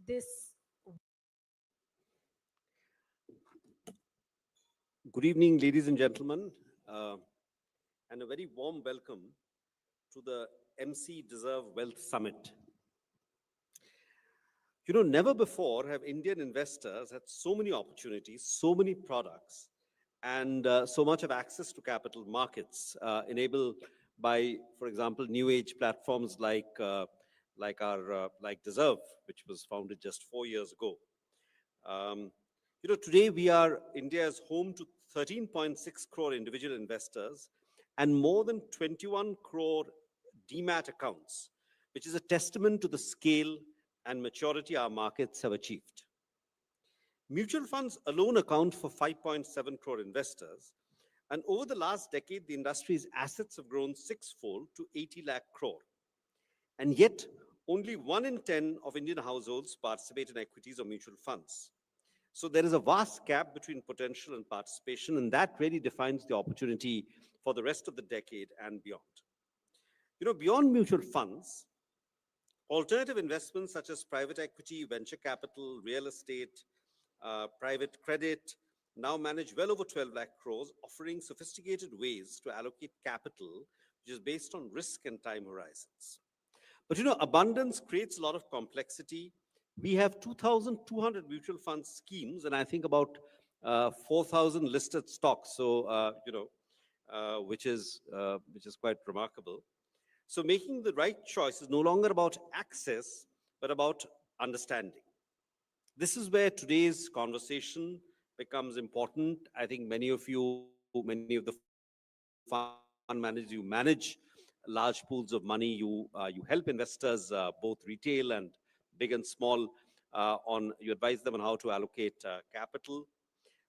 this. Good evening, ladies and gentlemen, and a very warm welcome to the MC Dezerv Wealth Summit. You know, never before have Indian investors had so many opportunities, so many products, and so much of access to capital markets enabled by, for example, new age platforms like Dezerv, which was founded just 4 years ago. Today India is home to 13.6 crore individual investors and more than 21 crore demat accounts, which is a testament to the scale and maturity our markets have achieved. Mutual funds alone account for 5.7 crore investors, and over the last decade, the industry's assets have grown sixfold to 80 lakh crore. And yet, only 1 in 10 of Indian households participate in equities or mutual funds. So there is a vast gap between potential and participation, and that really defines the opportunity for the rest of the decade and beyond. Beyond mutual funds, alternative investments such as private equity, venture capital, real estate, private credit now manage well over 12 lakh crores, offering sophisticated ways to allocate capital, which is based on risk and time horizons. But abundance creates a lot of complexity. We have 2,200 mutual fund schemes, and I think about 4,000 listed stocks. So, which is quite remarkable. So, making the right choice is no longer about access, but about understanding. This is where today's conversation becomes important. I think many of the fund managers, you manage large pools of money. You help investors, both retail and big and small, you advise them on how to allocate capital.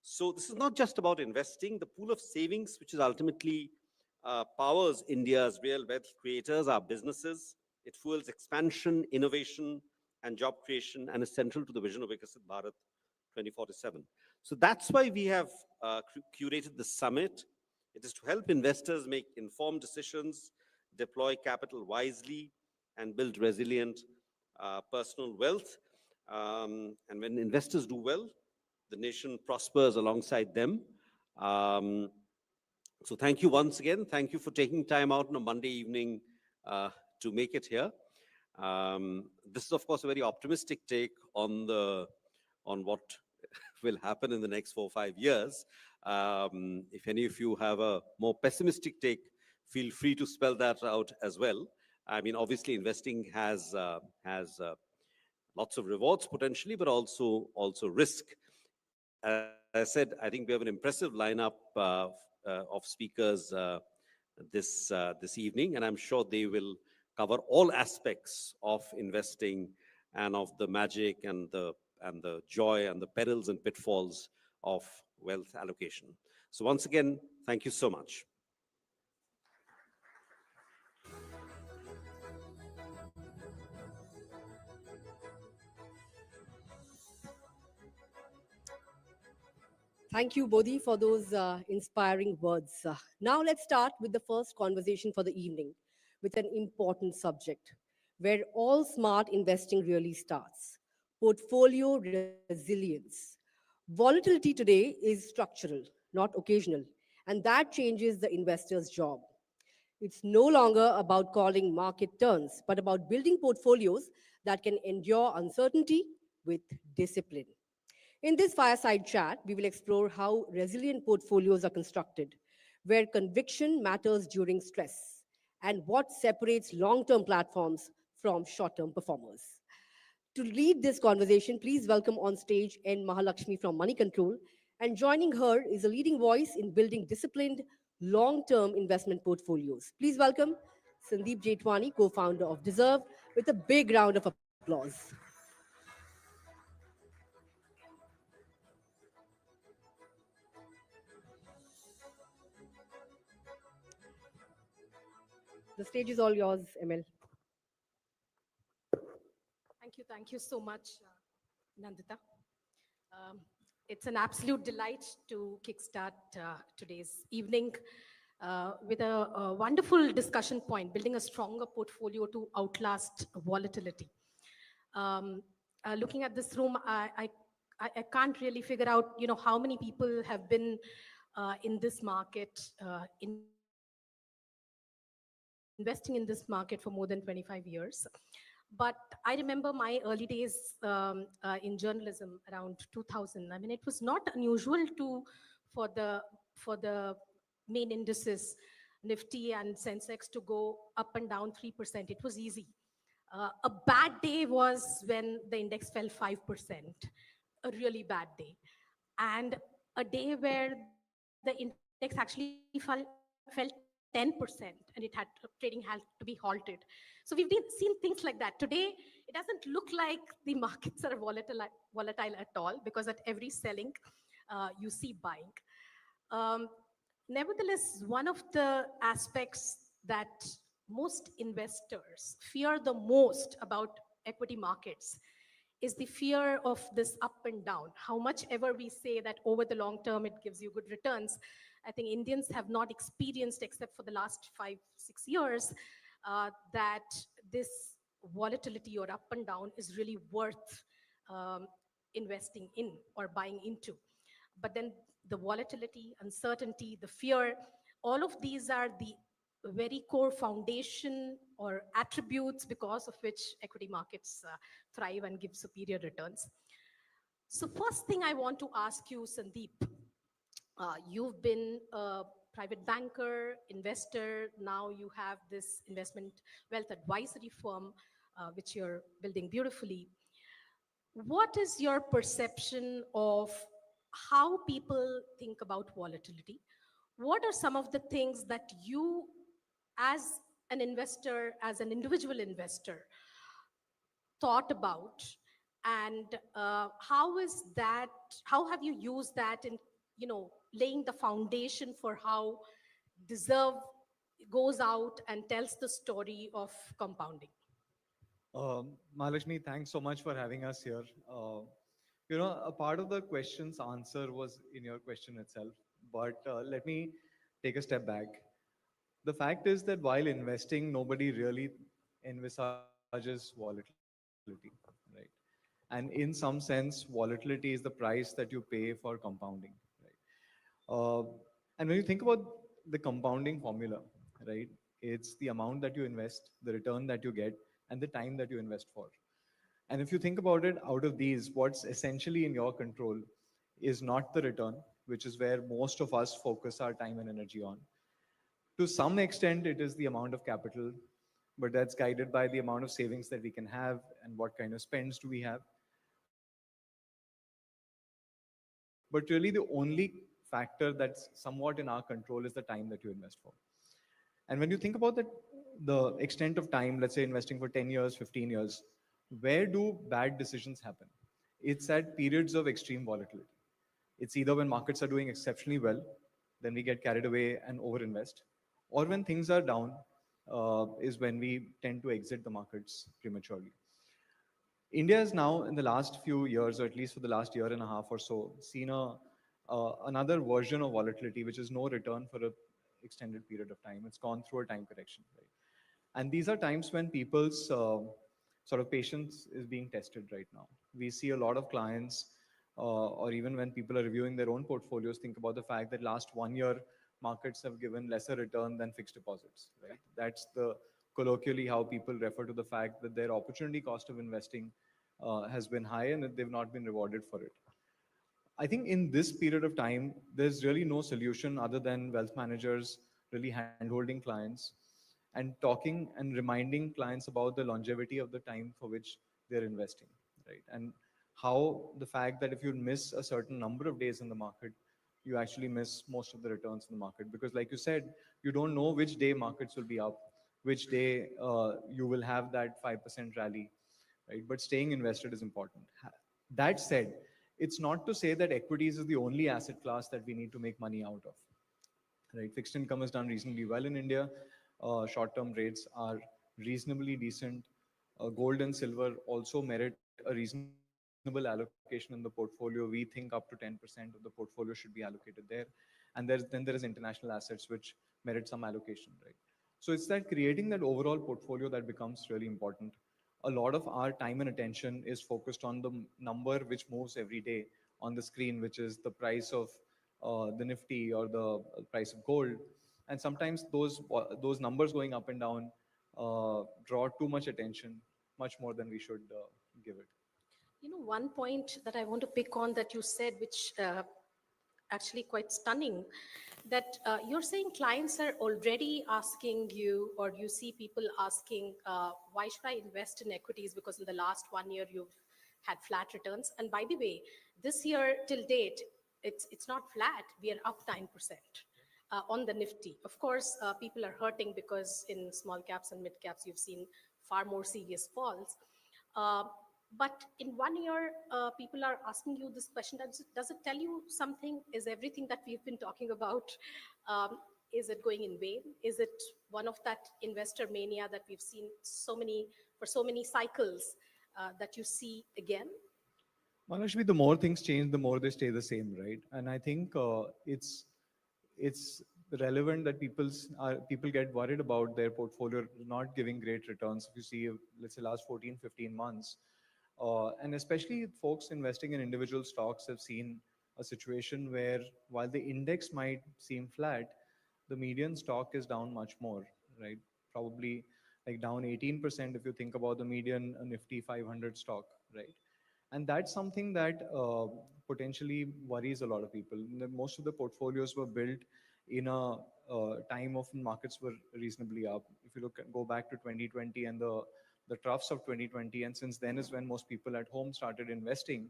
So this is not just about investing. The pool of savings, which is ultimately powers India's real wealth creators, our businesses. It fuels expansion, innovation, and job creation, and is central to the vision of Vikasit Bharat 2047. So that's why we have curated the summit. It is to help investors make informed decisions, deploy capital wisely, and build resilient personal wealth. And when investors do well, the nation prospers alongside them. So thank you once again. Thank you for taking time out on a Monday evening to make it here. This is, of course, a very optimistic take on what will happen in the next 4 or 5 years. If any of you have a more pessimistic take, feel free to spell that out as well. I mean, obviously, investing has lots of rewards potentially, but also risk. As I said, I think we have an impressive lineup of speakers this evening, and I'm sure they will cover all aspects of investing and of the magic and the joy and the perils and pitfalls of wealth allocation. So once again, thank you so much. Thank you, Bodhi, for those inspiring words. Now let's start with the first conversation for the evening with an important subject where all smart investing really starts: portfolio resilience. Volatility today is structural, not occasional, and that changes the investor's job. It's no longer about calling market turns, but about building portfolios that can endure uncertainty with discipline. In this fireside chat, we will explore how resilient portfolios are constructed, where conviction matters during stress, and what separates long-term platforms from short-term performers. To lead this conversation, please welcome on stage N. Mahalakshmi from Moneycontrol. And joining her is a leading voice in building disciplined, long-term investment portfolios. Please welcome Sandeep Jetwani, co-founder of Dezerv, with a big round of applause. The stage is all yours, ML. Thank you so much, Nandita. It's an absolute delight to kickstart today's evening with a wonderful discussion point: building a stronger portfolio to outlast volatility. looking at this room, I can't really figure out, how many people have been in this market, investing in this market for more than 25 years. But I remember my early days in journalism around 2000. I mean, it was not unusual for the main indices, Nifty and Sensex, to go up and down 3%. It was easy. A bad day was when the index fell 5%, a really bad day. And a day where the index actually fell 10%, and trading had to be halted. So we've seen things like that. Today, it doesn't look like the markets are volatile at all, because at every selling, you see buying. Um, Nevertheless, one of the aspects that most investors fear the most about equity markets is the fear of this up and down. How much ever we say that over the long term it gives you good returns, I think Indians have not experienced, except for the last 5, 6 years, that this volatility or up and down is really worth um, investing in or buying into. But then the volatility, uncertainty, the fear, all of these are the very core foundation or attributes because of which equity markets thrive and give superior returns. So first thing I want to ask you, Sandeep, you've been a private banker, investor, now you have this investment wealth advisory firm, which you're building beautifully. What is your perception of how people think about volatility? What are some of the things that you, as an investor, as an individual investor, thought about, and how have you used that in, laying the foundation for how Deserve goes out and tells the story of compounding? Mahalakshmi, thanks so much for having us here. A part of the question's answer was in your question itself, but let me take a step back. The fact is that while investing, nobody really envisages volatility, right? And in some sense, volatility is the price that you pay for compounding, right? And when you think about the compounding formula, right, it's the amount that you invest, the return that you get, and the time that you invest for. And if you think about it, out of these, what's essentially in your control is not the return, which is where most of us focus our time and energy on. To some extent, it is the amount of capital, but that's guided by the amount of savings that we can have and what kind of spends do we have. But really, the only factor that's somewhat in our control is the time that you invest for. And when you think about the extent of time, let's say investing for 10 years, 15 years, where do bad decisions happen? It's at periods of extreme volatility. It's either when markets are doing exceptionally well, then we get carried away and overinvest, or when things are down, is when we tend to exit the markets prematurely. India has now, in the last few years, or at least for the last year and a half or so, seen another version of volatility, which is no return for an extended period of time. It's gone through a time correction, right? And these are times when people's sort of patience is being tested right now. We see a lot of clients, or even when people are reviewing their own portfolios, think about the fact that last 1 year, markets have given lesser return than fixed deposits, right? That's the colloquially how people refer to the fact that their opportunity cost of investing has been high and that they've not been rewarded for it. I think in this period of time, there's really no solution other than wealth managers really handholding clients and talking and reminding clients about the longevity of the time for which they're investing, right? And how the fact that if you miss a certain number of days in the market, you actually miss most of the returns in the market. Because like you said, you don't know which day markets will be up, which day you will have that 5% rally, right? But staying invested is important. That said, it's not to say that equities is the only asset class that we need to make money out of, right? Fixed income has done reasonably well in India. Short-term rates are reasonably decent. Gold and silver also merit a reasonable allocation in the portfolio. We think up to 10% of the portfolio should be allocated there. And then there is international assets which merit some allocation, right? So it's that creating that overall portfolio that becomes really important. a lot of our time and attention is focused on the number which moves every day on the screen, which is the price of the Nifty or the price of gold. And sometimes those numbers going up and down draw too much attention, much more than we should give it. One point that I want to pick on that you said, which actually quite stunning, that you're saying clients are already asking you, or you see people asking, why should I invest in equities? Because in the last 1 year, you've had flat returns. And by the way, this year till date, it's not flat. We are up 9%. On the Nifty. Of course, people are hurting because in small caps and mid caps, you've seen far more serious falls. Uh, but in 1 year, people are asking you this question. Does it tell you something? Is everything that we've been talking about, is it going in vain? Is it one of that investor mania that we've seen for so many cycles that you see again? Manashvi, the more things change, the more they stay the same, right? And I think it's relevant that people get worried about their portfolio not giving great returns. If you see, let's say, last 14, 15 months, and especially folks investing in individual stocks have seen a situation where while the index might seem flat, the median stock is down much more, right? Probably like down 18% if you think about the median Nifty 500 stock, right? And that's something that potentially worries a lot of people. Most of the portfolios were built in a time of markets were reasonably up. If you go back to 2020 and the troughs of 2020, and since then is when most people at home started investing.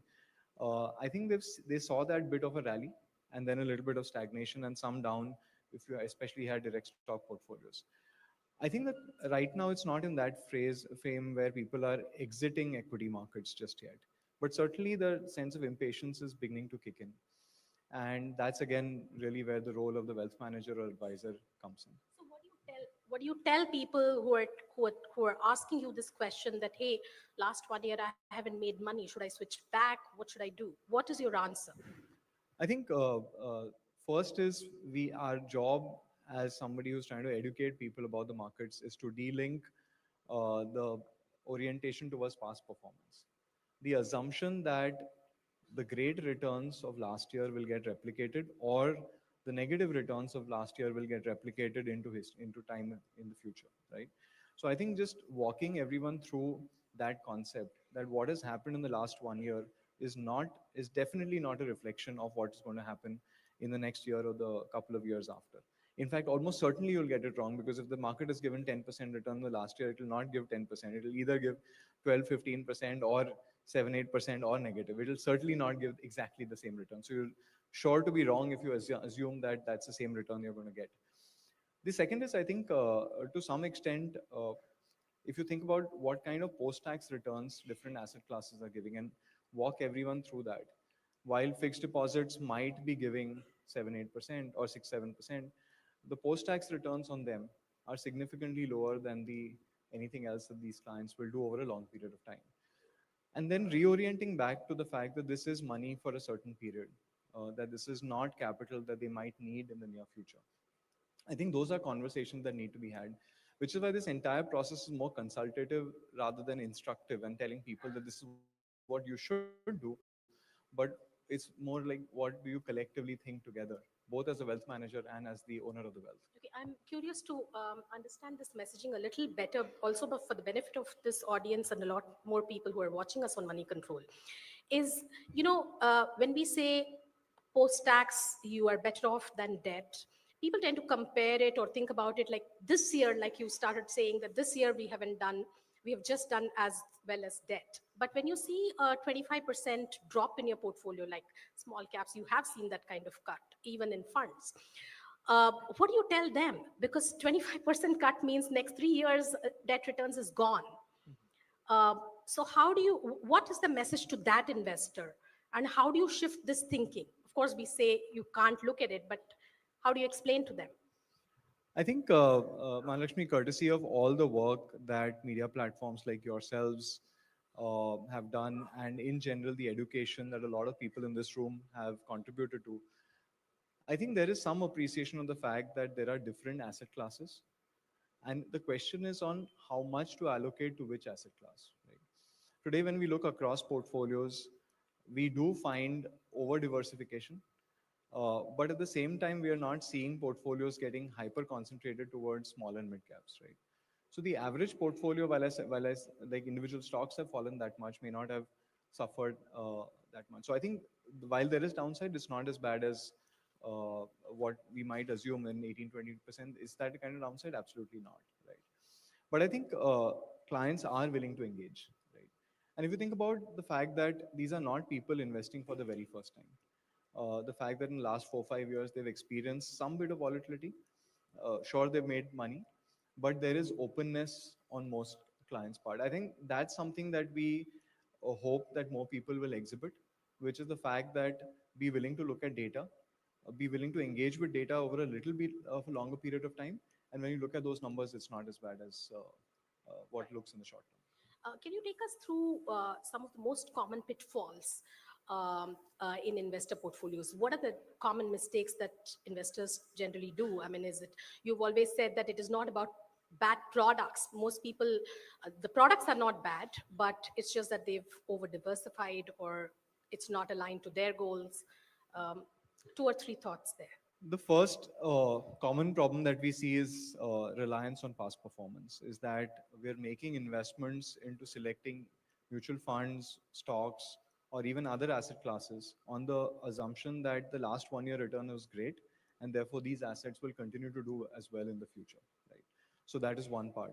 I think they saw that bit of a rally, and then a little bit of stagnation and some down if you especially had direct stock portfolios. I think that right now it's not in that frame where people are exiting equity markets just yet. But certainly the sense of impatience is beginning to kick in. And that's again really where the role of the wealth manager or advisor comes in. So what do you tell people who are asking you this question that, hey, last 1 year I haven't made money. Should I switch back? What should I do? What is your answer? I think first is our job as somebody who's trying to educate people about the markets is to de-link the orientation towards past performance. The assumption that the great returns of last year will get replicated or the negative returns of last year will get replicated into time in the future, right? So I think just walking everyone through that concept that what has happened in the last 1 year is definitely not a reflection of what is going to happen in the next year or the couple of years after. In fact, almost certainly you'll get it wrong because if the market has given 10% return the last year, it will not give 10%. It will either give 12, 15% or 7, 8% or negative. It will certainly not give exactly the same return. So you're sure to be wrong if you assume that that's the same return you're going to get. The second is, I think, to some extent, if you think about what kind of post-tax returns different asset classes are giving and walk everyone through that. While fixed deposits might be giving 7, 8% or 6, 7%, the post-tax returns on them are significantly lower than anything else that these clients will do over a long period of time. And then reorienting back to the fact that this is money for a certain period, that this is not capital that they might need in the near future. I think those are conversations that need to be had, which is why this entire process is more consultative rather than instructive and telling people that this is what you should do, but it's more like what do you collectively think together, both as a wealth manager and as the owner of the wealth. Okay, I'm curious to understand this messaging a little better, also but for the benefit of this audience and a lot more people who are watching us on Money Control. Is, when we say post-tax, you are better off than debt, people tend to compare it or think about it like this year, like you started saying that this year we have just done as well as debt. But when you see a 25% drop in your portfolio, like small caps, you have seen that kind of cut, even in funds. What do you tell them? Because 25% cut means next 3 years debt returns is gone. So what is the message to that investor? And how do you shift this thinking? Of course, we say you can't look at it, but how do you explain to them? I think, Mahalakshmi, courtesy of all the work that media platforms like yourselves have done, and in general, the education that a lot of people in this room have contributed to, I think there is some appreciation of the fact that there are different asset classes. And the question is on how much to allocate to which asset class, right? Today, when we look across portfolios, we do find over diversification. But at the same time, we are not seeing portfolios getting hyper concentrated towards small and mid caps, right? So the average portfolio, while as like individual stocks have fallen that much, may not have suffered that much. So I think while there is downside, it's not as bad as what we might assume in 18-20%. Is that a kind of downside? Absolutely not, right? But I think clients are willing to engage, right? And if you think about the fact that these are not people investing for the very first time, the fact that in the last 4 5 years they've experienced some bit of volatility, sure they've made money, but there is openness on most clients' part. I think that's something that we hope that more people will exhibit, which is the fact that be willing to look at data, be willing to engage with data over a little bit of a longer period of time. And when you look at those numbers, it's not as bad as what looks in the short term. Can you take us through some of the most common pitfalls in investor portfolios? What are the common mistakes that investors generally do? I mean, is it, you've always said that it is not about bad products. Most people, the products are not bad, but it's just that they've over diversified or it's not aligned to their goals. Um, 2 or 3 thoughts there. The first common problem that we see is reliance on past performance, is that we're making investments into selecting mutual funds, stocks, or even other asset classes on the assumption that the last 1 year return was great, and therefore these assets will continue to do as well in the future, right? So that is one part.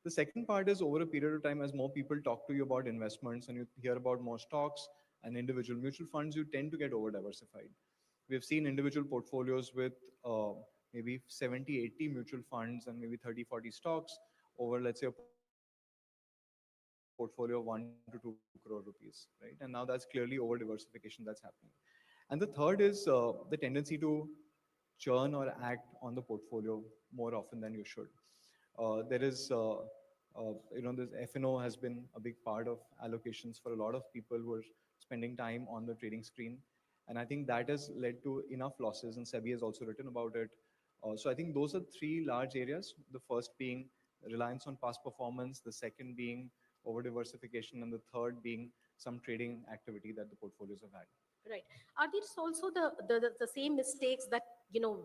The second part is over a period of time, as more people talk to you about investments and you hear about more stocks and individual mutual funds, you tend to get over diversified. We've seen individual portfolios with maybe 70, 80 mutual funds and maybe 30, 40 stocks over, let's say, a portfolio of 1 to 2 crore rupees, right? And now that's clearly over diversification that's happening. And the third is the tendency to churn or act on the portfolio more often than you should. There is, this F&O has been a big part of allocations for a lot of people who are spending time on the trading screen. And I think that has led to enough losses, and SEBI has also written about it. So I think those are three large areas. The first being reliance on past performance, the second being over diversification, and the third being some trading activity that the portfolios have had. Right. Are these also the same mistakes that,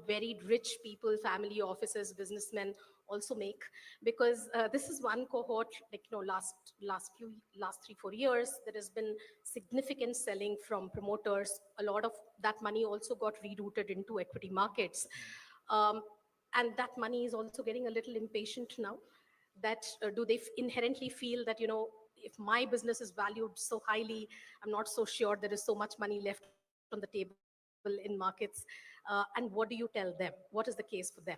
very rich people, family offices, businessmen also make? Because this is one cohort, like, last 3 4 years, there has been significant selling from promoters. A lot of that money also got rerouted into equity markets. Um, and that money is also getting a little impatient now. That do they inherently feel that, if my business is valued so highly, I'm not so sure there is so much money left on the table in markets. And what do you tell them? What is the case for them?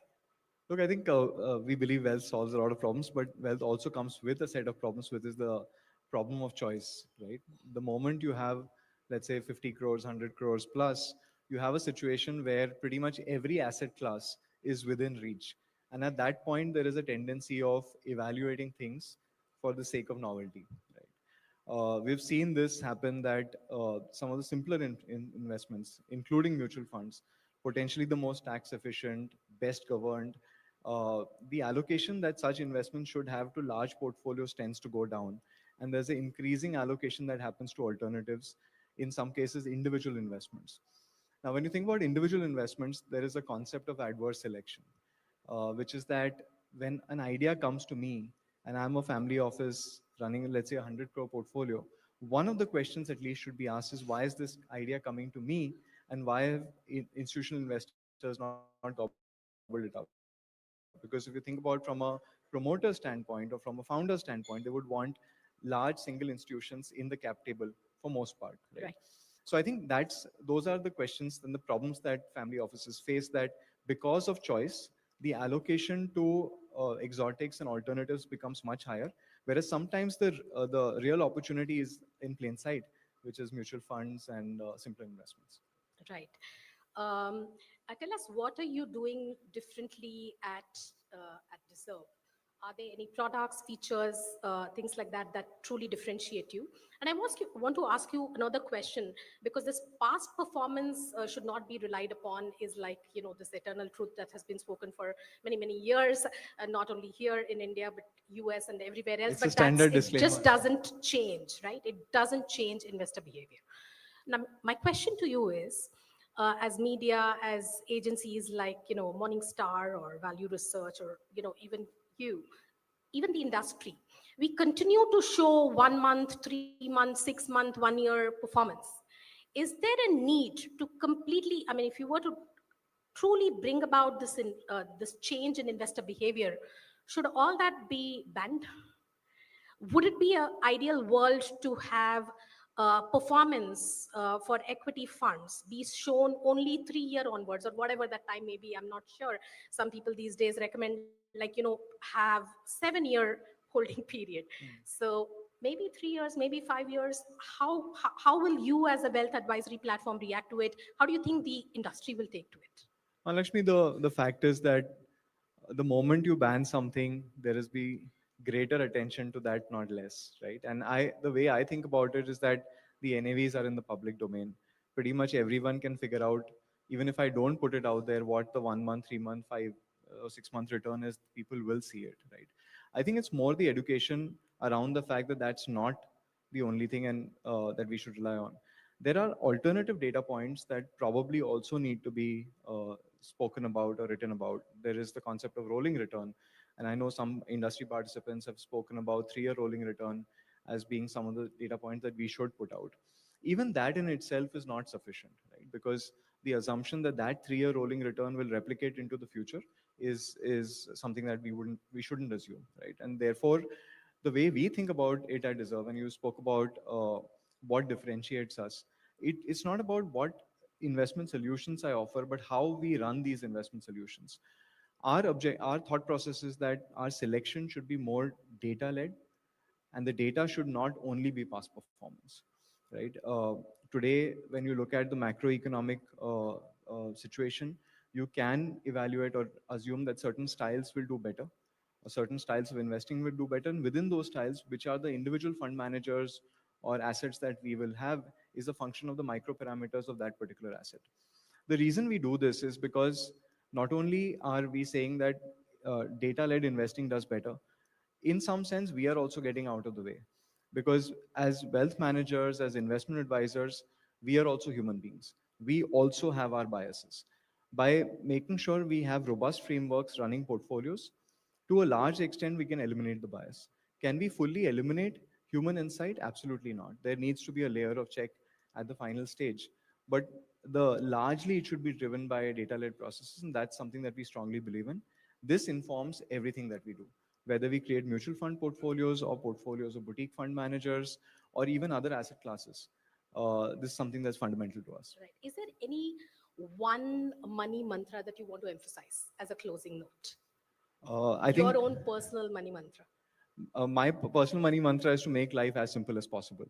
Look, I think we believe wealth solves a lot of problems, but wealth also comes with a set of problems, which is the problem of choice, right? The moment you have, let's say, 50 crores, 100 crores plus, you have a situation where pretty much every asset class is within reach. And at that point, there is a tendency of evaluating things for the sake of novelty, right? We've seen this happen that some of the simpler investments, including mutual funds, potentially the most tax efficient, best governed, the allocation that such investments should have to large portfolios tends to go down. And there's an increasing allocation that happens to alternatives, in some cases, individual investments. Now, when you think about individual investments, there is a concept of adverse selection, which is that when an idea comes to me and I'm a family office running, let's say, a 100 crore portfolio, one of the questions at least should be asked is, why is this idea coming to me, and why have institutional investors not gobbled it up? Because if you think about from a promoter standpoint or from a founder standpoint, they would want large single institutions in the cap table for most part, right? Right. So I think those are the questions and the problems that family offices face, that because of choice, the allocation to exotics and alternatives becomes much higher, whereas sometimes the real opportunity is in plain sight, which is mutual funds and simpler investments. Right. Tell us, what are you doing differently at Deserve? Are there any products, features, things like that that truly differentiate you? And want to ask you another question, because this past performance should not be relied upon is like, this eternal truth that has been spoken for many, many years, not only here in India, but US and everywhere else. It's a But standard it disclaimer. just doesn't change, right? It doesn't change investor behavior. Now, my question to you is, as media, as agencies like, Morningstar or Value Research, or, even you, even the industry, we continue to show 1 month, 3 month, 6 month, 1 year performance. Is there a need to completely, I mean, if you were to truly bring about this change in investor behavior, should all that be banned? Would it be an ideal world to have performance for equity funds be shown only 3 year onwards, or whatever that time may be? I'm not sure. Some people these days recommend, like, have 7 year holding period. So maybe 3 years, maybe 5 years. How will you as a wealth advisory platform react to it? How do you think the industry will take to it? Lakshmi, the fact is that the moment you ban something, there is be greater attention to that, not less, right? And the way I think about it is that the NAVs are in the public domain. Pretty much everyone can figure out, even if I don't put it out there, what the 1 month, 3 month, 5 or 6 month return is. People will see it, right? I think it's more the education around the fact that that's not the only thing, and that we should rely on. There are alternative data points that probably also need to be spoken about or written about. There is the concept of rolling return. And I know some industry participants have spoken about 3 year rolling return as being some of the data points that we should put out. Even that in itself is not sufficient, right? Because the assumption that that 3 year rolling return will replicate into the future is something that we shouldn't assume, right? And therefore, the way we think about it at Deserve, and you spoke about what differentiates us, it's not about what investment solutions I offer, but how we run these investment solutions. Our thought process is that our selection should be more data led, and the data should not only be past performance, right? Today, when you look at the macroeconomic situation, you can evaluate or assume that certain styles will do better, or certain styles of investing will do better, and within those styles, which are the individual fund managers or assets that we will have, is a function of the micro parameters of that particular asset. The reason we do this is because not only are we saying that data led investing does better, in some sense, we are also getting out of the way. Because as wealth managers, as investment advisors, we are also human beings. We also have our biases. By making sure we have robust frameworks running portfolios, to a large extent, we can eliminate the bias. Can we fully eliminate human insight? Absolutely not. There needs to be a layer of check at the final stage. But largely it should be driven by data-led processes, and that's something that we strongly believe in. This informs everything that we do, whether we create mutual fund portfolios or portfolios of boutique fund managers or even other asset classes. This is something that's fundamental to us. Right. Is there any one money mantra that you want to emphasize as a closing note? I think Your own personal money mantra. my personal money mantra is to make life as simple as possible.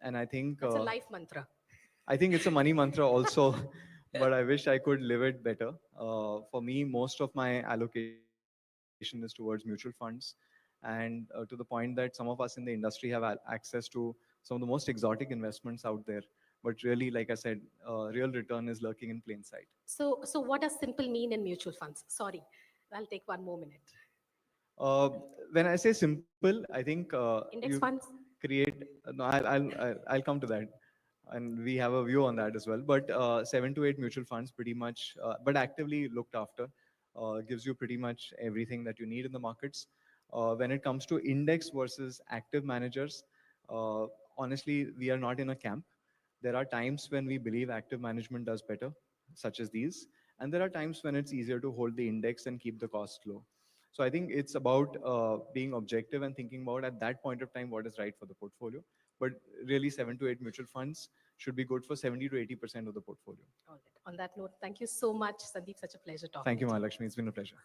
And That's a life mantra. I think it's a money mantra also, but I wish I could live it better. For me, most of my allocation is towards mutual funds, and to the point that some of us in the industry have access to some of the most exotic investments out there. But really, like I said, real return is lurking in plain sight. So what does simple mean in mutual funds? Sorry, I'll take 1 more minute. Uh, when I say simple, I think you Index funds? create. No, I'll come to that, and we have a view on that as well. But 7 to 8 mutual funds, pretty much, but actively looked after, gives you pretty much everything that you need in the markets. When it comes to index versus active managers, uh, honestly, we are not in a camp. There are times when we believe active management does better, such as these, and there are times when it's easier to hold the index and keep the cost low. So I think it's about being objective and thinking about at that point of time what is right for the portfolio. But really, 7 to 8 mutual funds should be good for 70 to 80% of the portfolio. All right. On that note, thank you so much, Sandeep. Such a pleasure talking Thank you, to you. Mahalakshmi. It's been a pleasure.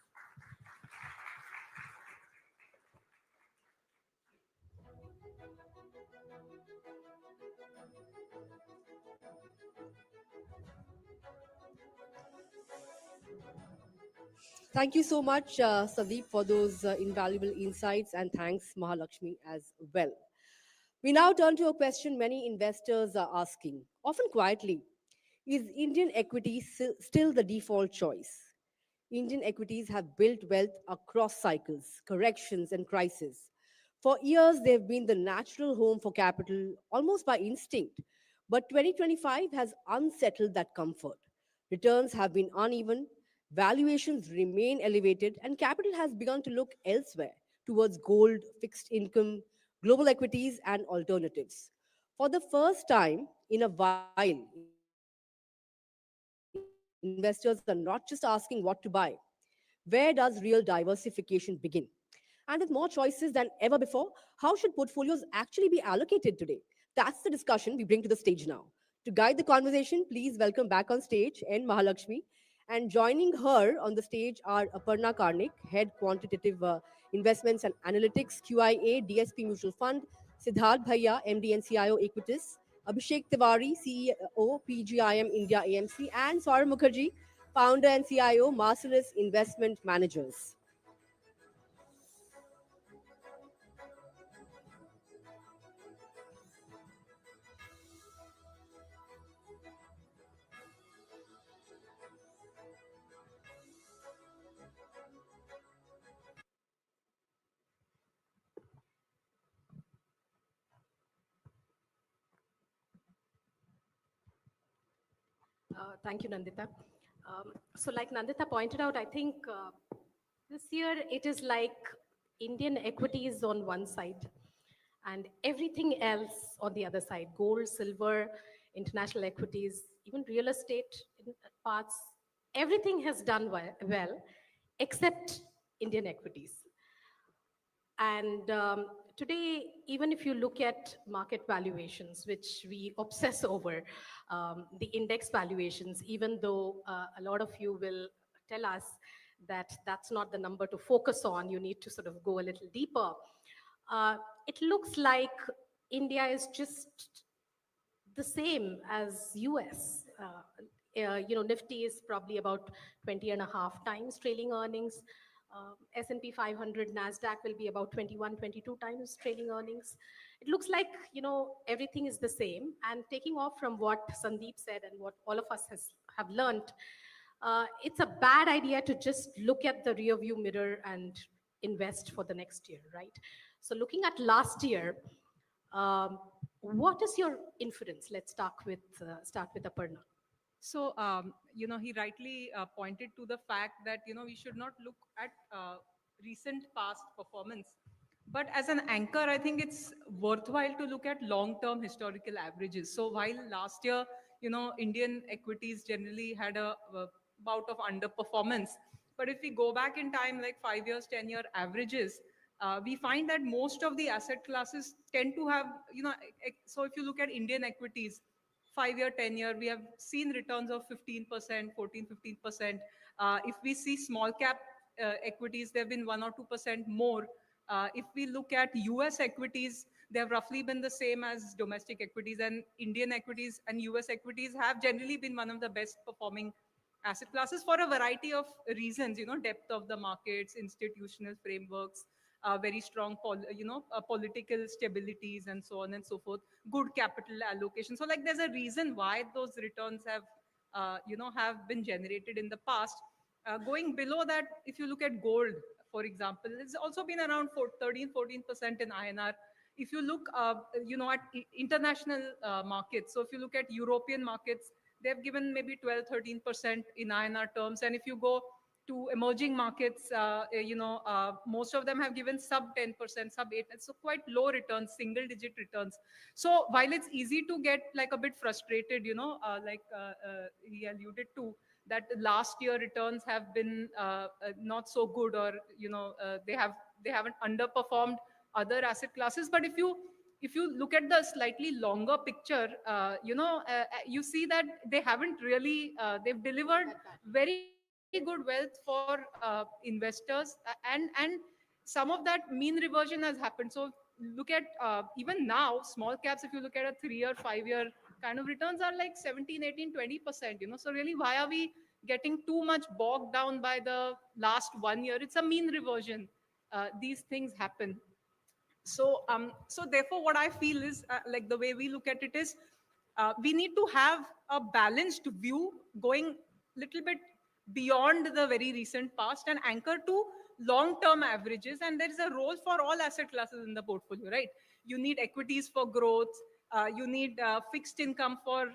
Thank you so much, Sandeep, for those invaluable insights, and thanks, Mahalakshmi, as well. We now turn to a question many investors are asking, often quietly. Is Indian equity still the default choice? Indian equities have built wealth across cycles, corrections, and crises. For years, they've been the natural home for capital, almost by instinct. But 2025 has unsettled that comfort. Returns have been uneven, valuations remain elevated, and capital has begun to look elsewhere towards gold, fixed income, global equities, and alternatives. For the first time in a while, investors are not just asking what to buy, where does real diversification begin? And with more choices than ever before, how should portfolios actually be allocated today? That's the discussion we bring to the stage now. To guide the conversation, please welcome back on stage N. Mahalakshmi. And joining her on the stage are Aparna Karnik, Head Quantitative Investments and Analytics, QIA, DSP Mutual Fund, Siddharth Bhaiya, MD and CIO Equitis, Abhishek Tiwari, CEO, PGIM India AMC, and Saurabh Mukherjee, founder and CIO, Marcellus Investment Managers. Thank you, Nandita. So, like Nandita pointed out, I think this year it is like Indian equities on one side and everything else on the other side: gold, silver, international equities, even real estate in parts. Everything has done well except Indian equities. And today, even if you look at market valuations, which we obsess over, the index valuations, even though a lot of you will tell us that that's not the number to focus on, you need to sort of go a little deeper. Uh, it looks like India is just the same as US. Nifty is probably about 20 and a half times trailing earnings. S&P 500, NASDAQ will be about 21, 22 times trailing earnings. It looks like, everything is the same. And taking off from what Sandeep said and what all of us have learned, it's a bad idea to just look at the rear view mirror and invest for the next year, right? So looking at last year, um, what is your inference? Let's start with Aparna. He rightly pointed to the fact that, we should not look at recent past performance. But as an anchor, I think it's worthwhile to look at long-term historical averages. So while last year, Indian equities generally had a bout of underperformance, but if we go back in time, like 5 years, 10-year averages, we find that most of the asset classes tend to have, so if you look at Indian equities, 5 year, 10 year, we have seen returns of 15%, 14, 15%. If we see small cap equities, there have been 1 or 2% more. If we look at US equities, they have roughly been the same as domestic equities, and Indian equities and US equities have generally been one of the best performing asset classes for a variety of reasons, depth of the markets, institutional frameworks, very strong, political stabilities, and so on and so forth, good capital allocation. So, like, there's a reason why those returns have been generated in the past. Going below that, if you look at gold, for example, it's also been around 13, 14% in INR. If you look, at international markets, so if you look at European markets, they've given maybe 12, 13% in INR terms. And if you go to emerging markets, most of them have given sub 10%, sub 8, so quite low returns, single digit returns. So while it's easy to get like a bit frustrated, he alluded to, that last year returns have been not so good, or they haven't underperformed other asset classes. But if you look at the slightly longer picture, you see that they haven't really, they've delivered very good wealth for investors, and some of that mean reversion has happened. So look at, even now, small caps, if you look at a 3 year, 5 year kind of returns, are like 17, 18, 20%. So really, why are we getting too much bogged down by the last 1 year. It's a mean reversion. These things happen. So therefore, what I feel is like the way we look at it is we need to have a balanced view going little bit beyond the very recent past and anchor to long-term averages. And there is a role for all asset classes in the portfolio, right? You need equities for growth. You need fixed income for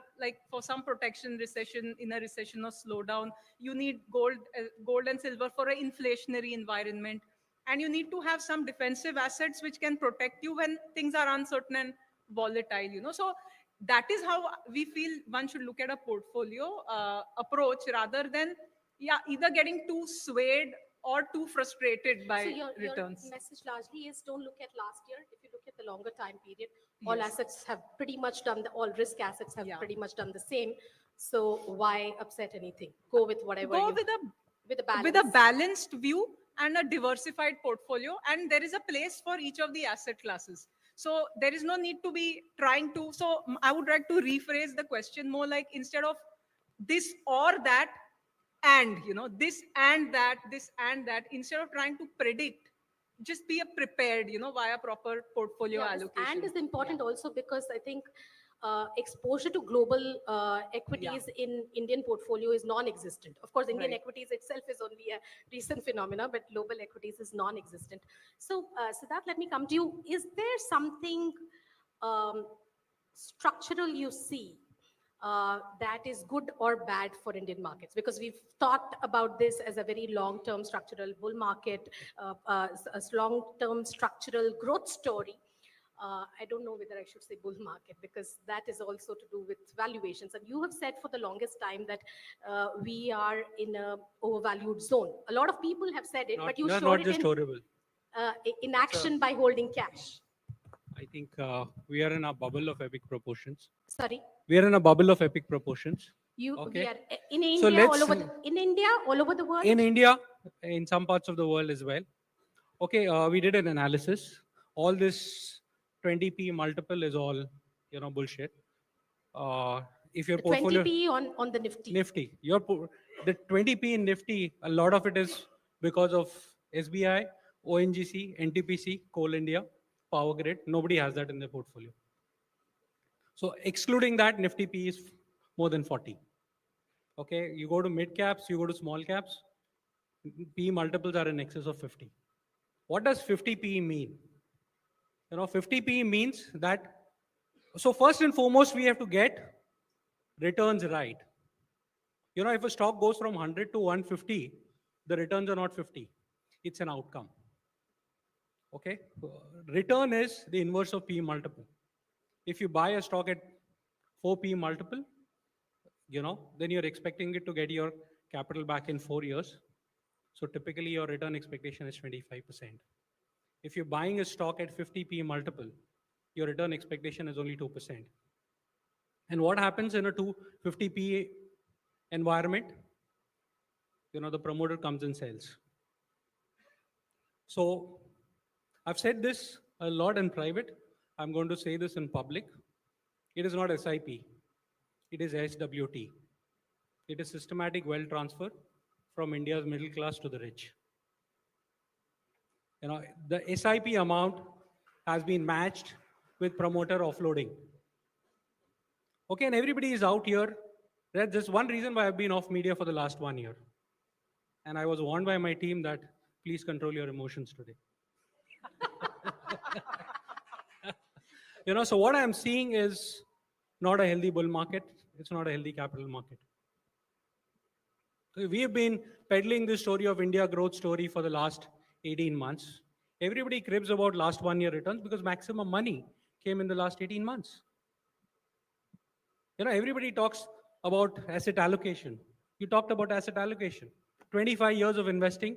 for some protection recession in a recession or slowdown. You need gold and silver for an inflationary environment, and you need to have some defensive assets which can protect you when things are uncertain and volatile. So that is how we feel one should look at a portfolio approach, rather than either getting too swayed or too frustrated by So your returns. message largely is don't look at last year. If you look at the longer time period, all Yes. assets have pretty much done all risk assets have Yeah. pretty much done the same. So why upset anything? Go with whatever Go you with a with a balance. balanced view and a diversified portfolio, and there is a place for each of the asset classes. So there is no need to be trying to. So I would like to rephrase the question more like, instead of this or that, and this and that, instead of trying to predict, just be a prepared, via proper portfolio Yeah, this allocation. and is important also because I think exposure to global equities in Indian portfolio is non-existent. Of course, Indian Right. equities itself is only a recent phenomena, but global equities is non-existent. So, Siddharth, let me come to you. Is there something um, structural you see that is good or bad for Indian markets? Because we've thought about this as a very long-term structural bull market, a long-term structural growth story. I don't know whether I should say bull market because that is also to do with valuations. And you have said for the longest time that we are in a overvalued zone. A lot of people have said it, but you Not showed it just in, horrible. in action by holding cash. I think we are in a bubble of epic proportions. Sorry. We are in a bubble of epic proportions. We Okay. are in So India, let's- in India, all over the world. In India, in some parts of the world as well. Okay, we did an analysis. All this 20p multiple is all, bullshit. If your The portfolio 20p on the Nifty. Nifty, the 20p in Nifty, a lot of it is because of SBI, ONGC, NTPC, Coal India, Power Grid. Nobody has that in their portfolio. So excluding that, Nifty P is more than 40. Okay, you go to mid caps, you go to small caps, P multiples are in excess of 50. What does 50p mean? 50p means that, so first and foremost, we have to get returns right. If a stock goes from 100 to 150, the returns are not 50. It's an outcome. Okay? Return is the inverse of P multiple. If you buy a stock at 4p multiple, then you're expecting it to get your capital back in 4 years. So typically your return expectation is 25%. If you're buying a stock at 50p multiple, your return expectation is only 2%. And what happens in a 250p environment? The promoter comes and sells. So I've said this a lot in private. I'm going to say this in public. It is not SIP. It is SWT. It is systematic wealth transfer from India's middle class to the rich. The SIP amount has been matched with promoter offloading. Okay, and everybody is out here. There's just one reason why I've been off media for the last 1 year. And I was warned by my team that please control your emotions today. So what I'm seeing is not a healthy bull market. It's not a healthy capital market. So we have been peddling this story of India growth story for the last 18 months. Everybody cribs about last 1 year returns because maximum money came in the last 18 months. Everybody talks about asset allocation. You talked about asset allocation. 25 years of investing.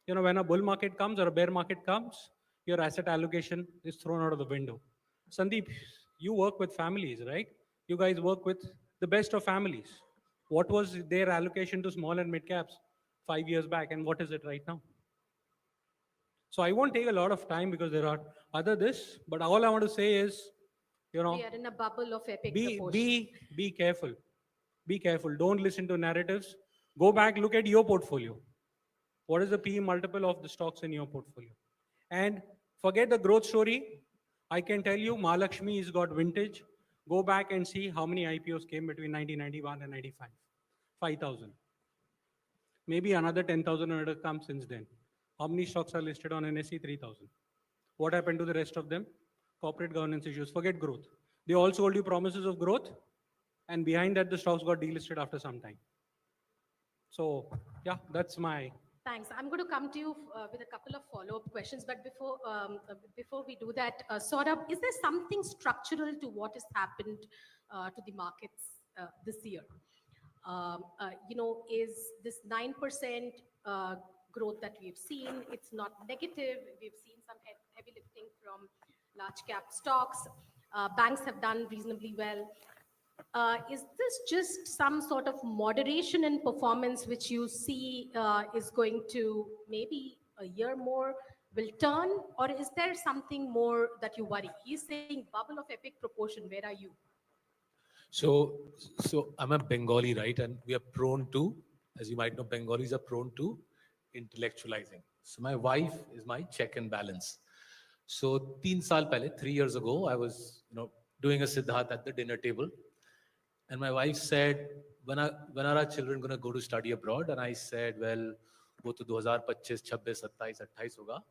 When a bull market comes or a bear market comes, your asset allocation is thrown out of the window. Sandeep, you work with families, right? You guys work with the best of families. What was their allocation to small and mid caps 5 years back, and what is it right now? So I won't take a lot of time because there are other this, but all I want to say is, We are in a bubble of epic proportion. be careful. Be careful. Don't listen to narratives. Go back, look at your portfolio. What is the PE multiple of the stocks in your portfolio? And forget the growth story. I can tell you, Mahalakshmi has got vintage. Go back and see how many IPOs came between 1991 and 95. 5,000. Maybe another 10,000 would come since then. How many stocks are listed on NSE? 3,000. What happened to the rest of them? Corporate governance issues. Forget growth. They all sold you promises of growth, and behind that, the stocks got delisted after some time. So, yeah, that's my. Thanks. I'm going to come to you with a couple of follow-up questions, but before we do that, Saurabh, is there something structural to what has happened to the markets this year? Is this 9% growth that we've seen? It's not negative. We've seen some heavy lifting from large cap stocks. Banks have done reasonably well. Is this just some sort of moderation in performance which you see is going to maybe a year more will turn, or is there something more that you worry? He's saying bubble of epic proportion. Where are you? So I'm a Bengali, right? And we are prone to, as you might know, Bengalis are prone to intellectualizing. So my wife is my check and balance. So 3 years ago, I was, doing a Siddharth at the dinner table. And my wife said, when are our children going to go to study abroad? And I said, well, wo to 2025, 26, 27, 28 hoga.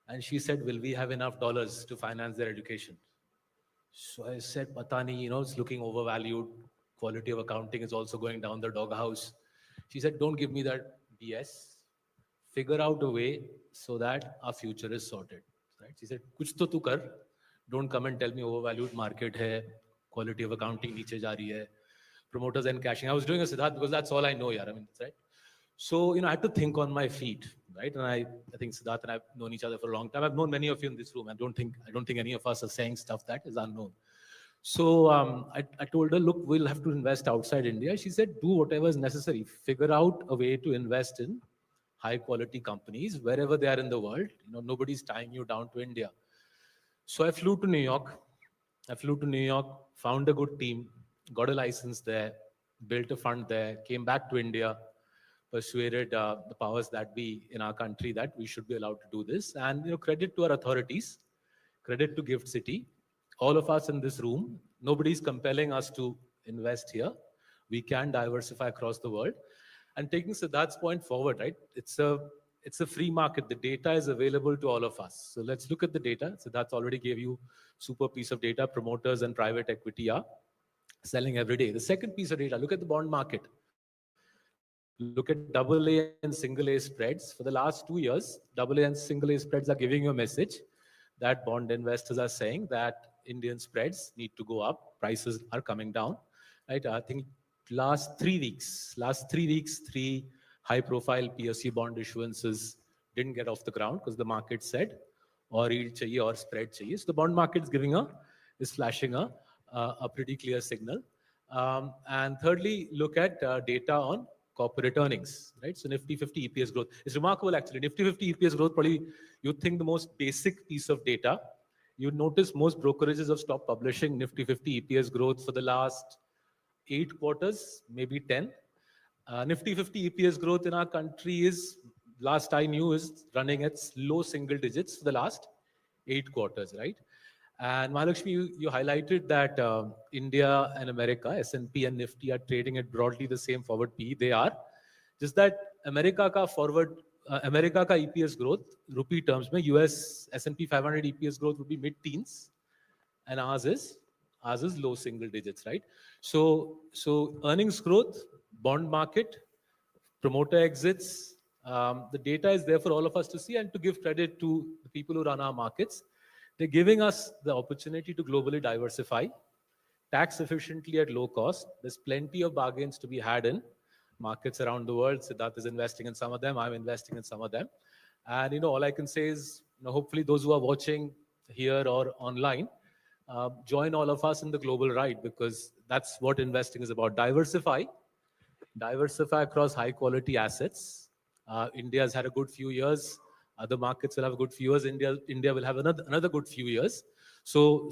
And she said, will we have enough dollars to finance their education? So I said, pata nahi, it's looking overvalued. Quality of accounting is also going down the doghouse. She said, don't give me that BS. Figure out a way so that our future is sorted. Right? She said, kuch to tu kar. Don't come and tell me overvalued market hai. Quality of accounting niche ja rahi hai. Promoters and cashing. I was doing a Siddharth because that's all I know, yaar. Right? So, I had to think on my feet, right? And I think Siddharth and I've known each other for a long time. I've known many of you in this room. I don't think any of us are saying stuff that is unknown. So I told her, look, we'll have to invest outside India. She said, do whatever is necessary. Figure out a way to invest in high quality companies wherever they are in the world. Nobody's tying you down to India. So I flew to New York. Found a good team, got a license there, built a fund there, came back to India, persuaded the powers that be in our country that we should be allowed to do this. And credit to our authorities, credit to Gift City, all of us in this room, nobody's compelling us to invest here. We can diversify across the world. And taking Siddharth's point forward, right? It's a free market. The data is available to all of us. So let's look at the data. Siddharth already gave you super piece of data. Promoters and private equity are selling every day. The second piece of data, look at the bond market. Look at AA and single A spreads. For the last 2 years, AA and single A spreads are giving you a message that bond investors are saying that Indian spreads need to go up. Prices are coming down. Right? I think last 3 weeks, 3 high-profile PSU bond issuances didn't get off the ground because the market said, or yield chahiye or spread chahiye. So the bond market is flashing a pretty clear signal. And thirdly, look at data on corporate earnings, right? So Nifty 50 EPS growth. It's remarkable actually. Nifty 50 EPS growth, probably you'd think the most basic piece of data. You'd notice most brokerages have stopped publishing Nifty 50 EPS growth for the last 8 quarters, maybe 10. Nifty 50 EPS growth in our country is, last I knew, is running at low single digits for the last 8 quarters, right? And Mahalakshmi, you highlighted that India and America, S&P and Nifty are trading at broadly the same forward PE. They are. Just that America ka EPS growth, rupee terms, mein US S&P 500 EPS growth would be mid-teens, and ours is low single digits, right? So earnings growth, bond market, promoter exits, the data is there for all of us to see, and to give credit to the people who run our markets. They're giving us the opportunity to globally diversify, tax efficiently at low cost. There's plenty of bargains to be had in markets around the world. Siddharth is investing in some of them. I'm investing in some of them. And, all I can say is, hopefully those who are watching here or online, join all of us in the global ride, because that's what investing is about. Diversify across high quality assets. India has had a good few years. Other markets will have a good few years. India will have another good few years. So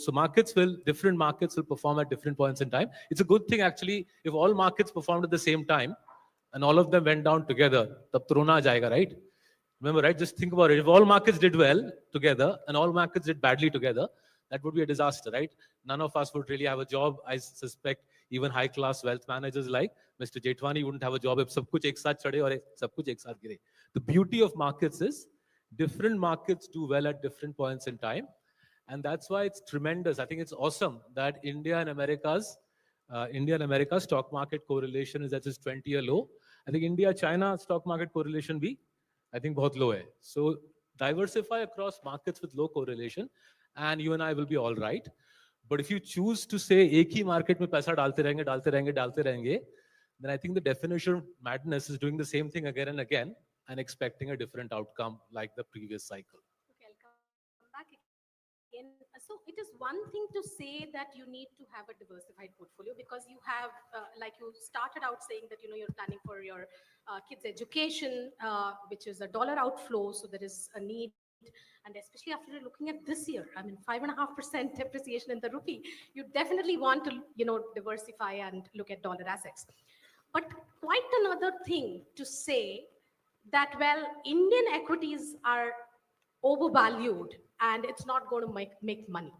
different markets will perform at different points in time. It's a good thing actually if all markets performed at the same time. and all of them went down together, tab to rona aa jayega, right? Remember, right? Just think about it. If all markets did well together and all markets did badly together, that would be a disaster, right? None of us would really have a job. I suspect even high-class wealth managers like Mr. Jetwani wouldn't have a job if sab kuch ek saath chade aur sab kuch ek saath gire. The beauty of markets is different markets do well at different points in time, and that's why it's tremendous. I think it's awesome that India and America's stock market correlation is at its 20-year low. I think India-China stock market correlation भी I think बहुत low है. So diversify across markets with low correlation, and you and I will be all right. But if you choose to say एक ही market में पैसा डालते रहेंगे, then I think the definition of madness is doing the same thing again and again and expecting a different outcome like the previous cycle. Okay, I'll come back again. So it is one thing to say that you need to have a diversified portfolio because you have, like you started out saying that you're planning for your kids' education, which is a dollar outflow, so there is a need. And especially after looking at this year, I mean, 5.5% depreciation in the rupee, you definitely want to, diversify and look at dollar assets. But quite another thing to say that, well, Indian equities are overvalued and it's not going to make money.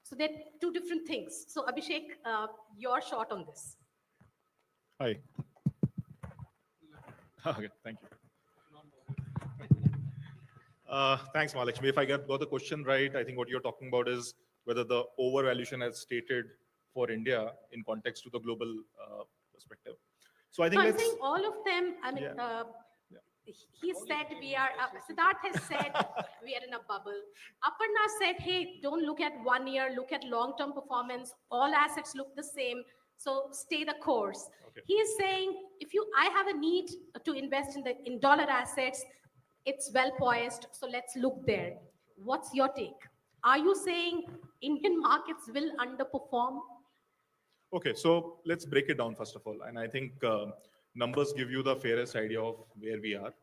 So they're two different things. So Abhishek, your shot on this. Hi. Okay, thank you. Thanks, Mahalakshmi. If I got the question right, I think what you're talking about is whether the overvaluation as stated for India in context to the global perspective. So I think I'm saying all of them, I mean, he said we are, Siddharth has said we are in a bubble. Aparna said, hey, don't look at 1 year, look at long-term performance. All assets look the same, so stay the course. Okay. He is saying, I have a need to invest in dollar assets, it's well poised, so let's look there. What's your take? Are you saying Indian markets will underperform? Okay, so let's break it down first of all. And I think numbers give you the fairest idea of where we are,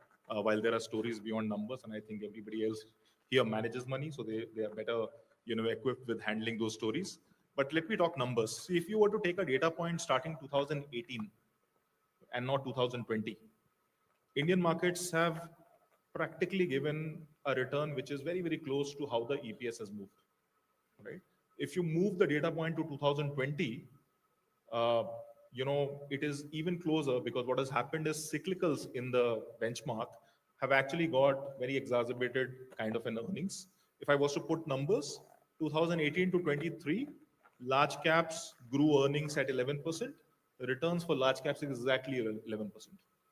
while there are stories beyond numbers. And I think everybody else here manages money, so they are better equipped with handling those stories. But let me talk numbers. See, if you were to take a data point starting 2018 and not 2020, Indian markets have practically given a return which is very, very close to how the EPS has moved, right? If you move the data point to 2020, it is even closer because what has happened is cyclicals in the benchmark have actually got very exacerbated kind of an earnings. If I was to put numbers, 2018 to 23, large caps grew earnings at 11%. The returns for large caps is exactly 11%,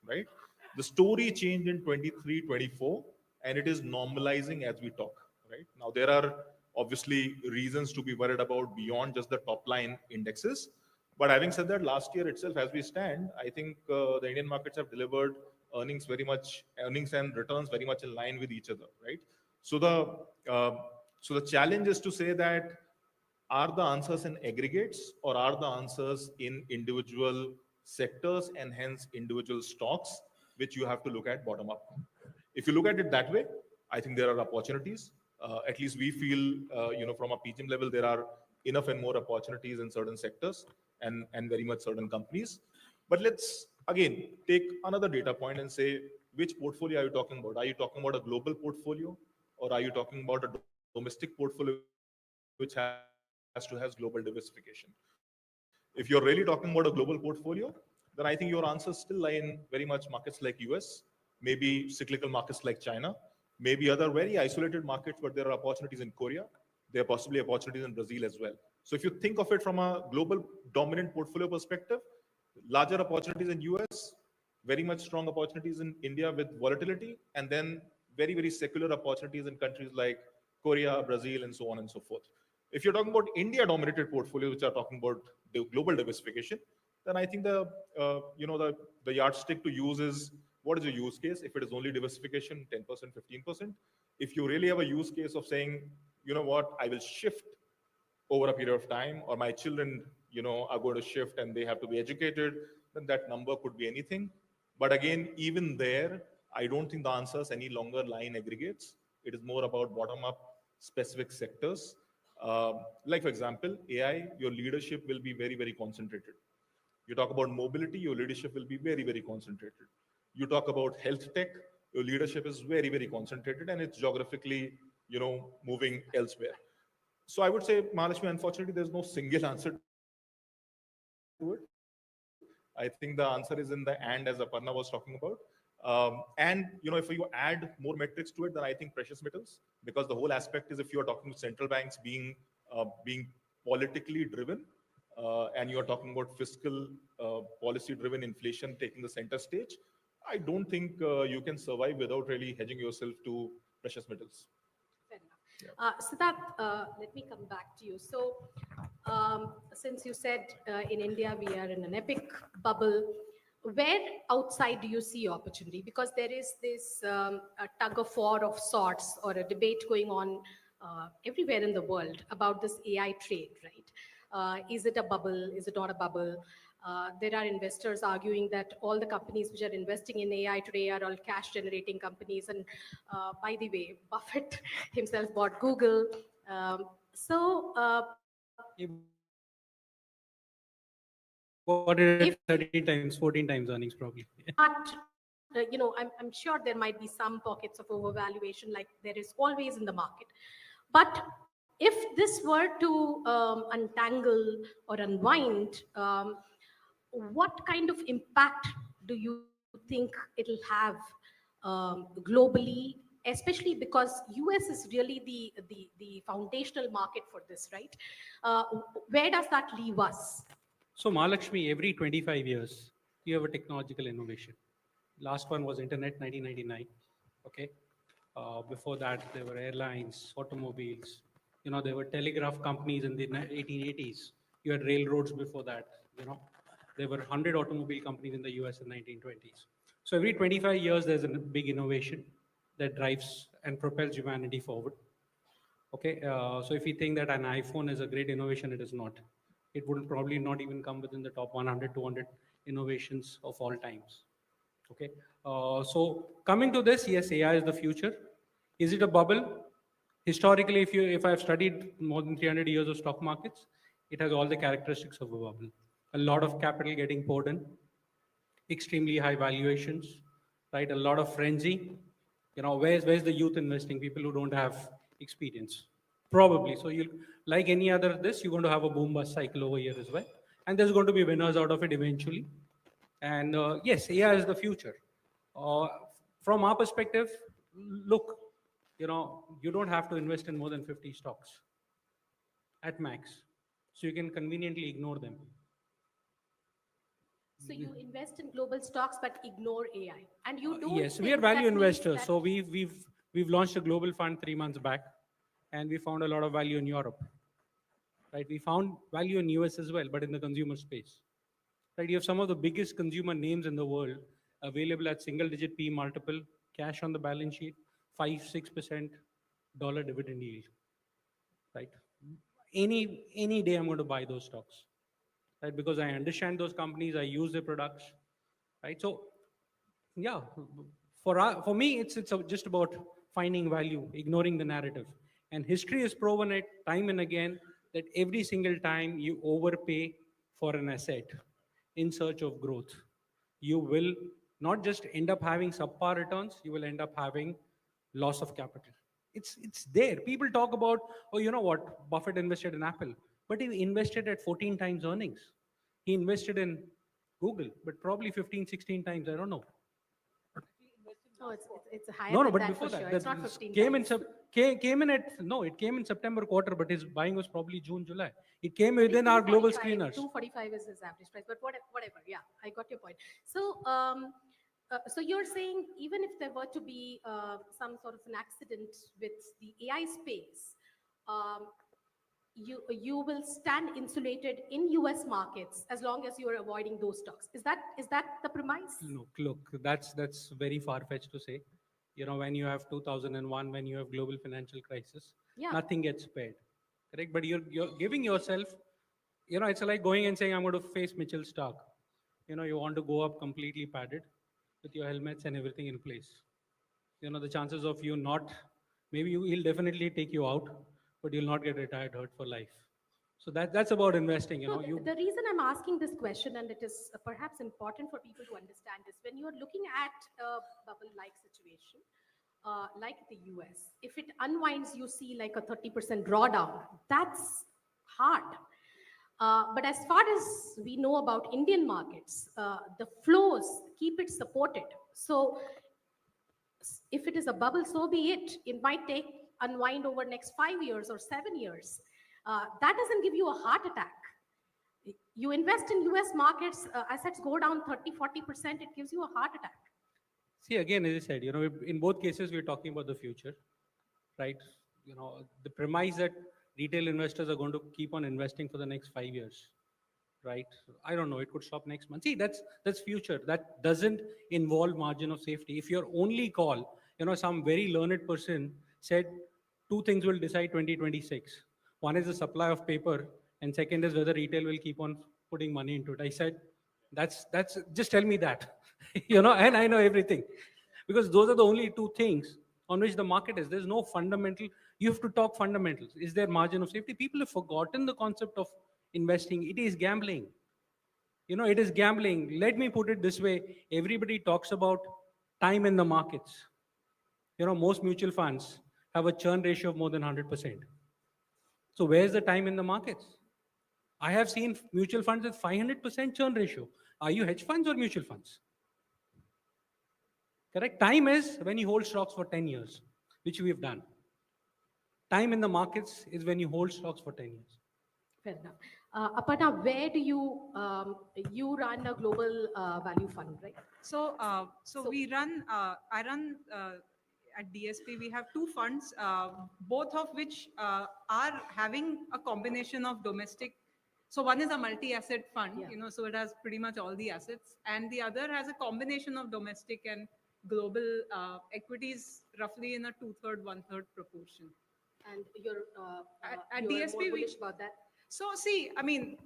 right? The story changed in 23, 24, and it is normalizing as we talk, right? Now, there are obviously reasons to be worried about beyond just the top line indexes. But having said that, last year itself, as we stand, I think the Indian markets have delivered earnings and returns very much in line with each other, right? So the challenge is to say that are the answers in aggregates or are the answers in individual sectors and hence individual stocks, which you have to look at bottom up. If you look at it that way, I think there are opportunities. At least we feel, from a PGIM level, there are enough and more opportunities in certain sectors and very much certain companies. But let's again take another data point and say, which portfolio are you talking about? Are you talking about a global portfolio or are you talking about a domestic portfolio which has global diversification? If you're really talking about a global portfolio, then I think your answers still lie in very much markets like US, maybe cyclical markets like China, maybe other very isolated markets, but there are opportunities in Korea. There are possibly opportunities in Brazil as well. So if you think of it from a global dominant portfolio perspective, larger opportunities in US, very much strong opportunities in India with volatility, and then very, very secular opportunities in countries like Korea, Brazil, and so on and so forth. If you're talking about India-dominated portfolios, which are talking about the global diversification, then I think the yardstick to use is what is your use case? If it is only diversification, 10%, 15%. If you really have a use case of saying, you know what, I will shift over a period of time, or my children, are going to shift and they have to be educated, then that number could be anything. But again, even there, I don't think the answers any longer lie in aggregates. It is more about bottom-up specific sectors. Like for example, AI, your leadership will be very, very concentrated. You talk about mobility, your leadership will be very, very concentrated. You talk about health tech, your leadership is very, very concentrated and it's geographically, moving elsewhere. So I would say, Mahalakshmi, unfortunately, there's no single answer to it. I think the answer is in the and, as Aparna was talking about. And if you add more metrics to it, then I think precious metals, because the whole aspect is if you are talking to central banks being politically driven, and you are talking about fiscal policy driven inflation taking the center stage, I don't think you can survive without really hedging yourself to precious metals. Fair enough. Siddharth, let me come back to you. So, since you said in India we are in an epic bubble, where outside do you see opportunity? Because there is this a tug of war of sorts or a debate going on everywhere in the world about this AI trade, right? Is it a bubble? Is it not a bubble? There are investors arguing that all the companies which are investing in AI today are all cash generating companies. And by the way, Buffett himself bought Google. He bought it at 30 times, 14 times earnings probably. But I'm sure there might be some pockets of overvaluation like there is always in the market. But if this were to untangle or unwind, what kind of impact do you think it'll have globally, especially because US is really the foundational market for this, right? Where does that leave us? So Mahalakshmi, every 25 years, you have a technological innovation. Last one was internet, 1999. Okay. Before that, there were airlines, automobiles. There were telegraph companies in the 1880s. You had railroads before that. There were 100 automobile companies in the US in 1920s. So every 25 years, there's a big innovation that drives and propels humanity forward. Okay, so if you think that an iPhone is a great innovation, it is not. It would probably not even come within the top 100, 200 innovations of all times. Okay, so coming to this, yes, AI is the future. Is it a bubble? Historically, if I've studied more than 300 years of stock markets, it has all the characteristics of a bubble. A lot of capital getting poured in, extremely high valuations, right? A lot of frenzy. Where's the youth investing? People who don't have experience, probably. So you, like any other this, you're going to have a boom bust cycle over here as well, and there's going to be winners out of it eventually. And yes, AI is the future. Uh, from our perspective, look, you don't have to invest in more than 50 stocks at max, so you can conveniently ignore them. So you invest in global stocks but ignore AI, and you don't. Yes, we are think value that means investors. that- So we've launched a global fund 3 months back, and we found a lot of value in Europe. Right, we found value in US as well, but in the consumer space. Right, you have some of the biggest consumer names in the world available at single-digit P multiple, cash on the balance sheet, 5-6% dollar dividend yield. Right, any day I'm going to buy those stocks. Right, because I understand those companies, I use their products. Right, so yeah, for me, it's just about finding value, ignoring the narrative. And history has proven it time and again that every single time you overpay for an asset in search of growth, you will not just end up having subpar returns, you will end up having loss of capital. It's there. People talk about, oh, you know what, Buffett invested in Apple, but he invested at 14 times earnings. He invested in Google, but probably 15, 16 times, I don't know. Oh, it's higher No, than but that before for sure. that, It's not 15 came times. came in at no, it came in September quarter, but his buying was probably June, July. It came I think within our global 245 screeners. 245 is his average price, but whatever. Yeah, I got your point. So, so you're saying even if there were to be some sort of an accident with the AI space, um, you will stand insulated in US markets as long as you are avoiding those stocks. Is that the premise? Look, that's very far-fetched to say. When you have 2001, when you have global financial crisis, Yeah. nothing gets spared, correct? But you're giving yourself, it's like going and saying, I'm going to face Mitchell Stark. You want to go up completely padded with your helmets and everything in place. The chances of you not, maybe he'll definitely take you out, but you'll not get retired hurt for life. So that's about investing. No, the reason I'm asking this question, and it is perhaps important for people to understand, is when you're looking at a bubble-like situation, like the US, if it unwinds, you see like a 30% drawdown. That's hard. But as far as we know about Indian markets, the flows keep it supported. So if it is a bubble, so be it. It might take unwind over next 5 years or 7 years. That doesn't give you a heart attack. You invest in US markets, assets go down 30-40%, it gives you a heart attack. See, again, as I said, in both cases, we're talking about the future, right? The premise that retail investors are going to keep on investing for the next 5 years, right? I don't know, it could stop next month. See, that's future. That doesn't involve margin of safety. If your only call, some very learned person said two things will decide 2026. One is the supply of paper, and second is whether retail will keep on putting money into it. I said, that's just tell me that, and I know everything, because those are the only two things on which the market is. There's no fundamental. You have to talk fundamentals. Is there margin of safety? People have forgotten the concept of investing. It is gambling. It is gambling. Let me put it this way. Everybody talks about time in the markets. Most mutual funds have a churn ratio of more than 100%. So where's the time in the markets? I have seen mutual funds with 500% churn ratio. Are you hedge funds or mutual funds? Correct? Time is when you hold stocks for 10 years, which we have done. Time in the markets is when you hold stocks for 10 years. Fair enough. Aparna, where do you run a global value fund, right? So we run, I run at DSP, we have two funds, both of which are having a combination of domestic. So one is a multi-asset fund, so it has pretty much all the assets, and the other has a combination of domestic and global equities, roughly in a 2/3, 1/3 proportion. And you're at you're DSP, more bullish about that? So see, I mean,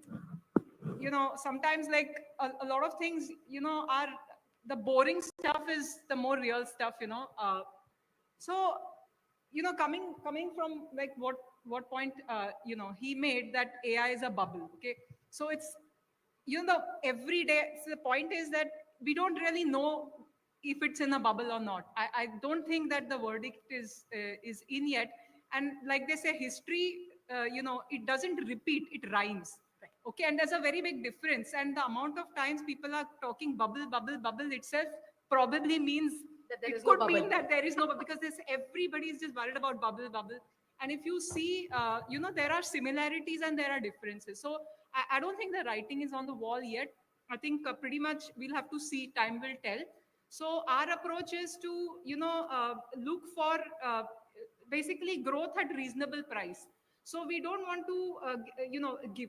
sometimes like a lot of things, are the boring stuff is the more real stuff, So, coming from like what point, he made that AI is a bubble. Okay. So it's, every day, so the point is that we don't really know if it's in a bubble or not. I don't think that the verdict is in yet. And like they say, history, it doesn't repeat, it rhymes. Right. Okay. And there's a very big difference. And the amount of times people are talking bubble itself probably means that there it is could no mean bubble. that there is no bubble, because everybody is just worried about bubble. And if you see, there are similarities and there are differences. So I don't think the writing is on the wall yet. I think pretty much we'll have to see, time will tell. So our approach is to, look for basically growth at reasonable price. So we don't want to,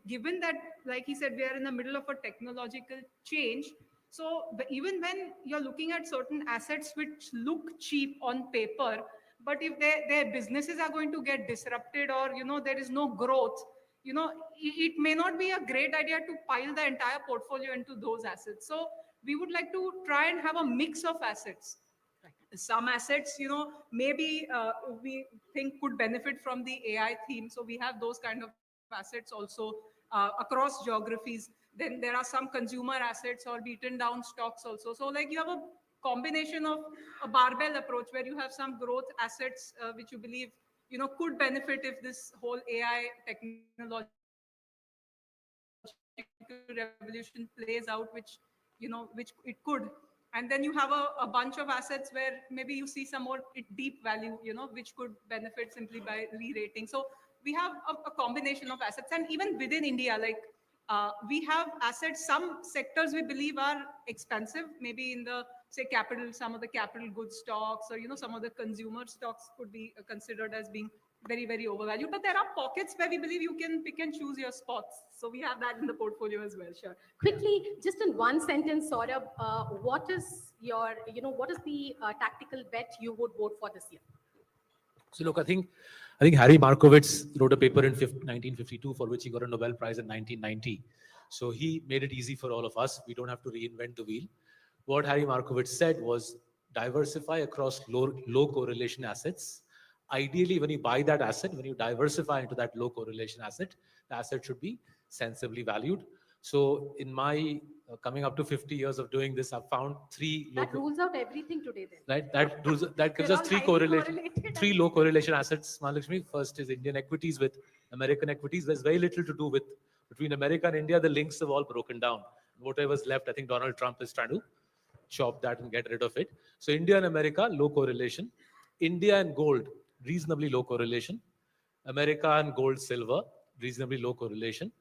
given that, like he said, we are in the middle of a technological change. So even when you're looking at certain assets which look cheap on paper, but if their businesses are going to get disrupted, or, there is no growth, it may not be a great idea to pile the entire portfolio into those assets. So we would like to try and have a mix of assets. Some assets, maybe we think could benefit from the AI theme. So we have those kind of assets also across geographies. Then there are some consumer assets or beaten down stocks also. So like you have a combination of a barbell approach where you have some growth assets which you believe, could benefit if this whole AI technological revolution plays out, which it could. And then you have a bunch of assets where maybe you see some more deep value, which could benefit simply by re-rating. So we have a combination of assets. And even within India, like we have assets, some sectors we believe are expensive, maybe in the, say, capital, some of the capital goods stocks, or, some of the consumer stocks could be considered as being very, very overvalued. But there are pockets where we believe you can pick and choose your spots. So we have that in the portfolio as well. Sure. Quickly, just in one sentence, Saurabh, what is your, what is the tactical bet you would vote for this year? So look, I think Harry Markowitz wrote a paper in 1952 for which he got a Nobel Prize in 1990. So he made it easy for all of us. We don't have to reinvent the wheel. What Harry Markowitz said was diversify across low correlation assets. Ideally, when you buy that asset, when you diversify into that low correlation asset, the asset should be sensibly valued. So in my coming up to 50 years of doing this, I've found That rules out everything today then. right? That gives They're us all highly correlated three and- low correlation assets, Mahalakshmi. First is Indian equities with American equities. There's very little to do with between America and India. The links have all broken down. Whatever's left, I think Donald Trump is trying to chop that and get rid of it. So India and America, low correlation. India and gold, reasonably low correlation. America and gold, silver, reasonably low correlation.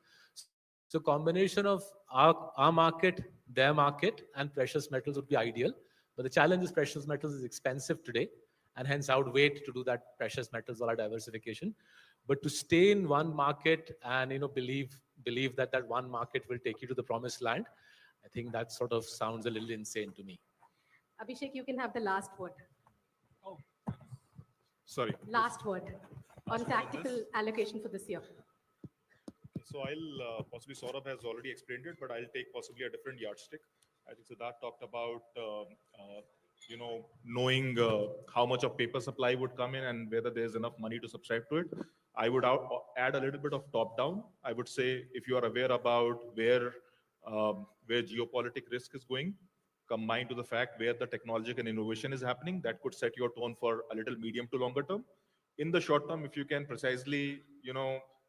So combination of our market, their market, and precious metals would be ideal. But the challenge is precious metals is expensive today, and hence I would wait to do that precious metals or diversification. But to stay in one market and believe that that one market will take you to the promised land, I think that sort of sounds a little insane to me. Abhishek, you can have the last word. Sorry. Last word on tactical allocation for this year. So I'll possibly Saurabh has already explained it, but I'll take possibly a different yardstick. I think Siddharth talked about knowing how much of paper supply would come in and whether there's enough money to subscribe to it. I would add a little bit of top down. I would say if you are aware about where geopolitical risk is going, combined to the fact where the technological innovation is happening, that could set your tone for a little medium to longer term. In the short term, if you can precisely,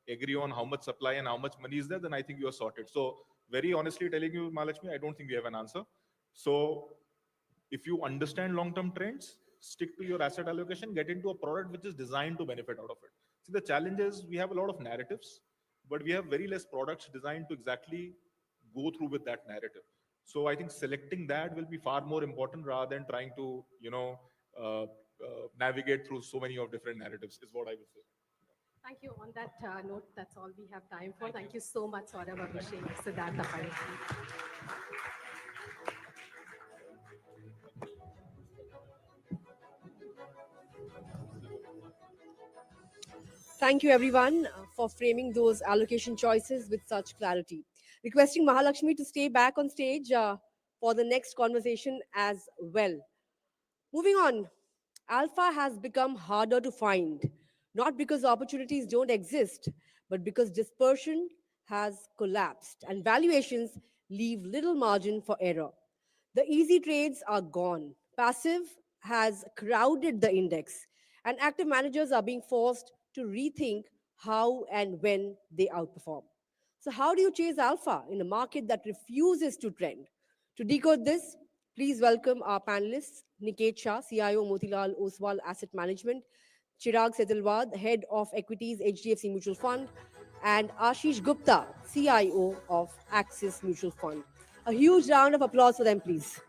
agree on how much supply and how much money is there, then I think you are sorted. So very honestly telling you, Mahalakshmi, I don't think we have an answer. So if you understand long-term trends, stick to your asset allocation, get into a product which is designed to benefit out of it. See, the challenge is we have a lot of narratives, but we have very less products designed to exactly go through with that narrative. So I think selecting that will be far more important rather than trying to, navigate through so many of different narratives is what I would say. Thank you. On that note, that's all we have time for. Thank you so much, Saurabh, Abhishek, Siddharth, Apani. Thank you, everyone, for framing those allocation choices with such clarity. Requesting Mahalakshmi to stay back on stage for the next conversation as well. Moving on, alpha has become harder to find, not because opportunities don't exist, but because dispersion has collapsed and valuations leave little margin for error. The easy trades are gone. Passive has crowded the index, and active managers are being forced to rethink how and when they outperform. So, how do you chase alpha in a market that refuses to trend? To decode this, please welcome our panelists Niket Shah, CIO Motilal Oswal Asset Management, Chirag Setalwad, Head of Equities HDFC Mutual Fund, and Ashish Gupta, CIO of Axis Mutual Fund. A huge round of applause for them, please.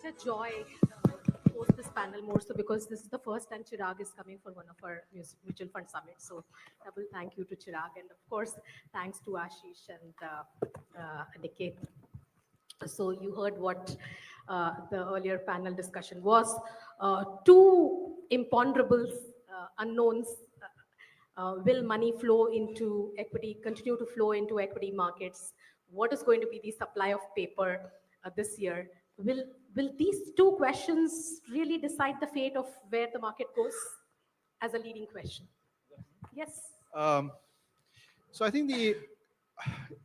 Such a joy to host this panel, more so because this is the first time Chirag is coming for one of our mutual fund summits. So double thank you to Chirag, and of course thanks to Ashish and Niket. So you heard what the earlier panel discussion was. Two imponderables, unknowns. Will money flow into equity, continue to flow into equity markets? What is going to be the supply of paper this year? Will these two questions really decide the fate of where the market goes as a leading question? Yes. So I think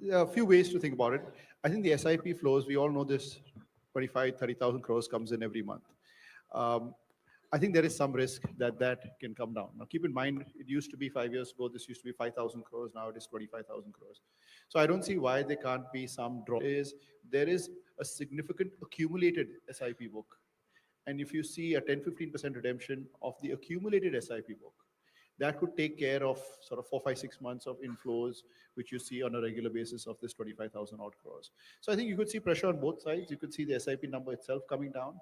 there are a few ways to think about it. I think the SIP flows, we all know this, 25, 30,000 crores comes in every month. I think there is some risk that that can come down. Now, keep in mind, it used to be 5 years ago, this used to be 5,000 crores, now it is 25,000 crores. So I don't see why there can't be some drop. There is a significant accumulated SIP book. And if you see a 10-15% redemption of the accumulated SIP book, that could take care of sort of 4, 5, 6 months of inflows, which you see on a regular basis of this 25,000 odd crores. So I think you could see pressure on both sides. You could see the SIP number itself coming down.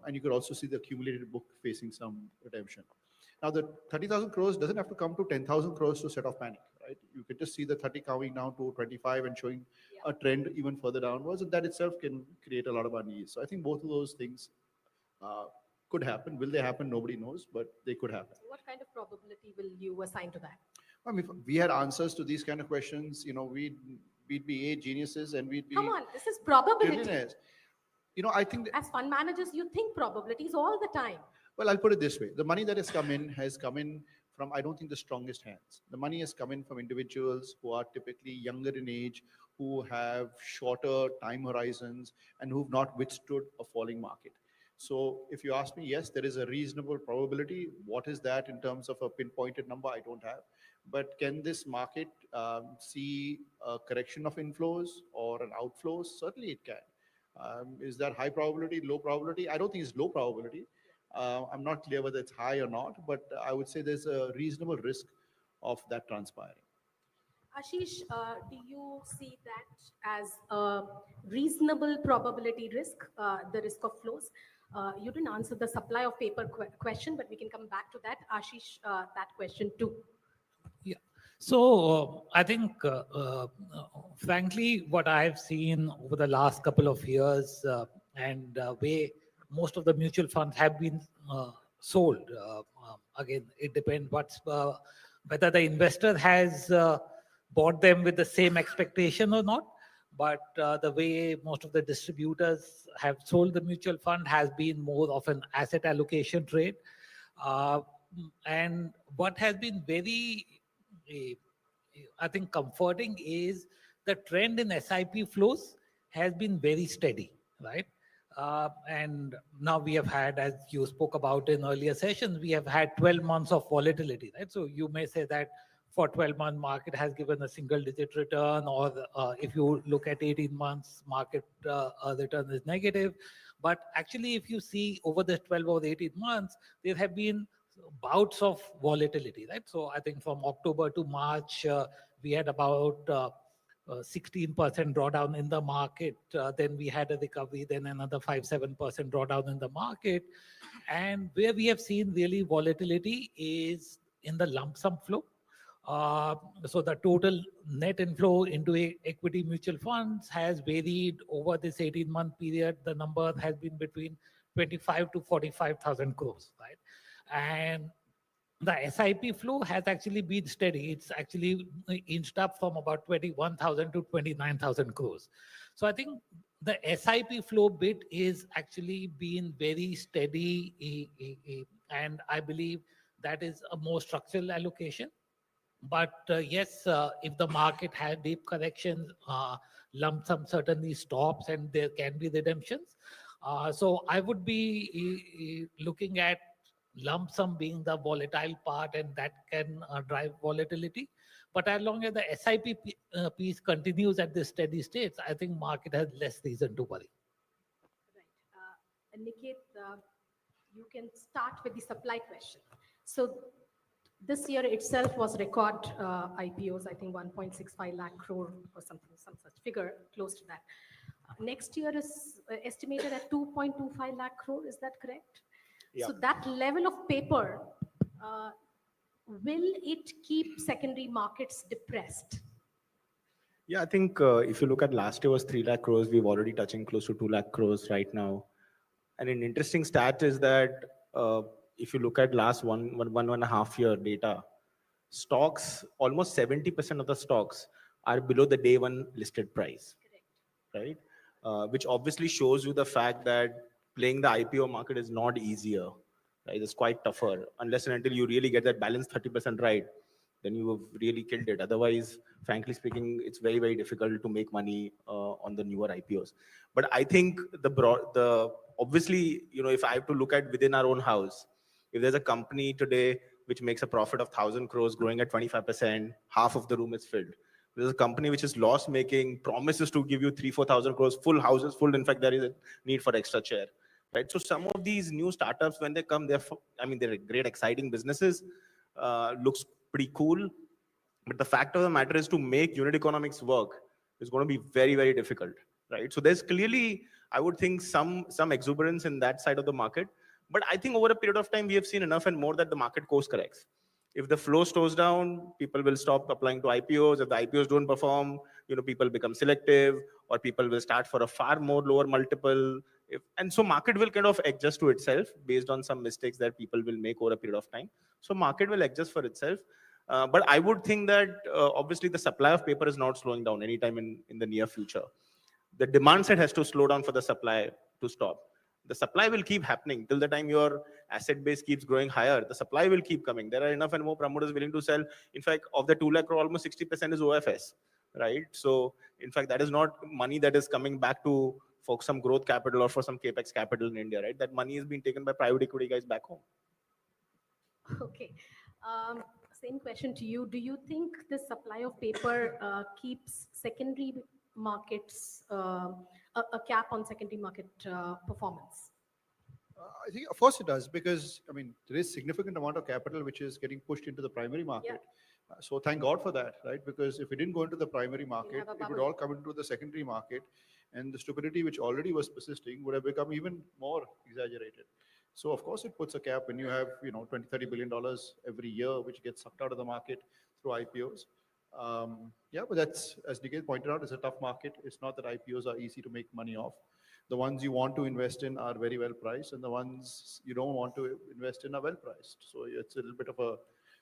And you could also see the accumulated book facing some redemption. Now, the 30,000 crores doesn't have to come to 10,000 crores to set off panic, right? You could just see the 30 coming down to 25 and showing a trend even further downwards, and that itself can create a lot of unease. So I think both of those things Could happen. Will they happen? Nobody knows, but they could happen. What kind of probability will you assign to that? I mean, if we had answers to these kind of questions, we'd be geniuses and we'd be Come on, this is probability. billionaires. I think that, As fund managers, you think probabilities all the time. well, I'll put it this way. The money that has come in from, I don't think, the strongest hands. The money has come in from individuals who are typically younger in age, who have shorter time horizons, and who've not withstood a falling market. So if you ask me, yes, there is a reasonable probability. What is that in terms of a pinpointed number? I don't have. But can this market see a correction of inflows or an outflows? Certainly it can. Is that high probability, low probability? I don't think it's low probability. I'm not clear whether it's high or not, but I would say there's a reasonable risk of that transpiring. Ashish, do you see that as a reasonable probability risk, the risk of flows? You didn't answer the supply of paper question, but we can come back to that. Ashish, that question too. Yeah. So I think, frankly, what I've seen over the last couple of years and way most of the mutual funds have been sold. Again, it depends whether the investor has bought them with the same expectation or not. But the way most of the distributors have sold the mutual fund has been more of an asset allocation trade. And what has been very, I think, comforting is the trend in SIP flows has been very steady, right? And now we have had, as you spoke about in earlier sessions, we have had 12 months of volatility, right? So you may say that for 12-month market has given a single-digit return, or if you look at 18 months, market return is negative. But actually, if you see over the 12 or 18 months, there have been bouts of volatility, right? So I think from October to March, we had about 16% drawdown in the market. Then we had a recovery, then another 5-7% drawdown in the market. And where we have seen really volatility is in the lump sum flow. So the total net inflow into equity mutual funds has varied over this 18-month period. The number has been between 25 to 45,000 crores, right? And the SIP flow has actually been steady. It's actually inched up from about 21,000 to 29,000 crores. So I think the SIP flow bit is actually been very steady, and I believe that is a more structural allocation. But yes, if the market has deep corrections, lump sum certainly stops and there can be redemptions. So I would be looking at lump sum being the volatile part, and that can drive volatility. But as long as the SIP piece continues at the steady states, I think market has less reason to worry. Right. Niket, you can start with the supply question. So this year itself was record IPOs, I think 1.65 lakh crore or something, some such figure close to that. Next year is estimated at 2.25 lakh crore. Is that correct? Yeah. So that level of paper, will it keep secondary markets depressed? Yeah, I think if you look at last year was 3 lakh crores, we've already touching close to 2 lakh crores right now. And an interesting stat is that if you look at last one and a half year data, stocks, almost 70% of the stocks are below the day one listed price, right? Which obviously shows you the fact that playing the IPO market is not easier, right? It's quite tougher. Unless and until you really get that balance 30% right, then you have really killed it. Otherwise, frankly speaking, it's very, very difficult to make money on the newer IPOs. But I think obviously, if I have to look at within our own house, if there's a company today which makes a profit of 1,000 crores growing at 25%, half of the room is filled. There's a company which is loss making, promises to give you 3,000-4,000 crores, full houses, full. In fact, there is a need for extra chair, right? So some of these new startups, when they come, they're great, exciting businesses, looks pretty cool. But the fact of the matter is to make unit economics work is going to be very, very difficult, right? So there's clearly, I would think, some exuberance in that side of the market. But I think over a period of time, we have seen enough and more that the market course corrects. If the flow slows down, people will stop applying to IPOs. If the IPOs don't perform, people become selective, or people will start for a far more lower multiple. And so market will kind of adjust to itself based on some mistakes that people will make over a period of time. So market will adjust for itself. But I would think that obviously the supply of paper is not slowing down anytime in the near future. The demand side has to slow down for the supply to stop. The supply will keep happening till the time your asset base keeps growing higher. The supply will keep coming. There are enough and more promoters willing to sell. In fact, of the 2 lakh crore, almost 60% is OFS, right? So in fact, that is not money that is coming back to for some growth capital or for some capex capital in India, right? That money is being taken by private equity guys back home. Okay. Same question to you. Do you think the supply of paper keeps secondary markets, a cap on secondary market performance? I think, of course, it does, because I mean, there is significant amount of capital which is getting pushed into the primary market. So thank God for that, right? Because if it didn't go into the primary market, it would all come into the secondary market, and the stupidity which already was persisting would have become even more exaggerated. So of course, it puts a cap when you have 20-30 billion dollars every year which gets sucked out of the market through IPOs. Yeah, but that's, as Niket pointed out, it's a tough market. It's not that IPOs are easy to make money off. The ones you want to invest in are very well priced, and the ones you don't want to invest in are well priced. So it's a little bit of a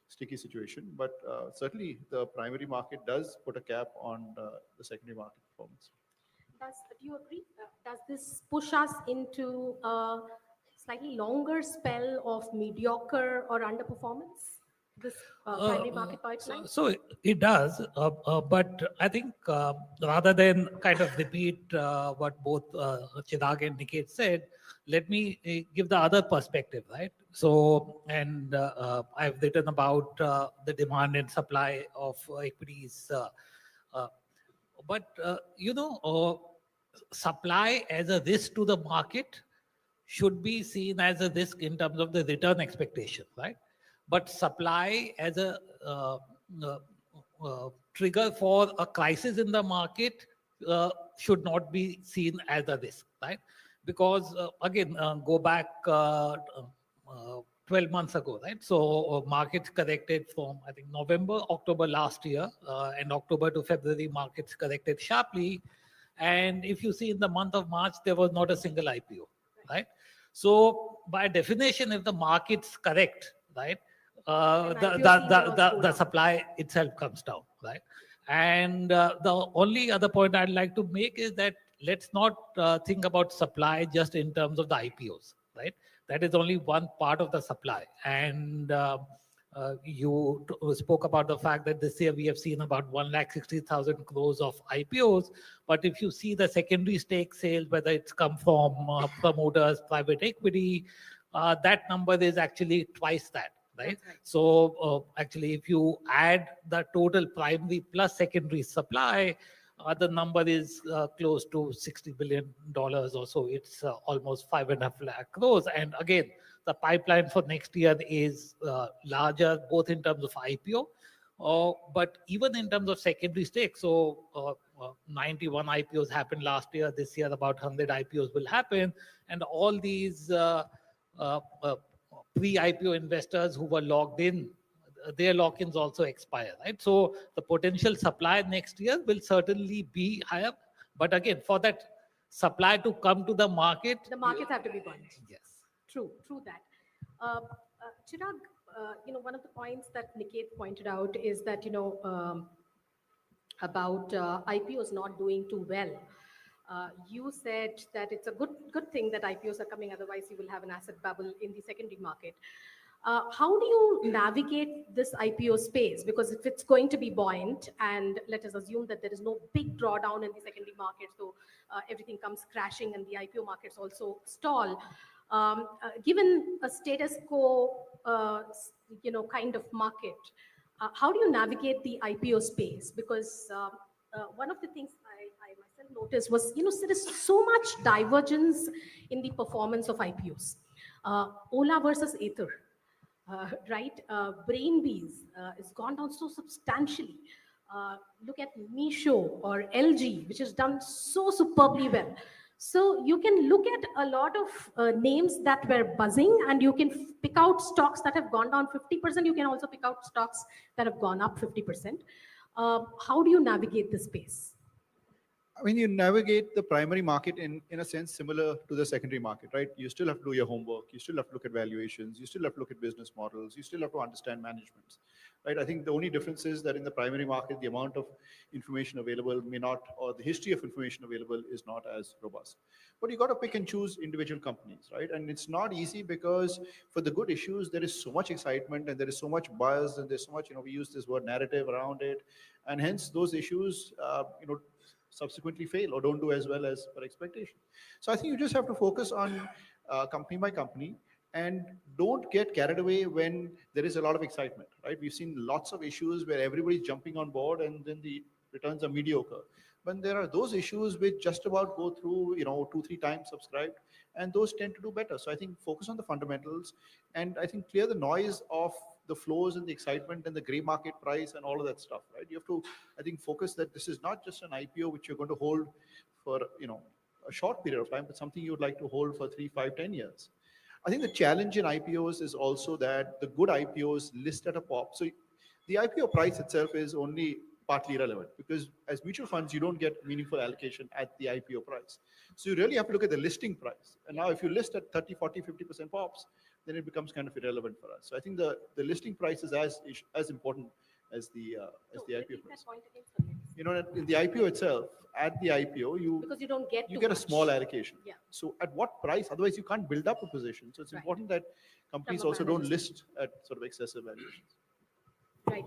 sticky situation, but certainly the primary market does put a cap on the secondary market performance. Do you agree? Does this push us into a slightly longer spell of mediocre or underperformance? This primary market pipeline? So it does, but I think rather than kind of repeat what both Chirag and Niket said, let me give the other perspective, right? So, and I've written about the demand and supply of equities, but supply as a risk to the market should be seen as a risk in terms of the return expectation, right? But supply as a trigger for a crisis in the market should not be seen as a risk, right? Because again, go back 12 months ago, right? So markets corrected from, I think, November, October last year, and October to February, markets corrected sharply. And if you see in the month of March, there was not a single IPO, right? So by definition, if the market's correct, right, the supply itself comes down, right? And the only other point I'd like to make is that let's not think about supply just in terms of the IPOs, right? That is only one part of the supply. And you spoke about the fact that this year we have seen about 160,000 crores of IPOs. But if you see the secondary stake sales, whether it's come from promoters, private equity, that number is actually twice that. Right? So actually, if you add the total primary plus secondary supply, the number is close to $60 billion or so. It's almost 5.5 lakh crores. And again, the pipeline for next year is larger, both in terms of IPO, but even in terms of secondary stake. So 91 IPOs happened last year. This year, about 100 IPOs will happen. And all these pre-IPO investors who were logged in, their lock-ins also expire, right? So the potential supply next year will certainly be higher. But again, for that supply to come to the markets have to be buoyant. Yes. True that. Chirag, one of the points that Niket pointed out is that, about IPOs not doing too well. You said that it's a good thing that IPOs are coming, otherwise you will have an asset bubble in the secondary market. How do you navigate this IPO space? Because if it's going to be buoyant, and let us assume that there is no big drawdown in the secondary market, so everything comes crashing and the IPO markets also stall. Given a status quo, kind of market, how do you navigate the IPO space? Because one of the things I myself noticed was, there is so much divergence in the performance of IPOs. Ola versus Ather, right? Brainbees has gone down so substantially. Look at Meesho or LG, which has done so superbly well. So you can look at a lot of names that were buzzing, and you can pick out stocks that have gone down 50%. You can also pick out stocks that have gone up 50%. How do you navigate this space? I mean, you navigate the primary market in a sense similar to the secondary market, right? You still have to do your homework. You still have to look at valuations. You still have to look at business models. You still have to understand management, right? I think the only difference is that in the primary market, the amount of information available may not, or the history of information available is not as robust. But you got to pick and choose individual companies, right? And it's not easy because for the good issues, there is so much excitement and there is so much buzz and there's so much, we use this word narrative around it. And hence those issues, subsequently fail or don't do as well as per expectation. So I think you just have to focus on company by company and don't get carried away when there is a lot of excitement, right? We've seen lots of issues where everybody's jumping on board and then the returns are mediocre. But there are those issues which just about go through, 2, 3 times subscribed, and those tend to do better. So I think focus on the fundamentals, and I think clear the noise of the flows and the excitement and the gray market price and all of that stuff, right? You have to, I think, focus that this is not just an IPO which you're going to hold for, a short period of time, but something you would like to hold for 3, 5, 10 years. I think the challenge in IPOs is also that the good IPOs list at a pop. So the IPO price itself is only partly relevant because as mutual funds, you don't get meaningful allocation at the IPO price. So you really have to look at the listing price. And now if you list at 30, 40, 50% pops, then it becomes kind of irrelevant for us. So I think the listing price is as important as the IPO price. In the IPO itself, at the IPO, Because you don't get you too get a much. small allocation. Yeah. So at what price? Otherwise, you can't build up a position. So it's Right. important that companies From a also don't management. list at sort of excessive valuations. Right.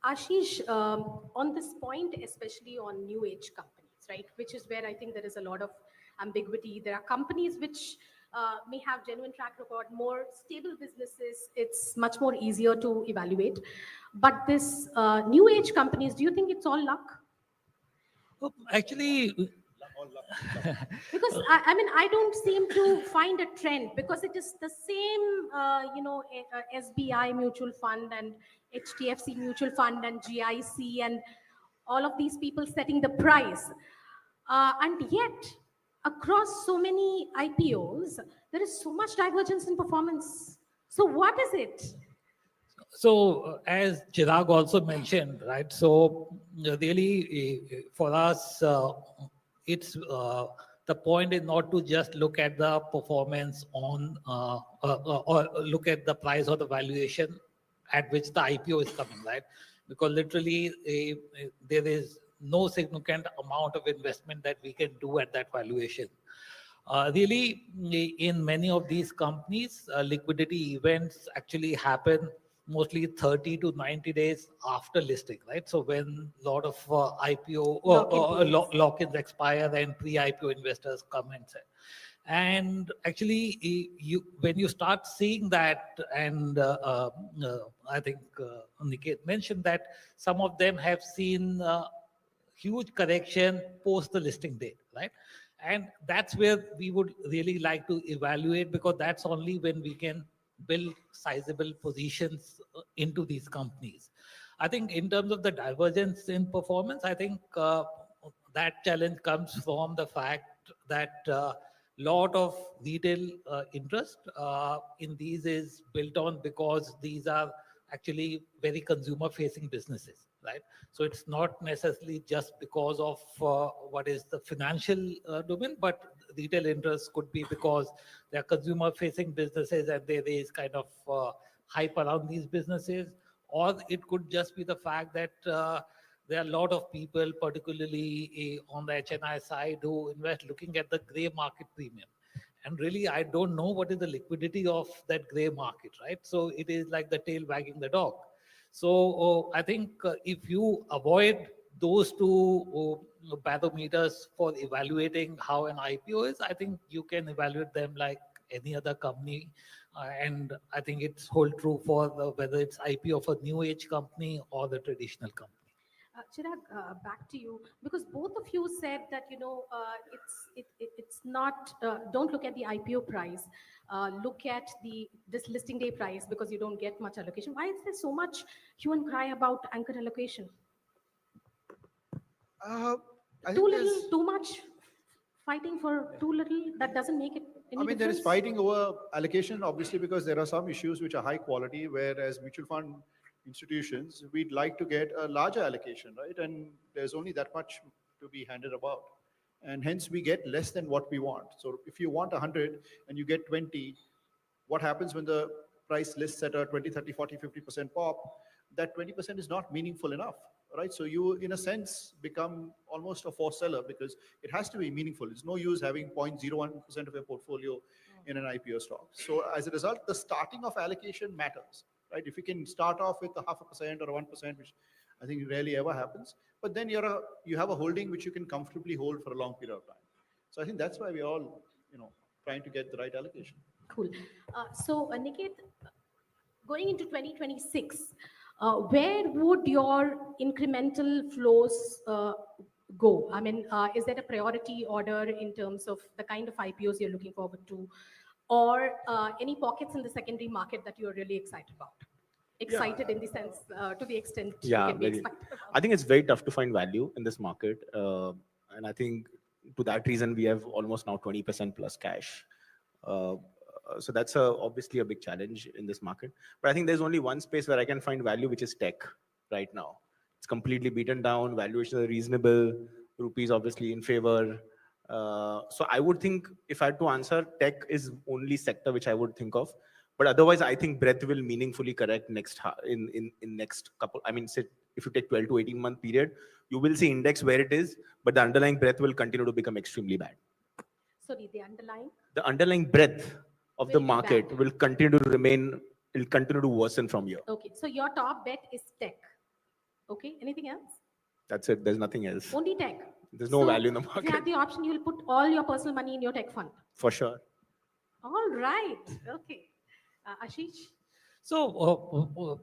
Ashish, on this point, especially on new age companies, right, which is where I think there is a lot of ambiguity. There are companies which may have genuine track record, more stable businesses. It's much more easier to evaluate. But this new age companies, do you think it's all luck? Oh, actually, Because I mean, I don't seem to find a trend because it is the same, SBI mutual fund and HDFC mutual fund and GIC and all of these people setting the price. And yet, across so many IPOs, there is so much divergence in performance. So, what is it? so as Chirag also mentioned, right? So really, for us, it's the point is not to just look at the performance on or look at the price or the valuation at which the IPO is coming, right? Because literally, there is no significant amount of investment that we can do at that valuation. Really, in many of these companies, liquidity events actually happen mostly 30 to 90 days after listing, right? So when a lot of IPO lock-ins expire and pre-IPO investors come and say. And actually, when you start seeing that, and I think Niket mentioned that some of them have seen huge correction post the listing date, right? And that's where we would really like to evaluate, because that's only when we can build sizable positions into these companies. I think in terms of the divergence in performance, I think that challenge comes from the fact that lot of retail interest in these is built on, because these are actually very consumer facing businesses, right? So it's not necessarily just because of what is the financial domain, but retail interest could be because they are consumer facing businesses and there is kind of hype around these businesses. Or it could just be the fact that there are a lot of people, particularly on the HNI side, who invest looking at the gray market premium. And really, I don't know what is the liquidity of that gray market, right? So it is like the tail wagging the dog. So I think if you avoid those two barometers for evaluating how an IPO is, I think you can evaluate them like any other company. And I think it's hold true for whether it's IPO of a new age company or the traditional company. Chirag, back to you, because both of you said that it's not. Don't look at the IPO price. Look at this listing day price, because you don't get much allocation. Why is there so much hue and cry about anchor allocation? I Too think little, there's, too much, fighting for too little. That doesn't make it any I mean, there is difference. fighting over allocation, obviously, because there are some issues which are high quality, whereas mutual fund institutions, we'd like to get a larger allocation, right? And there's only that much to be handed about. And hence we get less than what we want. So if you want 100 and you get 20, what happens when the price lists at a 20, 30, 40, 50% pop? That 20% is not meaningful enough, right? So you, in a sense, become almost a forced seller because it has to be meaningful. It's no use having 0.01% of your portfolio in an IPO stock. So as a result, the starting of allocation matters, right? If you can start off with a 0.5% or 1%, which I think rarely ever happens, but then you have a holding which you can comfortably hold for a long period of time. So I think that's why we're all, trying to get the right allocation. Cool. So, Niket, going into 2026, where would your incremental flows go? I mean, is there a priority order in terms of the kind of IPOs you're looking forward to, or any pockets in the secondary market that you're really excited about? Excited in the sense, to the extent you Yeah, can be very. excited about. I think it's very tough to find value in this market, and I think to that reason we have almost now 20% plus cash. Uh, so that's obviously a big challenge in this market. But I think there's only one space where I can find value, which is tech right now. It's completely beaten down. Valuations are reasonable. Rupees obviously in favor. So I would think if I had to answer, tech is only sector which I would think of. But otherwise, I think breadth will meaningfully correct in next couple. I mean, say if you take 12 to 18-month period, you will see index where it is, but the underlying breadth will continue to become extremely bad. Sorry, the underlying? The underlying breadth of the Will be market bad. will continue to remain, will continue to worsen from here. Okay, so your top bet is tech. Okay, anything else? That's it. There's nothing else. Only tech. There's no So value in the if you market. had the option, you'll put all your personal money in your tech fund. For sure. All right. Okay. Ashish? So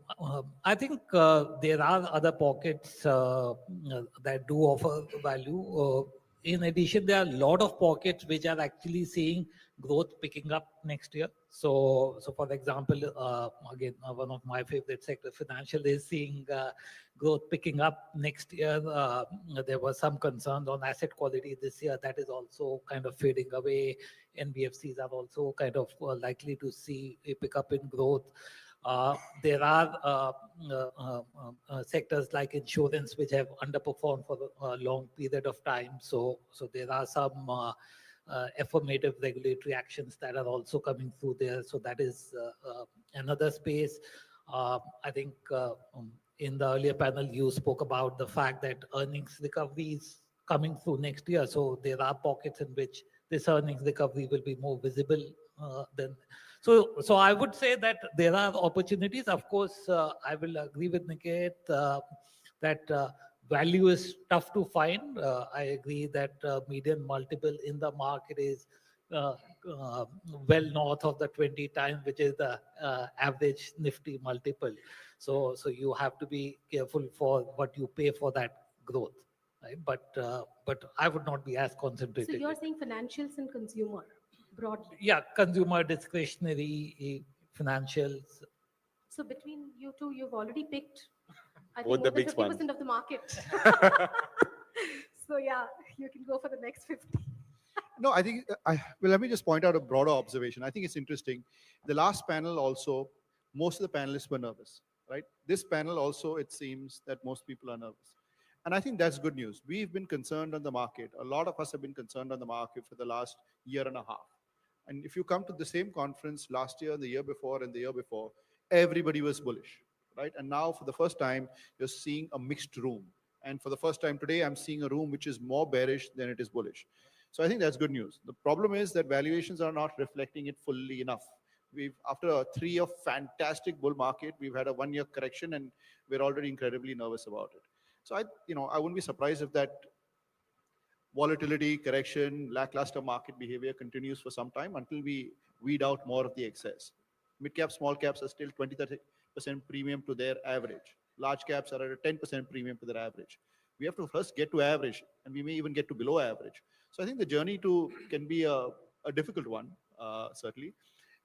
I think there are other pockets that do offer value. In addition, there are a lot of pockets which are actually seeing growth picking up next year. So for example, again, one of my favorite sector, financial, is seeing growth picking up next year. There was some concerns on asset quality this year. That is also kind of fading away. NBFCs are also kind of likely to see a pickup in growth. There are sectors like insurance which have underperformed for a long period of time. So there are some affirmative regulatory actions that are also coming through there. So that is another space. I think in the earlier panel you spoke about the fact that earnings recovery is coming through next year. So there are pockets in which this earnings recovery will be more visible than. So I would say that there are opportunities. Of course, I will agree with Niket that value is tough to find. I agree that median multiple in the market is well north of the 20 times, which is the average Nifty multiple. So you have to be careful for what you pay for that growth. Right? But I would not be as concentrated. So you're saying financials and consumer broadly? Yeah, consumer discretionary, financials. So between you two, you've already picked, I think, Both more the than big 50% ones. of the market. So yeah, you can go for the next 50. No, I think, let me just point out a broader observation. I think it's interesting. The last panel also, most of the panelists were nervous, right? This panel also, it seems that most people are nervous. And I think that's good news. We've been concerned on the market. A lot of us have been concerned on the market for the last year and a half. And if you come to the same conference last year, the year before, and the year before, everybody was bullish, right? And now for the first time, you're seeing a mixed room. And for the first time today, I'm seeing a room which is more bearish than it is bullish. So I think that's good news. The problem is that valuations are not reflecting it fully enough. After a 3-year fantastic bull market, we've had a 1-year correction, and we're already incredibly nervous about it. So I wouldn't be surprised if that volatility, correction, lackluster market behavior continues for some time until we weed out more of the excess. Mid cap, small caps are still 20-30% premium to their average. Large caps are at a 10% premium to their average. We have to first get to average, and we may even get to below average. So I think the journey can be a difficult one, certainly.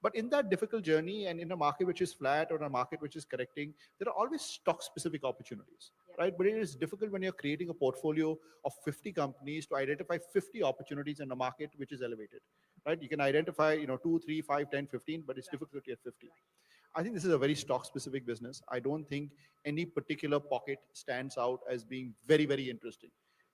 But in that difficult journey, and in a market which is flat or a market which is correcting, there are always stock-specific opportunities, right? But it is difficult when you're creating a portfolio of 50 companies to identify 50 opportunities in a market which is elevated, right? You can identify, 2, 3, 5, 10, 15, but it's difficult to get 50. I think this is a very stock-specific business. I don't think any particular pocket stands out as being very, very interesting.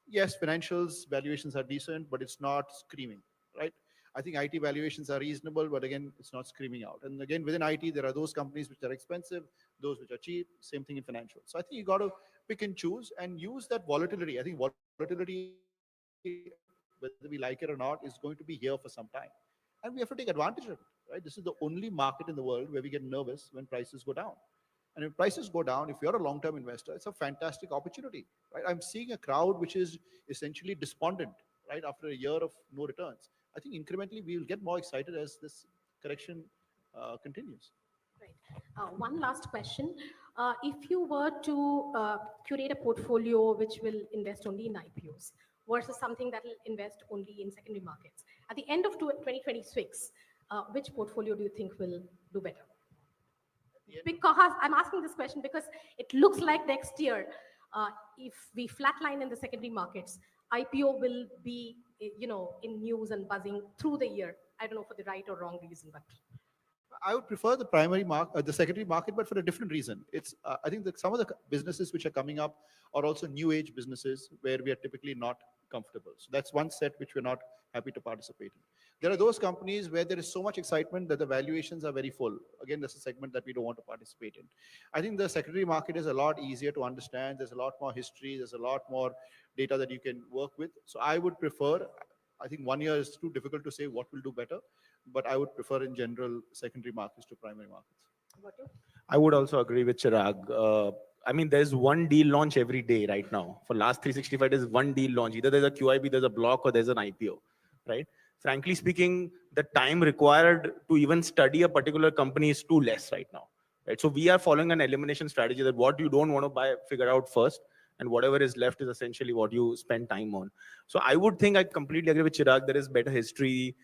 yes, financials valuations are decent, but it's not screaming, right? I think IT valuations are reasonable, but again, it's not screaming out. And again, within IT, there are those companies which are expensive, those which are cheap, same thing in financials. So I think you got to pick and choose and use that volatility. I think volatility, whether we like it or not, is going to be here for some time. And we have to take advantage of it, right? This is the only market in the world where we get nervous when prices go down. And if prices go down, if you're a long-term investor, it's a fantastic opportunity, right? I'm seeing a crowd which is essentially despondent, right, after a year of no returns. I think incrementally we will get more excited as this correction continues. Right. One last question. If you were to curate a portfolio which will invest only in IPOs versus something that will invest only in secondary markets, at the end of 2026, which portfolio do you think will do better? Because I'm asking this question because it looks like next year, if we flatline in the secondary markets, IPO will be, in news and buzzing through the year. I don't know for the right or wrong reason, but I would prefer the secondary market, but for a different reason. I think that some of the businesses which are coming up are also new age businesses where we are typically not comfortable. So that's one set which we're not happy to participate in. There are those companies where there is so much excitement that the valuations are very full. Again, that's a segment that we don't want to participate in. I think the secondary market is a lot easier to understand. There's a lot more history. There's a lot more data that you can work with. So I would prefer, I think 1 year is too difficult to say what will do better, but I would prefer in general secondary markets to primary markets. what you? I would also agree with Chirag. I mean, there's one deal launch every day right now. For last 365 days, one deal launch. Either there's a QIB, there's a block, or there's an IPO, right? Frankly speaking, the time required to even study a particular company is too less right now, right? So we are following an elimination strategy that what you don't want to buy, figure out first, and whatever is left is essentially what you spend time on. So I would think I completely agree with Chirag. There is better history.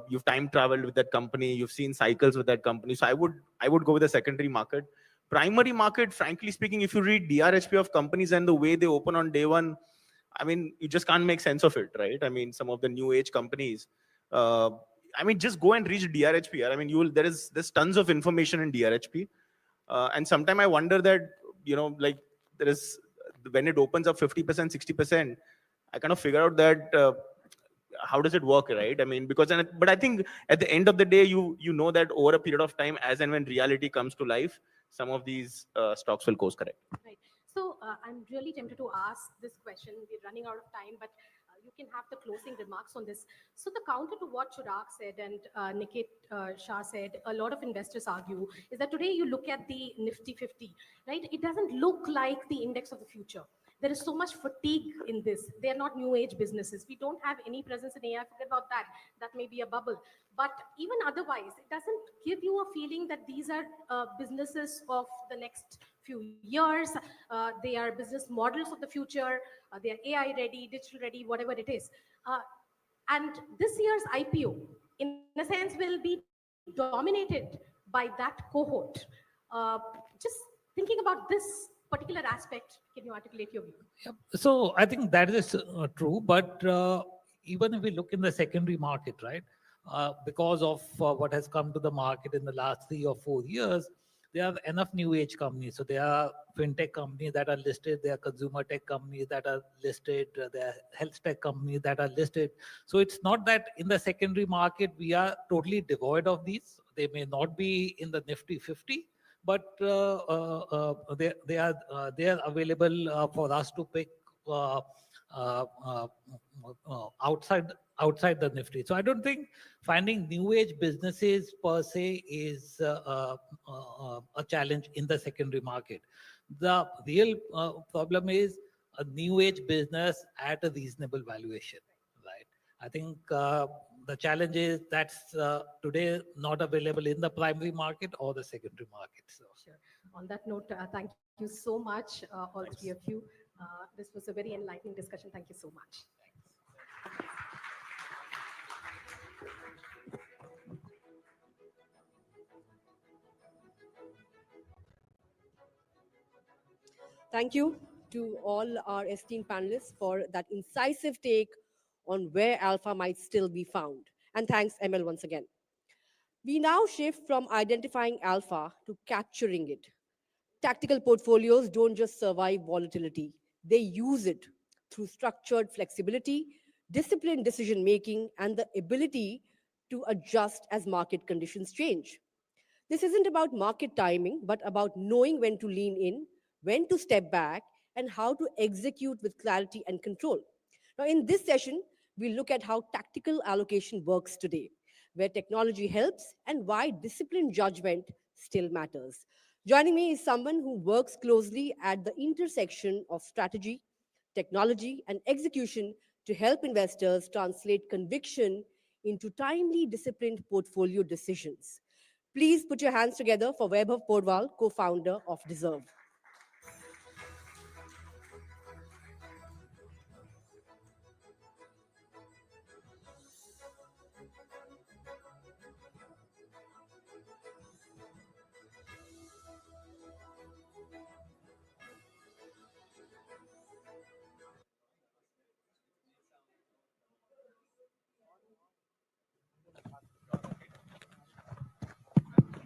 You've time traveled with that company. You've seen cycles with that company. So I would go with the secondary market. Primary market, frankly speaking, if you read DRHP of companies and the way they open on day one, I mean, you just can't make sense of it, right? I mean, some of the new age companies. I mean, just go and read DRHP. I mean, there's tons of information in DRHP, and sometimes I wonder that like there is when it opens up 50%, 60%, I kind of figure out that how does it work, right? I mean, but I think at the end of the day, you know that over a period of time, as and when reality comes to life, some of these stocks will course correct. Right. So I'm really tempted to ask this question. We're running out of time, but you can have the closing remarks on this. So the counter to what Chirag said and Nikit Shah said, a lot of investors argue, is that today you look at the Nifty 50, right? It doesn't look like the index of the future. There is so much fatigue in this. They are not new age businesses. We don't have any presence in AI. Forget about that. That may be a bubble. But even otherwise, it doesn't give you a feeling that these are businesses of the next few years. They are business models of the future. They are AI ready, digital ready, whatever it is. And this year's IPO, in a sense, will be dominated by that cohort. Just thinking about this particular aspect, can you articulate your view? Yep. So I think that is true, but even if we look in the secondary market, right, because of what has come to the market in the last 3 or 4 years, there are enough new age companies. So there are fintech companies that are listed, there are consumer tech companies that are listed, there are health tech companies that are listed. So it's not that in the secondary market we are totally devoid of these. They may not be in the Nifty 50, but they are available for us to pick outside the Nifty. So I don't think finding new age businesses per se is a challenge in the secondary market. The real problem is a new age business at a reasonable valuation, right? I think the challenge is that's today not available in the primary market or the secondary market. So. Sure. On that note, thank you so much, all three of you. This was a very enlightening discussion. Thank you so much. Thank you to all our esteemed panelists for that incisive take on where alpha might still be found. And thanks, ML, once again. We now shift from identifying alpha to capturing it. Tactical portfolios don't just survive volatility, they use it through structured flexibility, disciplined decision making, and the ability to adjust as market conditions change. This isn't about market timing, but about knowing when to lean in, when to step back, and how to execute with clarity and control. Now, in this session, we look at how tactical allocation works today, where technology helps, and why disciplined judgment still matters. Joining me is someone who works closely at the intersection of strategy, technology, and execution to help investors translate conviction into timely, disciplined portfolio decisions. Please put your hands together for Vaibhav Podwal, co-founder of Dezerv.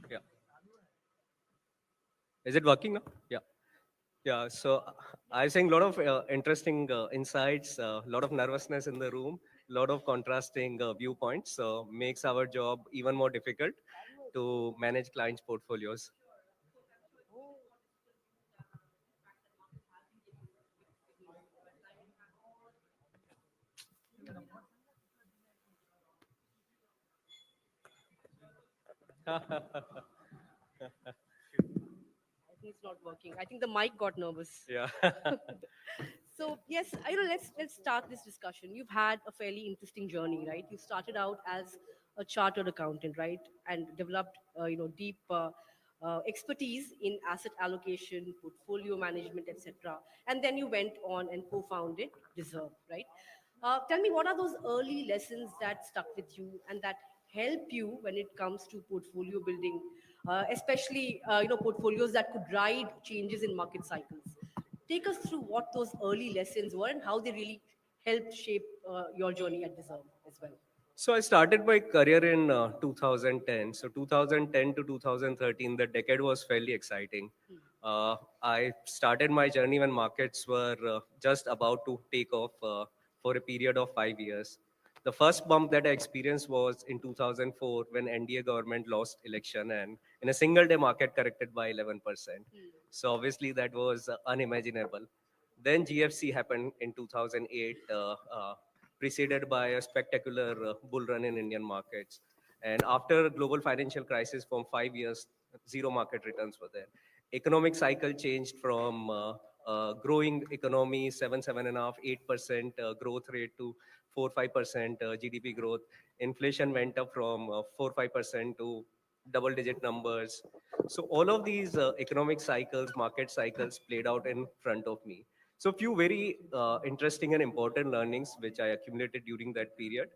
Yeah. Is it working now? Yeah. Yeah. So I was saying a lot of interesting insights, a lot of nervousness in the room, a lot of contrasting viewpoints. So makes our job even more difficult to manage clients' portfolios. I think it's not working. I think the mic got nervous. Yeah. So yes, let's start this discussion. You've had a fairly interesting journey, right? You started out as a chartered accountant, right, and developed deep expertise in asset allocation, portfolio management, etc. And then you went on and co-founded Deserve, right? Tell me, what are those early lessons that stuck with you and that help you when it comes to portfolio building, especially portfolios that could ride changes in market cycles? Take us through what those early lessons were and how they really helped shape your journey at Deserve as well. So I started my career in 2010. So 2010 to 2013, the decade was fairly exciting. I started my journey when markets were just about to take off for a period of 5 years. The first bump that I experienced was in 2004 when NDA government lost election and in a single day market corrected by 11%. So obviously that was unimaginable. Then GFC happened in 2008. Preceded by a spectacular bull run in Indian markets. And after global financial crisis from 5 years, zero market returns were there. Economic cycle changed from growing economy, 7.5, 8% growth rate to 4-5% GDP growth. Inflation went up from 4-5% to double-digit numbers. So all of these economic cycles, market cycles played out in front of me. So few very interesting and important learnings which I accumulated during that period.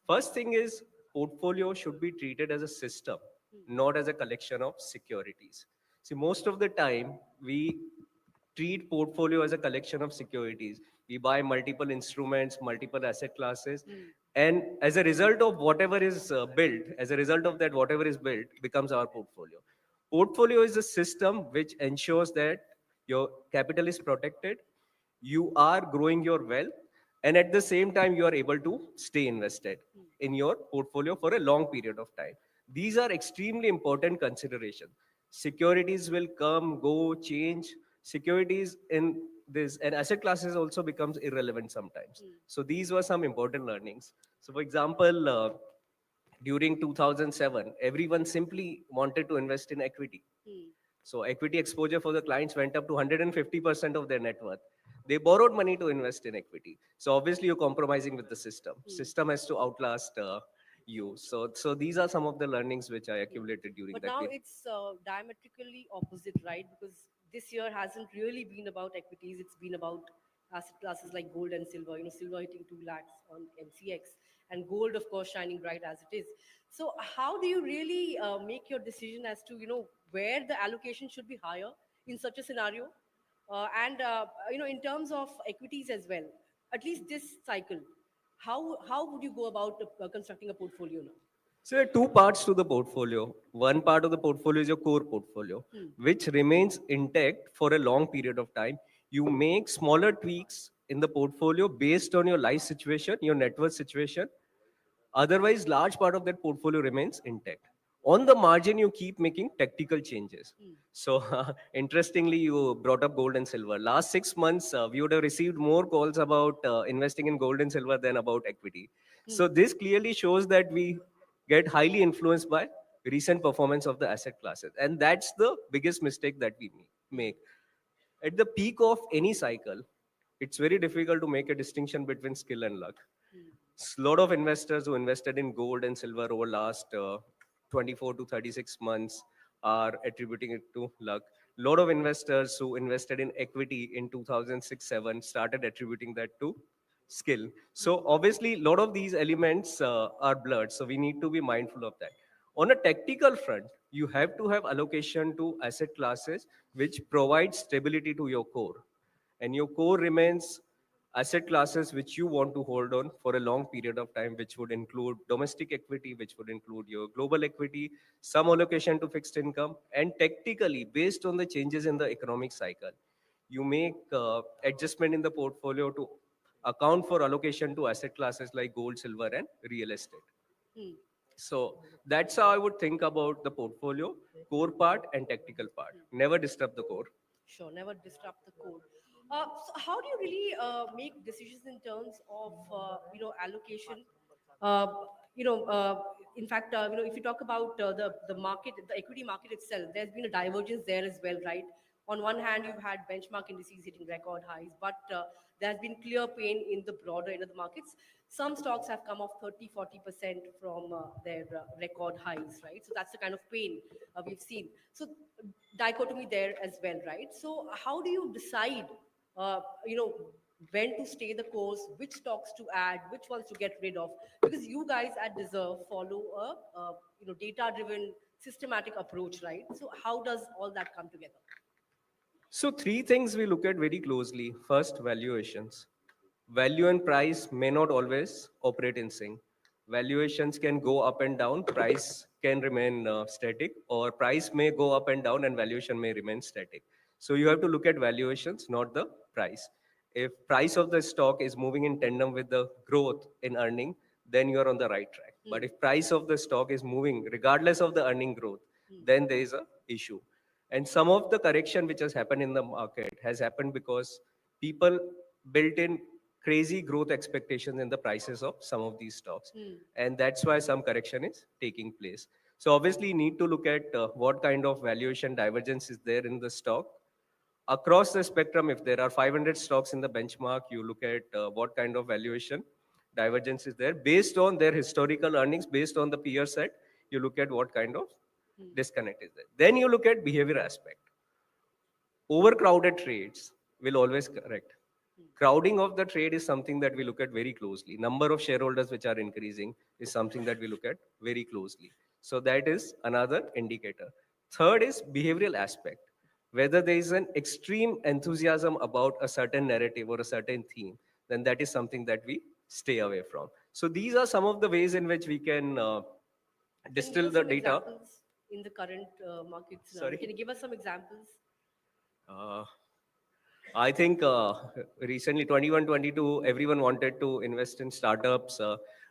First thing is portfolio should be treated as a system, not as a collection of securities. See, most of the time we treat portfolio as a collection of securities. We buy multiple instruments, multiple asset classes, and as a result of whatever is built, as a result of that, whatever is built becomes our portfolio. Portfolio is a system which ensures that your capital is protected, you are growing your wealth, and at the same time you are able to stay invested in your portfolio for a long period of time. These are extremely important considerations. Securities will come, go, change. Securities in this and asset classes also becomes irrelevant sometimes. So these were some important learnings. So for example, during 2007 everyone simply wanted to invest in equity. So equity exposure for the clients went up to 150% of their net worth. They borrowed money to invest in equity. So obviously you're compromising with the system. System has to outlast you. So these are some of the learnings which I accumulated during But that now period. it's diametrically opposite, right? Because this year hasn't really been about equities. It's been about asset classes like gold and silver. Silver hitting 2 lakhs on MCX, and gold, of course, shining bright as it is. So, how do you really make your decision as to where the allocation should be higher in such a scenario? And in terms of equities as well, at least this cycle, how would you go about constructing a portfolio now? So there are two parts to the portfolio. One part of the portfolio is your core portfolio, which remains intact for a long period of time. You make smaller tweaks in the portfolio based on your life situation, your net worth situation. Otherwise, large part of that portfolio remains intact. On the margin, you keep making tactical changes. So, interestingly, you brought up gold and silver. Last 6 months, we would have received more calls about investing in gold and silver than about equity. So, this clearly shows that we get highly influenced by recent performance of the asset classes. And that's the biggest mistake that we make. At the peak of any cycle, it's very difficult to make a distinction between skill and luck. A lot of investors who invested in gold and silver over last 24 to 36 months are attributing it to luck. A lot of investors who invested in equity in 2006-7 started attributing that to skill. So obviously, a lot of these elements are blurred. So we need to be mindful of that. On a tactical front, you have to have allocation to asset classes which provide stability to your core. And your core remains asset classes which you want to hold on for a long period of time, which would include domestic equity, which would include your global equity, some allocation to fixed income, and tactically, based on the changes in the economic cycle, you make adjustment in the portfolio to account for allocation to asset classes like gold, silver, and real estate. So that's how I would think about the portfolio, core part and tactical part. Never disturb the core. Sure, never disrupt the code. So how do you really make decisions in terms of allocation? Uh, you know, uh, in fact, if you talk about the market, the equity market itself, there's been a divergence there as well, right? On one hand, you've had benchmark indices hitting record highs, but there has been clear pain in the broader end of the markets. Some stocks have come off 30-40% from their record highs, right? So that's the kind of pain we've seen. So dichotomy there as well, right? So how do you decide, uh, you know, when to stay the course, which stocks to add, which ones to get rid of? Because you guys at Deserve follow a data-driven, systematic approach, right? So how does all that come together? So three things we look at very closely. First, valuations. Value and price may not always operate in sync. Valuations can go up and down, price can remain static, or price may go up and down and valuation may remain static. So you have to look at valuations, not the price. If price of the stock is moving in tandem with the growth in earning, then you are on the right track. But if price of the stock is moving regardless of the earning growth, then there is a issue. And some of the correction which has happened in the market has happened because people built in crazy growth expectations in the prices of some of these stocks. And that's why some correction is taking place. So obviously you need to look at what kind of valuation divergence is there in the stock. Across the spectrum, if there are 500 stocks in the benchmark, you look at what kind of valuation divergence is there. Based on their historical earnings, based on the peer set, you look at what kind of disconnect is there. Then you look at behavior aspect. Overcrowded trades will always correct. Crowding of the trade is something that we look at very closely. Number of shareholders which are increasing is something that we look at very closely. So that is another indicator. Third is behavioral aspect. Whether there is an extreme enthusiasm about a certain narrative or a certain theme, then that is something that we stay away from. So these are some of the ways in which we can Can you give distill us the some data. examples in the current market scenario? Sorry? Can you give us some examples? Uh, I think recently, 21, 22, everyone wanted to invest in startups.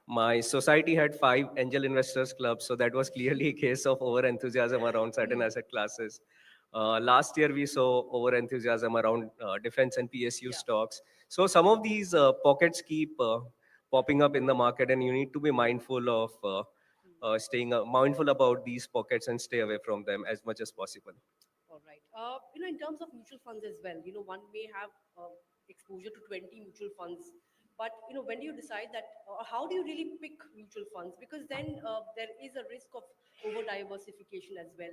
My society had 5 angel investors clubs, so that was clearly a case of over enthusiasm around certain asset classes. Last year, we saw over enthusiasm around defense and PSU stocks. So some of these pockets keep popping up in the market, and you need to be mindful of staying mindful about these pockets and stay away from them as much as possible. All right. In terms of mutual funds as well, one may have exposure to 20 mutual funds, but when do you decide that, or how do you really pick mutual funds? Because then there is a risk of over diversification as well,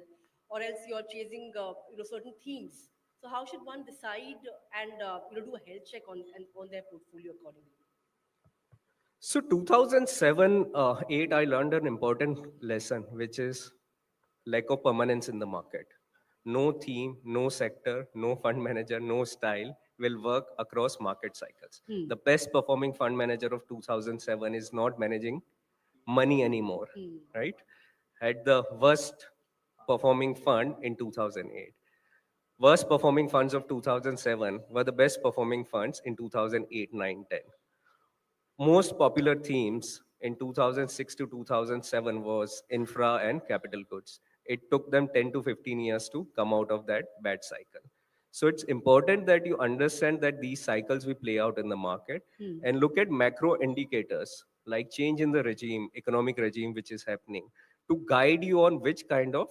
or else you're chasing certain themes. So how should one decide and do a health check on their portfolio accordingly? So 2007, 8, I learned an important lesson, which is lack of permanence in the market. No theme, no sector, no fund manager, no style will work across market cycles. The best performing fund manager of 2007 is not managing money anymore, right? Had the worst performing fund in 2008. Worst performing funds of 2007 were the best performing funds in 2008, 9, 10. Most popular themes in 2006 to 2007 was infra and capital goods. It took them 10 to 15 years to come out of that bad cycle. So it's important that you understand that these cycles will play out in the market and look at macro indicators like change in the regime, economic regime, which is happening to guide you on which kind of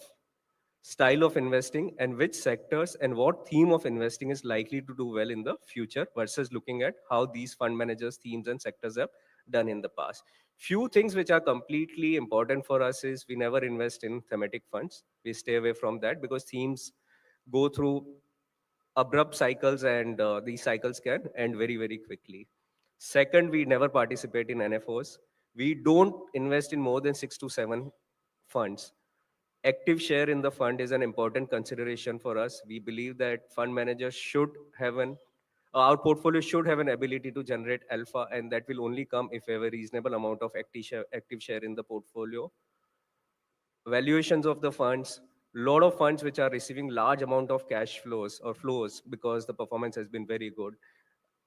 style of investing and which sectors and what theme of investing is likely to do well in the future versus looking at how these fund managers themes and sectors have done in the past. Few things which are completely important for us is we never invest in thematic funds. We stay away from that because themes go through abrupt cycles and these cycles can end very, very quickly. Second, we never participate in NFOs. We don't invest in more than 6 to 7 funds. Active share in the fund is an important consideration for us. We believe that fund managers should have our portfolio should have an ability to generate alpha, and that will only come if we have a reasonable amount of active share in the portfolio. Valuations of the funds, lot of funds which are receiving large amount of cash flows or flows because the performance has been very good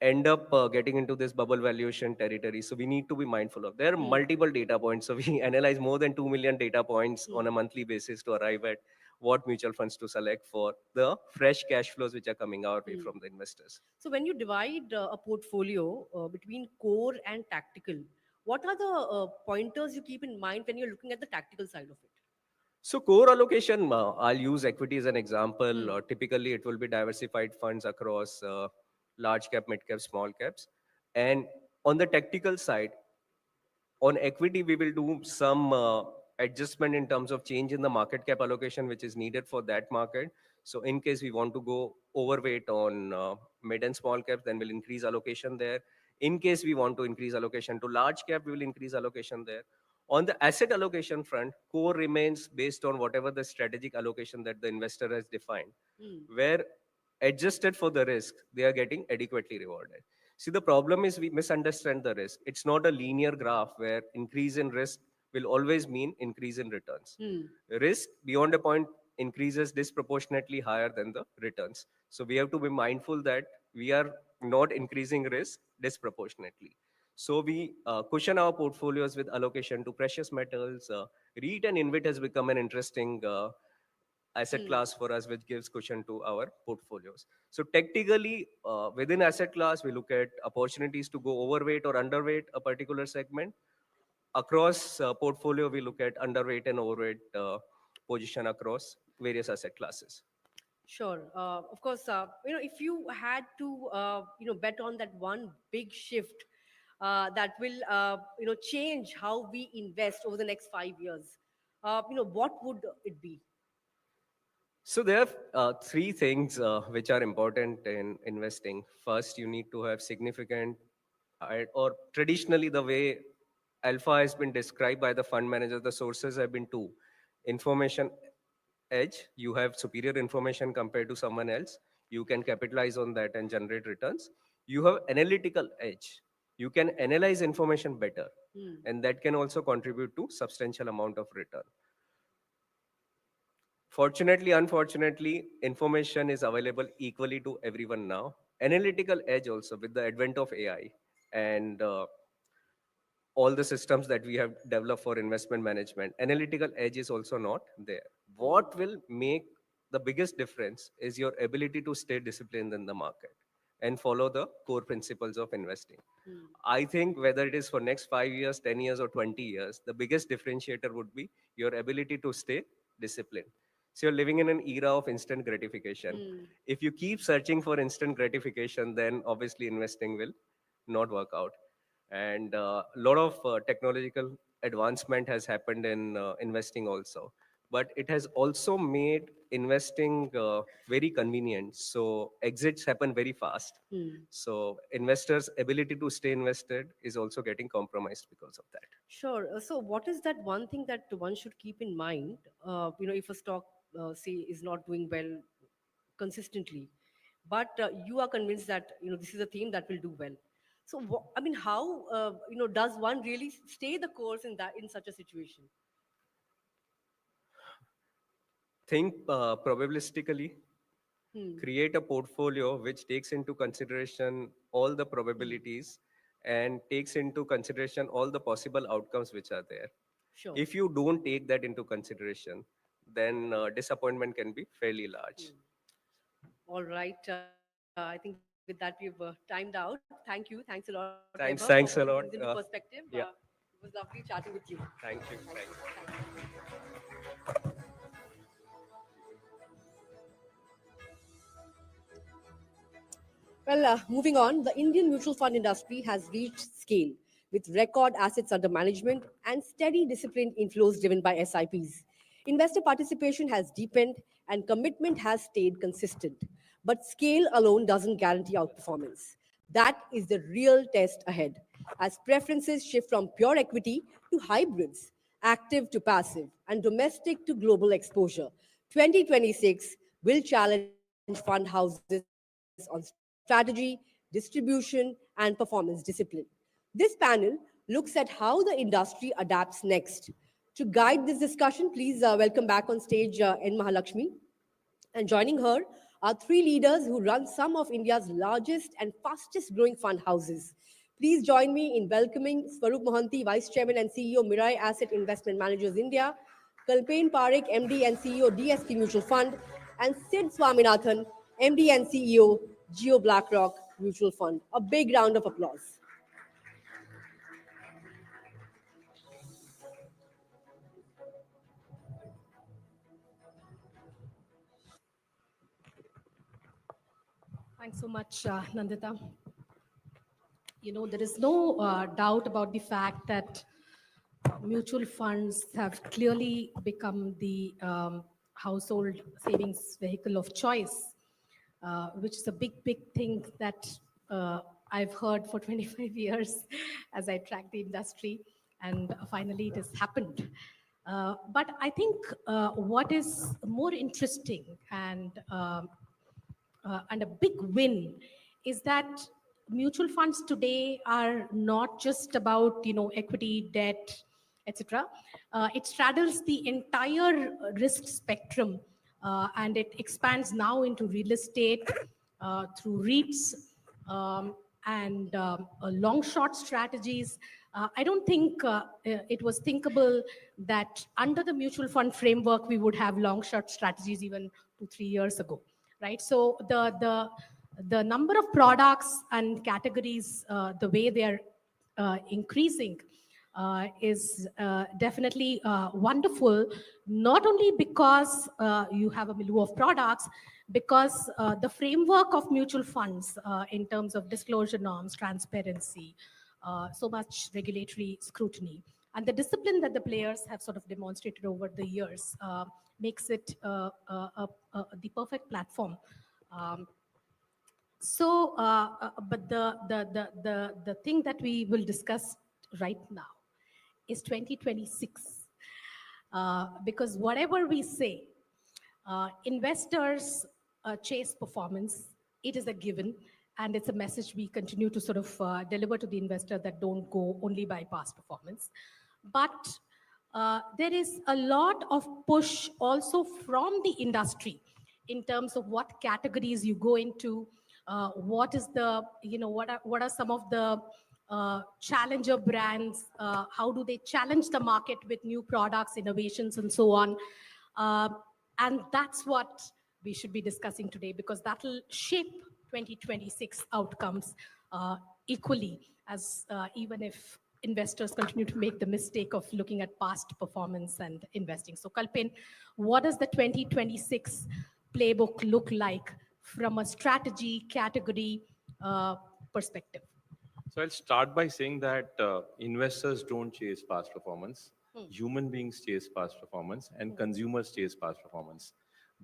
end up getting into this bubble valuation territory. So we need to be mindful of. There are multiple data points. So we analyze more than 2 million data points on a monthly basis to arrive at what mutual funds to select for the fresh cash flows which are coming our way from the investors. So when you divide a portfolio between core and tactical, what are the pointers you keep in mind when you're looking at the tactical side of it? So core allocation, I'll use equity as an example. Typically, it will be diversified funds across large cap, mid cap, small caps. And on the tactical side, on equity, we will do some adjustment in terms of change in the market cap allocation, which is needed for that market. So in case we want to go overweight on mid and small caps, then we'll increase allocation there. In case we want to increase allocation to large cap, we will increase allocation there. On the asset allocation front, core remains based on whatever the strategic allocation that the investor has defined, where adjusted for the risk, they are getting adequately rewarded. See, the problem is we misunderstand the risk. It's not a linear graph where increase in risk will always mean increase in returns. Risk beyond a point increases disproportionately higher than the returns. So we have to be mindful that we are not increasing risk disproportionately. So we cushion our portfolios with allocation to precious metals. REIT and InvIT has become an interesting asset class for us, which gives cushion to our portfolios. So tactically, within asset class, we look at opportunities to go overweight or underweight a particular segment. Across portfolio, we look at underweight and overweight position across various asset classes. Sure. Of course, if you had to, bet on that one big shift that will, change how we invest over the next 5 years, what would it be? So there are three things which are important in investing. First, you need to have significant, or traditionally the way alpha has been described by the fund manager, the sources have been two. Information edge, you have superior information compared to someone else. You can capitalize on that and generate returns. You have analytical edge. You can analyze information better, and that can also contribute to substantial amount of return. Fortunately, unfortunately, information is available equally to everyone now. Analytical edge also with the advent of AI and all the systems that we have developed for investment management, analytical edge is also not there. What will make the biggest difference is your ability to stay disciplined in the market and follow the core principles of investing. I think whether it is for next 5 years, 10 years, or 20 years, the biggest differentiator would be your ability to stay disciplined. So you're living in an era of instant gratification. If you keep searching for instant gratification, then obviously investing will not work out. And a lot of technological advancement has happened in investing also. But it has also made investing very convenient. So exits happen very fast. So investors' ability to stay invested is also getting compromised because of that. Sure. So, what is that one thing that one should keep in mind? If a stock, say, is not doing well consistently, but you are convinced that this is a theme that will do well. So, how does one really stay the course in such a situation? Think probabilistically. Create a portfolio which takes into consideration all the probabilities and takes into consideration all the possible outcomes which are there. Sure. If you don't take that into consideration, then disappointment can be fairly large. All right. I think with that, we've timed out. Thank you. Thanks a lot, Vaibhav, for putting things into Thanks a perspective. lot. It was Yeah, lovely chatting with you. thank you. Thank you. Thank you. Thank you. Well, moving on, the Indian mutual fund industry has reached scale with record assets under management and steady disciplined inflows driven by SIPs. Investor participation has deepened and commitment has stayed consistent. But scale alone doesn't guarantee outperformance. That is the real test ahead as preferences shift from pure equity to hybrids, active to passive, and domestic to global exposure. 2026 will challenge fund houses on strategy, distribution, and performance discipline. This panel looks at how the industry adapts next. To guide this discussion, please welcome back on stage N. Mahalakshmi. And joining her are three leaders who run some of India's largest and fastest growing fund houses. Please join me in welcoming Swaroop Mohanty, Vice Chairman and CEO, Mirai Asset Investment Managers India, Kalpain Parekh, MD and CEO, DSP Mutual Fund, and Sid Swaminathan, MD and CEO, Geo BlackRock Mutual Fund. A big round of applause. Thanks so much, Nandita. There is no doubt about the fact that mutual funds have clearly become the household savings vehicle of choice, which is a big, big thing that I've heard for 25 years as I track the industry, and finally it has happened. But I think what is more interesting and a big win is that mutual funds today are not just about equity, debt, etc. It straddles the entire risk spectrum, and it expands now into real estate through REITs, and long short strategies. I don't think it was thinkable that under the mutual fund framework we would have long short strategies even 2-3 years ago, right? So the number of products and categories, the way they are increasing, is definitely wonderful, not only because you have a milieu of products, because the framework of mutual funds in terms of disclosure norms, transparency, so much regulatory scrutiny, and the discipline that the players have sort of demonstrated over the years makes it the perfect platform. But the thing that we will discuss right now is 2026. Because whatever we say, investors chase performance. It is a given, and it's a message we continue to sort of deliver to the investor, that don't go only by past performance. But there is a lot of push also from the industry in terms of what categories you go into, what is the, what are some of the challenger brands, how do they challenge the market with new products, innovations, and so on. And that's what we should be discussing today, because that will shape 2026 outcomes equally, as even if investors continue to make the mistake of looking at past performance and investing. So Kalpin, what does the 2026 playbook look like from a strategy category perspective? So I'll start by saying that investors don't chase past performance. Human beings chase past performance, and consumers chase past performance.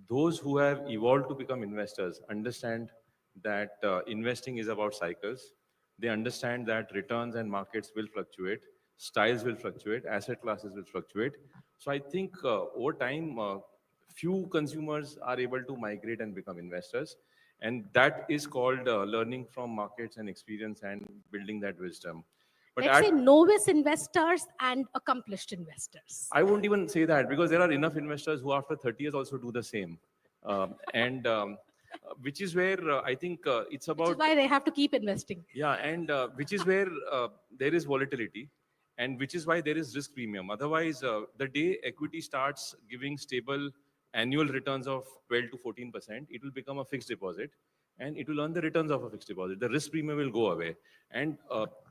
Those who have evolved to become investors understand that investing is about cycles. They understand that returns and markets will fluctuate, styles will fluctuate, asset classes will fluctuate. So I think over time, few consumers are able to migrate and become investors. And that is called learning from markets and experience and building that wisdom. But let's say novice investors and accomplished investors. I won't even say that, because there are enough investors who after 30 years also do the same. which is where I think it's Which about is why they have to keep investing. yeah, and which is where there is volatility, and which is why there is risk premium. Otherwise, the day equity starts giving stable annual returns of 12 to 14%, it will become a fixed deposit, and it will earn the returns of a fixed deposit. The risk premium will go away, and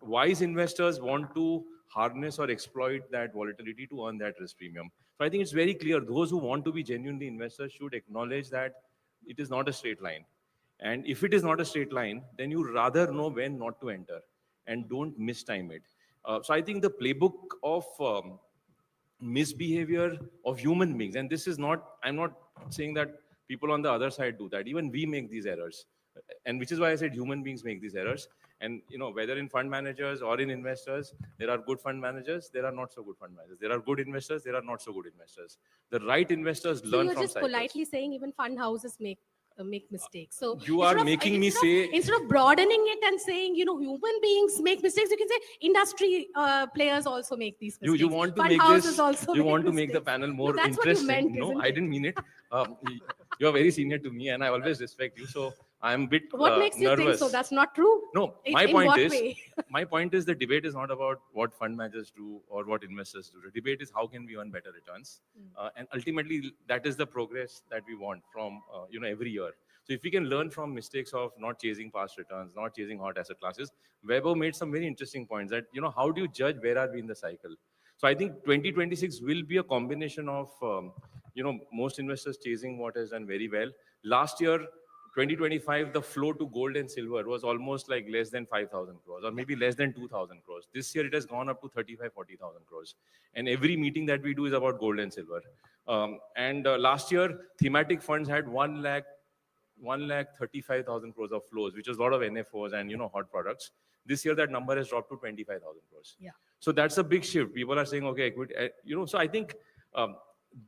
wise investors want to harness or exploit that volatility to earn that risk premium. So I think it's very clear those who want to be genuinely investors should acknowledge that it is not a straight line. And if it is not a straight line, then you rather know when not to enter and don't mistime it. So I think the playbook of misbehavior of human beings, and this is not, I'm not saying that people on the other side do that. Even we make these errors. And which is why I said human beings make these errors. And whether in fund managers or in investors, there are good fund managers, there are not so good fund managers. There are good investors, there are not so good investors. The right investors So learn you're from just cycles. politely saying even fund houses make mistakes. So You are making me say instead of broadening it and saying human beings make mistakes, you can say industry players also make these mistakes. you want to Fund make houses this also you make want to make the mistakes. panel No, more that's what you interesting. meant, No, isn't I it? didn't mean it. You are very senior to me, and I always respect you, so I'm a bit What makes you nervous. think so? That's not true. No, In my point what is way? my point is the debate is not about what fund managers do or what investors do. The debate is how can we earn better returns, and ultimately that is the progress that we want from every year. So if we can learn from mistakes of not chasing past returns, not chasing hot asset classes, Weber made some very interesting points that how do you judge where are we in the cycle? So I think 2026 will be a combination of most investors chasing what has done very well. Last year, 2025, the flow to gold and silver was almost like less than 5,000 crores or maybe less than 2,000 crores. This year, it has gone up to 35, 40,000 crores. And every meeting that we do is about gold and silver. And last year, thematic funds had 1,35,000 crores of flows, which is a lot of NFOs and hot products. This year, that number has dropped to 25,000 crores. Yeah. So that's a big shift. People are saying, okay, equity, so I think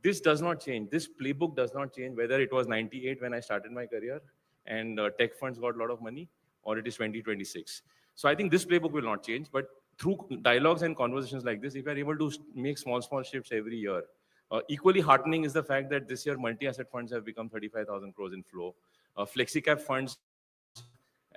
this does not change. This playbook does not change, whether it was 98 when I started my career and tech funds got a lot of money, or it is 2026. So I think this playbook will not change, but through dialogues and conversations like this, if we are able to make small shifts every year, equally heartening is the fact that this year multi-asset funds have become 35,000 crores in flow. Flexi-cap funds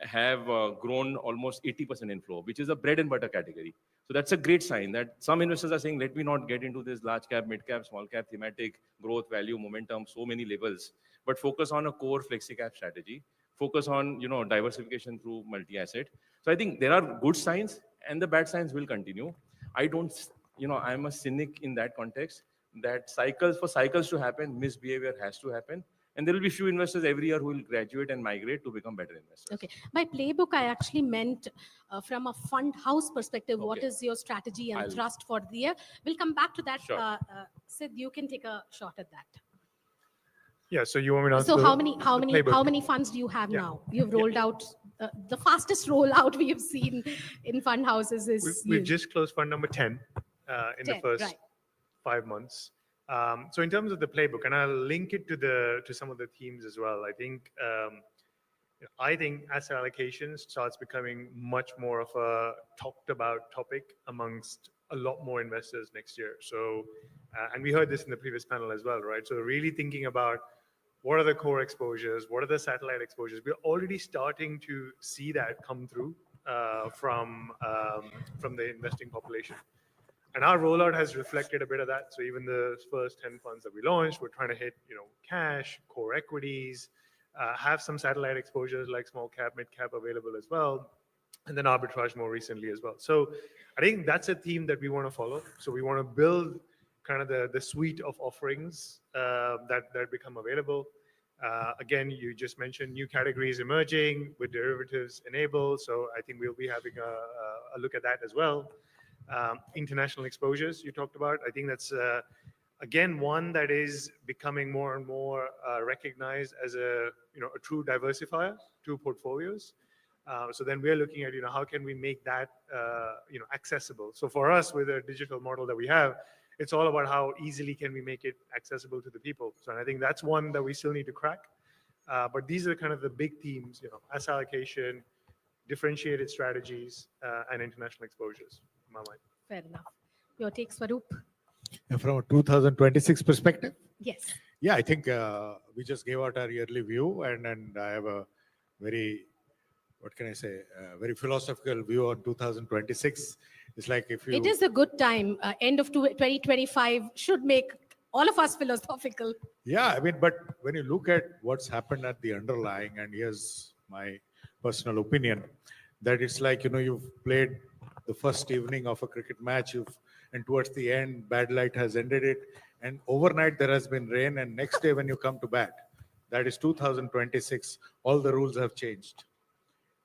have grown almost 80% in flow, which is a bread and butter category. So that's a great sign that some investors are saying, let me not get into this large cap, mid cap, small cap, thematic, growth, value, momentum, so many levels, but focus on a core flexi cap strategy, focus on diversification through multi-asset. So I think there are good signs and the bad signs will continue. I don't, I'm a cynic in that context, that for cycles to happen, misbehavior has to happen. And there will be few investors every year who will graduate and migrate to become better investors. Okay. By playbook, I actually meant from a fund house perspective, what is your strategy and thrust for the year? We'll come back to that. Sure. Sid, you can take a shot at that. Yeah, so you want me to answer So the how playbook? many funds do you have now? You've rolled out the fastest rollout we have seen in fund houses is We've just closed fund number 10 in the 10, first right. 5 months. So in terms of the playbook, and I'll link it to some of the themes as well. I think asset allocation starts becoming much more of a talked about topic amongst a lot more investors next year. So, and we heard this in the previous panel as well, right? So really thinking about what are the core exposures, what are the satellite exposures. We're already starting to see that come through from the investing population. And our rollout has reflected a bit of that. So even the first 10 funds that we launched, we're trying to hit, cash, core equities, have some satellite exposures like small cap, mid cap available as well, and then arbitrage more recently as well. So I think that's a theme that we want to follow. So we want to build kind of the suite of offerings that become available. Again, you just mentioned new categories emerging with derivatives enabled. So I think we'll be having a look at that as well. International exposures you talked about. I think that's again one that is becoming more and more recognized as a true diversifier to portfolios. So then we're looking at how can we make that accessible. So for us, with a digital model that we have, it's all about how easily can we make it accessible to the people. So I think that's one that we still need to crack. But these are kind of the big themes: asset allocation, differentiated strategies, and international exposures. In my mind. Fair enough. Your take, Swaroop? From a 2026 perspective? Yes. Yeah, I think we just gave out our yearly view, and I have a very, what can I say, very philosophical view on 2026. It's like if It you, is a good time. End of 2025 should make all of us philosophical. yeah, I mean, but when you look at what's happened at the underlying, and here's my personal opinion, that it's like, you've played the first evening of a cricket match, and towards the end, bad light has ended it, and overnight there has been rain, and next day when you come to bat, that is 2026, all the rules have changed.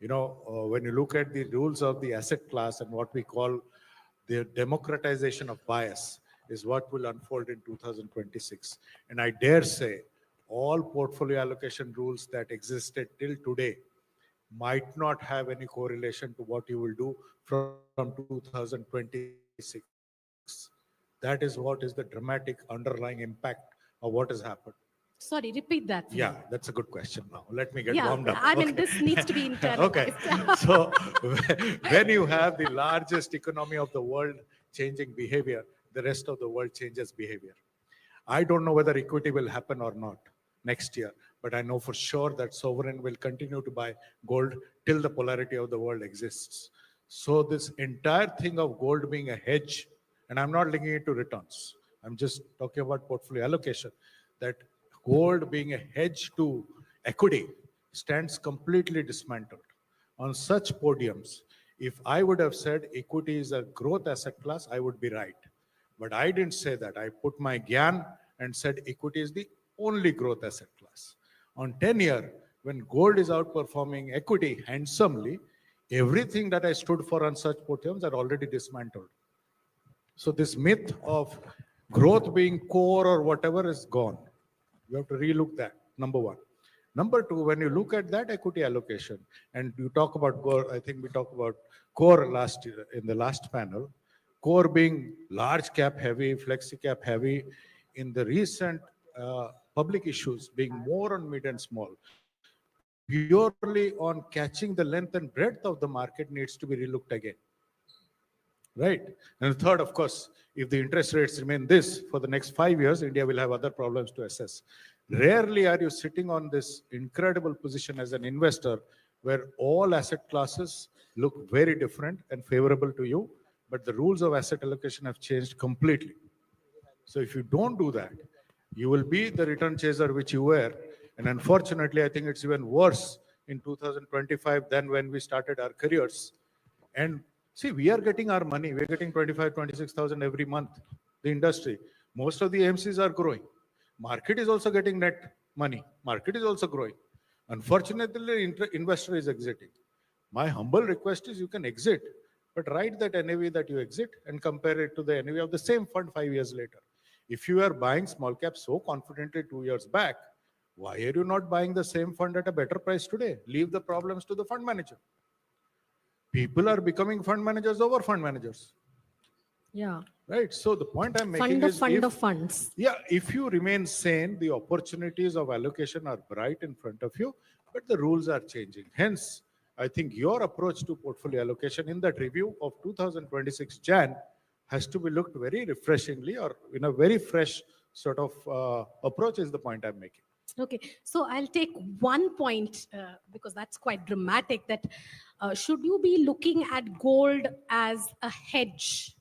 When you look at the rules of the asset class and what we call the democratization of bias is what will unfold in 2026. And I dare say all portfolio allocation rules that existed till today might not have any correlation to what you will do from 2026. That is what is the dramatic underlying impact of what has happened. Sorry, repeat that. Yeah, that's a good question now. Let me get Yeah, warmed up. I mean, Okay. this needs to be Okay. internalized. So when you have the largest economy of the world changing behavior, the rest of the world changes behavior. I don't know whether equity will happen or not next year, but I know for sure that sovereign will continue to buy gold till the polarity of the world exists. So this entire thing of gold being a hedge, and I'm not linking it to returns, I'm just talking about portfolio allocation, that gold being a hedge to equity stands completely dismantled. On such podiums, if I would have said equity is a growth asset class, I would be right. But I didn't say that. I put my gyan and said equity is the only growth asset class. On 10-year, when gold is outperforming equity handsomely, everything that I stood for on such podiums are already dismantled. So this myth of growth being core or whatever is gone. You have to relook that, number one. Number two, when you look at that equity allocation, and you talk about core, I think we talked about core last year in the last panel, core being large cap heavy, flexi cap heavy, in the recent public issues being more on mid and small, purely on catching the length and breadth of the market needs to be relooked again. Right? And the third, of course, if the interest rates remain this for the next 5 years, India will have other problems to assess. Rarely are you sitting on this incredible position as an investor where all asset classes look very different and favorable to you, but the rules of asset allocation have changed completely. So if you don't do that, you will be the return chaser which you were. And unfortunately, I think it's even worse in 2025 than when we started our careers. And see, we are getting our money. We're getting 25, 26,000 every month, the industry. Most of the AMCs are growing. Market is also getting net money. Market is also growing. Unfortunately, investor is exiting. My humble request is you can exit, but write that NAV that you exit and compare it to the NAV of the same fund 5 years later. If you are buying small cap so confidently 2 years back, why are you not buying the same fund at a better price today? Leave the problems to the fund manager. People are becoming fund managers over fund managers. Yeah. Right. So the point I'm making Fund of is fund of funds. yeah, if you remain sane, the opportunities of allocation are bright in front of you, but the rules are changing. Hence, I think your approach to portfolio allocation in that review of 2026 Jan has to be looked very refreshingly or in a very fresh sort of approach is the point I'm making. Okay, so I'll take one point because that's quite dramatic. That should you be looking at gold as a hedge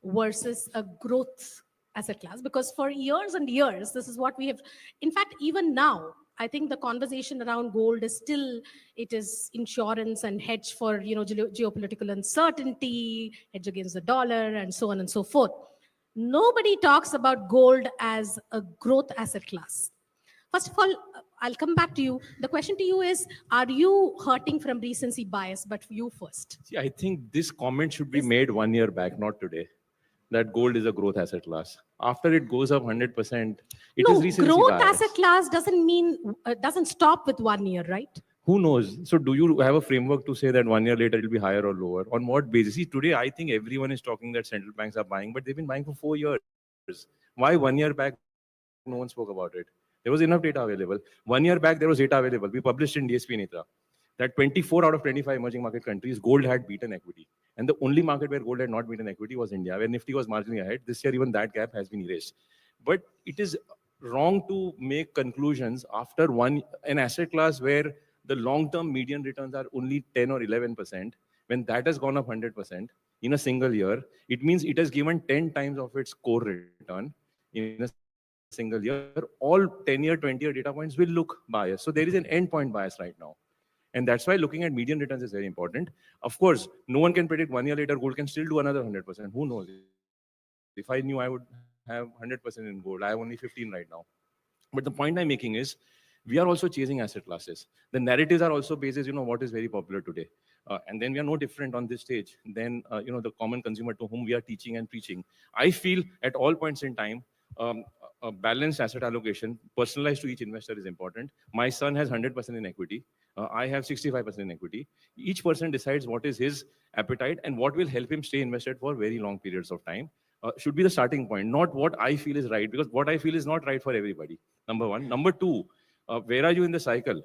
versus a growth asset class? Because for years and years, this is what we have. In fact, even now, I think the conversation around gold is still it is insurance and hedge for geopolitical uncertainty, hedge against the dollar, and so on and so forth. Nobody talks about gold as a growth asset class. First of all, I'll come back to you. The question to you is, are you hurting from recency bias? But you first. See, I think this comment should be made 1 year back, not today, that gold is a growth asset class. After it goes up 100%, it is recency growth bias. asset class doesn't mean, doesn't stop with 1 year, right? Who knows? So do you have a framework to say that 1 year later it will be higher or lower? On what basis? See, today I think everyone is talking that central banks are buying, but they've been buying for 4 years. Why 1 year back no one spoke about it? There was enough data available. 1 year back there was data available. We published in DSP Nitra that 24 out of 25 emerging market countries, gold had beaten equity. And the only market where gold had not beaten equity was India, where Nifty was marginally ahead. This year even that gap has been erased. But it is wrong to make conclusions after an asset class where the long-term median returns are only 10 or 11%. When that has gone up 100% in a single year, it means it has given 10 times of its core return in a single year. All 10-year, 20-year data points will look biased. So there is an endpoint bias right now. And that's why looking at median returns is very important. Of course, no one can predict 1 year later gold can still do another 100%. Who knows? If I knew, I would have 100% in gold. I have only 15 right now. But the point I'm making is, we are also chasing asset classes. The narratives are also basis, what is very popular today. And then we are no different on this stage than, the common consumer to whom we are teaching and preaching. I feel at all points in time, a balanced asset allocation, personalized to each investor is important. My son has 100% in equity. I have 65% in equity. Each person decides what is his appetite and what will help him stay invested for very long periods of time. Should be the starting point, not what I feel is right, because what I feel is not right for everybody. Number one. Number two, where are you in the cycle?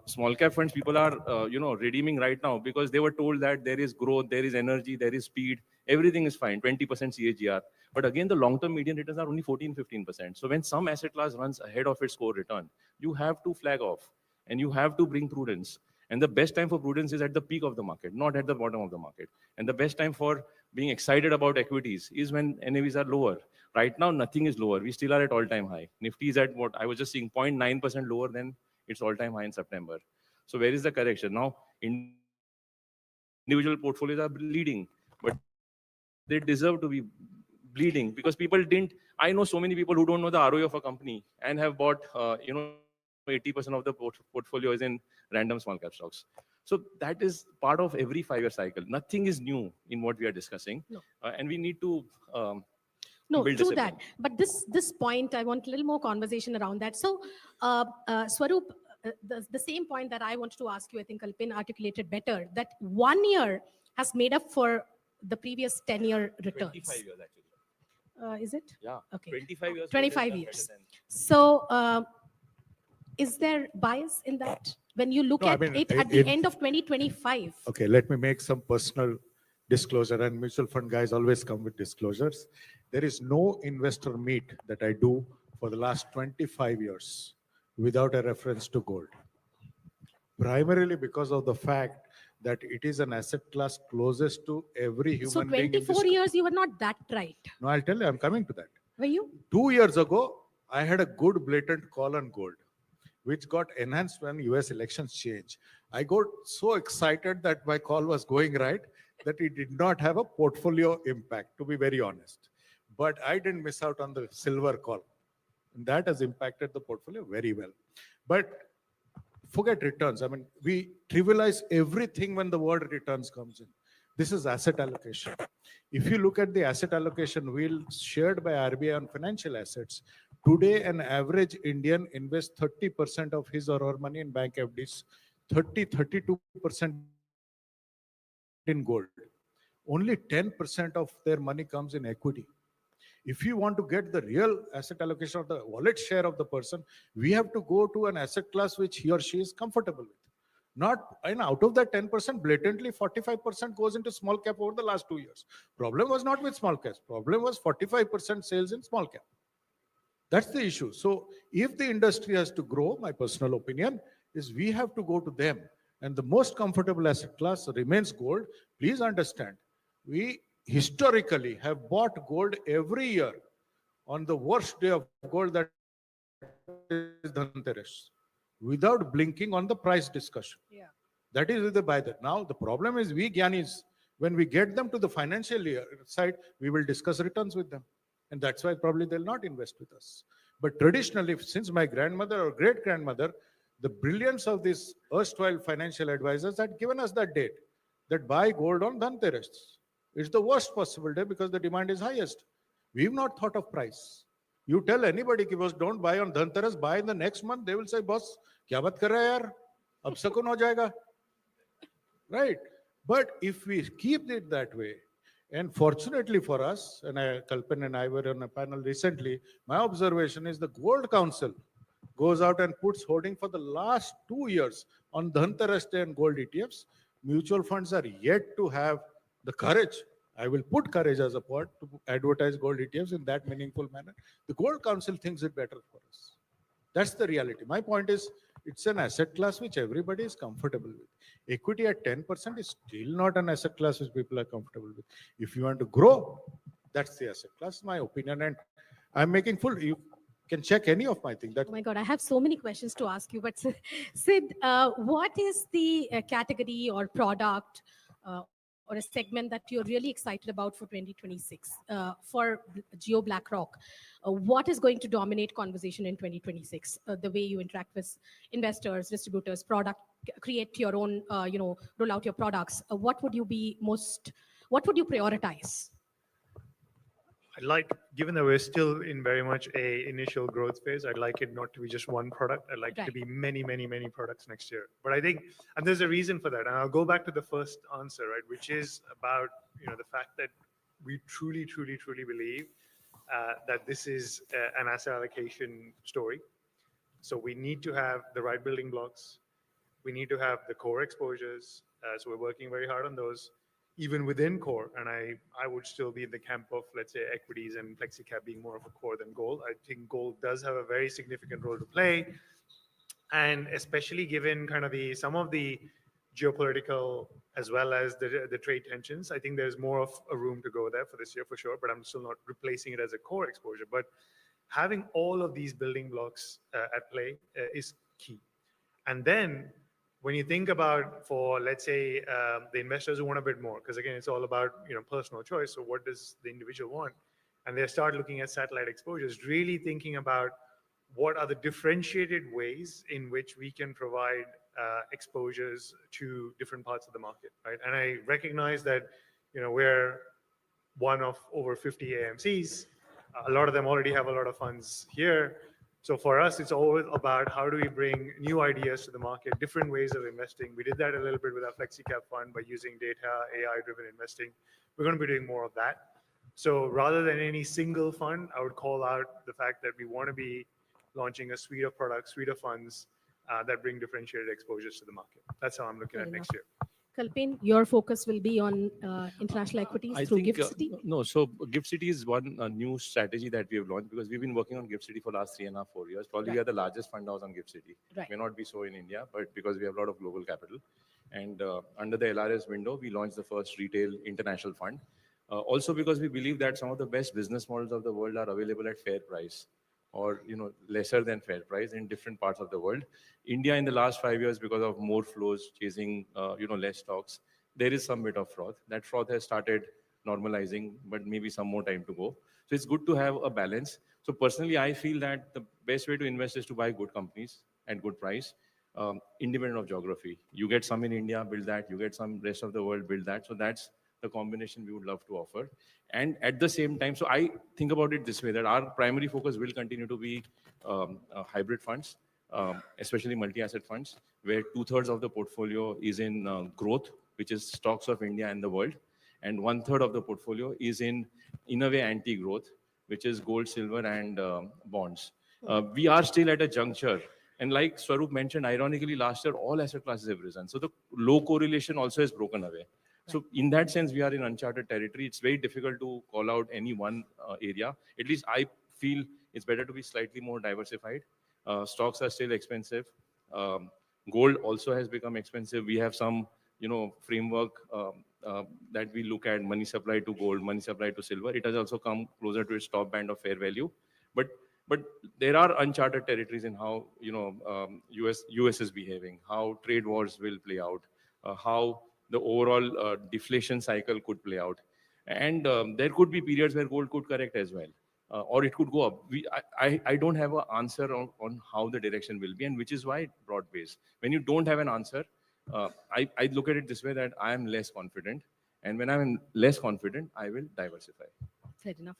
Small cap funds, people are, redeeming right now because they were told that there is growth, there is energy, there is speed, everything is fine, 20% CAGR. But again, the long-term median returns are only 14, 15%. So when some asset class runs ahead of its core return, you have to flag off and you have to bring prudence. And the best time for prudence is at the peak of the market, not at the bottom of the market. And the best time for being excited about equities is when NAVs are lower. Right now, nothing is lower. We still are at all-time high. Nifty is at what I was just seeing, 0.9% lower than its all-time high in September. So where is the correction? Now, individual portfolios are bleeding, but they deserve to be bleeding because people didn't. I know so many people who don't know the ROE of a company and have bought, 80% of the portfolio is in random small cap stocks. So that is part of every 5-year cycle. Nothing is new in what we are discussing, and we need to. No, build true discipline. that. But this point, I want a little more conversation around that. So, Swaroop, the same point that I wanted to ask you, I think Kalpin articulated better, that 1 year has made up for the previous 10-year returns. 25 years actually. Is it? Yeah. Okay. 25 years. 25 years. So, is there bias in that when you look No, I at mean, it at the end of 2025? Okay, let me make some personal disclosure, and mutual fund guys always come with disclosures. There is no investor meet that I do for the last 25 years without a reference to gold. Primarily because of the fact that it is an asset class closest to every human So being in this 24 years, you were not that right. No, I'll tell you, I'm coming to that. Were you? 2 years ago, I had a good blatant call on gold, which got enhanced when US elections changed. I got so excited that my call was going right that it did not have a portfolio impact, to be very honest. But I didn't miss out on the silver call. And that has impacted the portfolio very well. But forget returns. I mean, we trivialize everything when the word returns comes in. This is asset allocation. If you look at the asset allocation wheel shared by RBI on financial assets, today an average Indian invests 30% of his or her money in bank FDs, 32% in gold. Only 10% of their money comes in equity. If you want to get the real asset allocation of the wallet share of the person, we have to go to an asset class which he or she is comfortable with. Not, and out of that 10%, blatantly 45% goes into small cap over the last 2 years. Problem was not with small caps. Problem was 45% sales in small cap. That's the issue. So if the industry has to grow, my personal opinion is we have to go to them. And the most comfortable asset class remains gold. Please understand, we historically have bought gold every year on the worst day of gold, that is Dhanteras, without blinking on the price discussion. Yeah. That is they buy that. Now the problem is we Gyanis, when we get them to the financial year side, we will discuss returns with them. And that's why probably they'll not invest with us. But traditionally, since my grandmother or great grandmother, the brilliance of these erstwhile financial advisors had given us that date, that buy gold on Dhanteras. It's the worst possible day because the demand is highest. We've not thought of price. You tell anybody, boss, don't buy on Dhanteras, buy in the next month, they will say, boss, kya baat kar raha hai yaar? Ab sakun ho jayega. Right? But if we keep it that way, and fortunately for us, and Kalpan and I were on a panel recently, my observation is the Gold Council goes out and puts hoarding for the last 2 years on Dhanteras Day and gold ETFs. Mutual funds are yet to have the courage I will put courage as a part to advertise gold ETFs in that meaningful manner. The Gold Council thinks it better for us. That's the reality. My point is, it's an asset class which everybody is comfortable with. Equity at 10% is still not an asset class which people are comfortable with. If you want to grow, that's the asset class, my opinion. And I'm making full, you can check any of my things. That Oh my God, I have so many questions to ask you. But Sid, what is the category or product or a segment that you're really excited about for 2026 for Geo BlackRock? What is going to dominate conversation in 2026? The way you interact with investors, distributors, product, create your own, roll out your products. What would you prioritize? I'd like, given that we're still in very much a initial growth phase, I'd like it not to be just one product. I'd like it to be many, many, many products next year. But I think, and there's a reason for that. And I'll go back to the first answer, right, which is about, the fact that we truly, truly, truly believe that this is an asset allocation story. So we need to have the right building blocks. We need to have the core exposures. So we're working very hard on those, even within core. And I would still be in the camp of, let's say, equities and flexicap being more of a core than gold. I think gold does have a very significant role to play. And especially given kind of some of the geopolitical as well as the trade tensions, I think there's more of a room to go there for this year for sure, but I'm still not replacing it as a core exposure. But having all of these building blocks at play is key. And then when you think about, for let's say the investors who want a bit more, because again, it's all about personal choice. So what does the individual want? And they start looking at satellite exposures, really thinking about what are the differentiated ways in which we can provide exposures to different parts of the market, right? And I recognize that we're one of over 50 AMCs. A lot of them already have a lot of funds here. So for us, it's always about how do we bring new ideas to the market, different ways of investing. We did that a little bit with our FlexiCap fund by using data, AI-driven investing. We're going to be doing more of that. So rather than any single fund, I would call out the fact that we want to be launching a suite of products, suite of funds that bring differentiated exposures to the market. That's how I'm looking at next year. Kalpin, your focus will be on international equities through Gift City? No, so Gift City is one new strategy that we have launched because we've been working on Gift City for the last 3.5, 4 years. Probably we are the largest fund house on Gift City. May not be so in India, but because we have a lot of global capital. And under the LRS window, we launched the first retail international fund. Also because we believe that some of the best business models of the world are available at fair price, or lesser than fair price in different parts of the world. India in the last 5 years, because of more flows chasing less stocks, there is some bit of froth. That froth has started normalizing, but maybe some more time to go. So it's good to have a balance. So personally, I feel that the best way to invest is to buy good companies at good price, independent of geography. You get some in India, build that. You get some rest of the world, build that. So that's the combination we would love to offer. And at the same time, so I think about it this way, that our primary focus will continue to be hybrid funds, especially multi-asset funds, where 2/3 of the portfolio is in growth, which is stocks of India and the world, and 1/3 of the portfolio is in a way, anti-growth, which is gold, silver, and bonds. We are still at a juncture. And like Swaroop mentioned, ironically, last year, all asset classes have risen. So the low correlation also has broken away. So in that sense, we are in uncharted territory. It's very difficult to call out any one area. At least I feel it's better to be slightly more diversified. Stocks are still expensive. Gold also has become expensive. We have some, framework that we look at: money supply to gold, money supply to silver. It has also come closer to its top band of fair value. But there are uncharted territories in how US is behaving, how trade wars will play out, how the overall deflation cycle could play out. And there could be periods where gold could correct as well, or it could go up. I don't have an answer on how the direction will be, and which is why broad-based. When you don't have an answer, I look at it this way, that I am less confident. And when I'm less confident, I will diversify. Fair enough.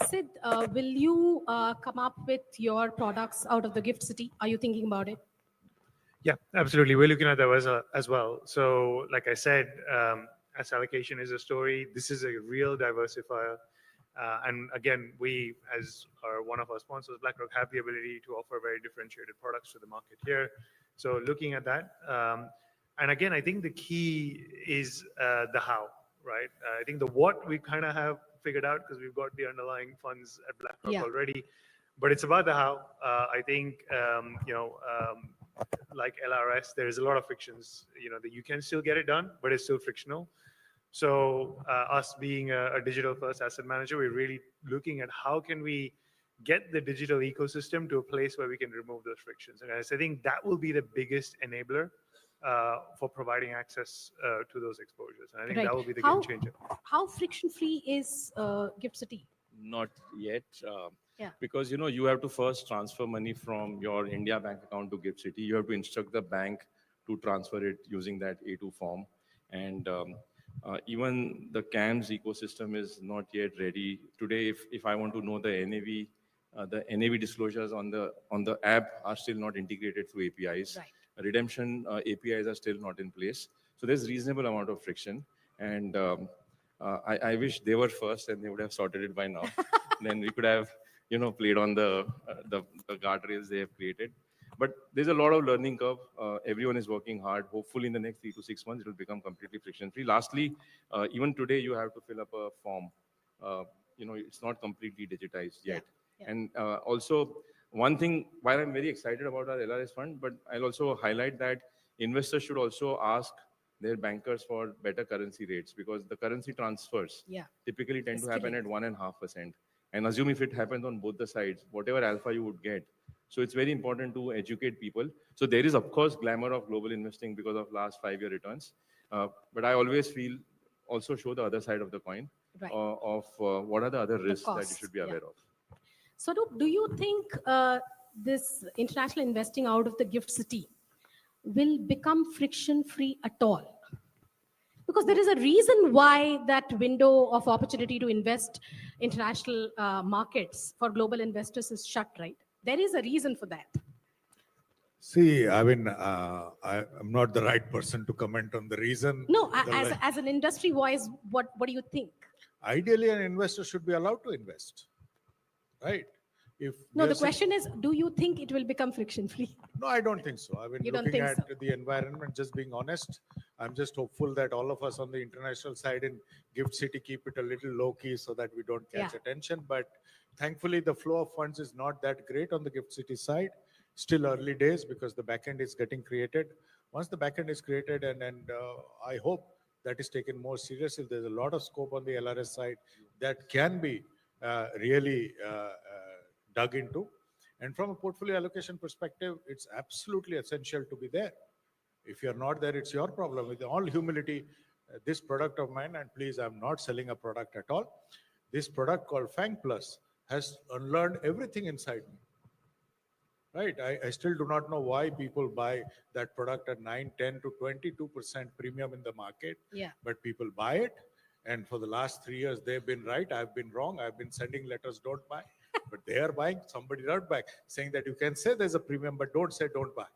Sid, will you come up with your products out of the Gift City? Are you thinking about it? Yeah, absolutely. We're looking at that as well. So like I said, asset allocation is a story. This is a real diversifier. And again, we, as one of our sponsors, BlackRock, have the ability to offer very differentiated products to the market here. So looking at that. And again, I think the key is the how. right? I think the what we kind of have figured out because we've got the underlying funds at BlackRock Yeah. already, but it's about the how. I think like LRS, there is a lot of frictions. That you can still get it done, but it's still frictional. So us being a digital first asset manager, we're really looking at how can we get the digital ecosystem to a place where we can remove those frictions. And I think that will be the biggest enabler for providing access to those exposures. And I think Right. that will be the How- game changer. How friction-free is Gift City? Not yet. Yeah. Because you have to first transfer money from your India bank account to Gift City. You have to instruct the bank to transfer it using that A2 form. And even the CAMS ecosystem is not yet ready. Today, if I want to know the NAV disclosures on the app are still not integrated through APIs. Right. Redemption APIs are still not in place. So there's reasonable amount of friction. And I wish they were first and they would have sorted it by now. Then we could have, played on the guardrails they have created. But there's a lot of learning curve. Everyone is working hard. Hopefully in the next 3 to 6 months, it will become completely friction-free. Lastly, even today, you have to fill up a form. It's not completely digitized yet. Yeah. And also, one thing, while I'm very excited about our LRS fund, but I'll also highlight that investors should also ask their bankers for better currency rates because the currency transfers Yeah. typically tend to happen Escalate. at 1.5%. And assume if it happens on both the sides, whatever alpha you would get. So it's very important to educate people. So there is, of course, glamour of global investing because of last 5-year returns. But I always feel also show the other side of the coin Right. of what are the other risks that you costs, should be yeah. aware of. So do you think this international investing out of the Gift City will become friction-free at all? Because there is a reason why that window of opportunity to invest international markets for global investors is shut, right? There is a reason for that. See, I mean, I'm not the right person to comment on the reason. No, The as an industry voice, what do you think? Ideally, an investor should be allowed to invest, right? If No, we are the saying- question is, do you think it will become friction-free? No, I don't think so. I mean, You don't looking think at so? the environment, just being honest, I'm just hopeful that all of us on the international side in Gift City keep it a little low key so that we don't catch Yeah. attention. But thankfully, the flow of funds is not that great on the Gift City side. Still early days because the backend is getting created. Once the backend is created, and I hope that is taken more seriously. There's a lot of scope on the LRS side that can be really dug into. And from a portfolio allocation perspective, it's absolutely essential to be there. If you're not there, it's your problem. With all humility, this product of mine, and please, I'm not selling a product at all. This product called Fang Plus has unlearned everything inside me. Right? I still do not know why people buy that product at 9, 10 to 22% premium in the market. Yeah. But people buy it. And for the last 3 years, they've been right. I've been wrong. I've been sending letters, don't buy. But they are buying, somebody not buy, saying that you can say there's a premium, but don't say don't buy.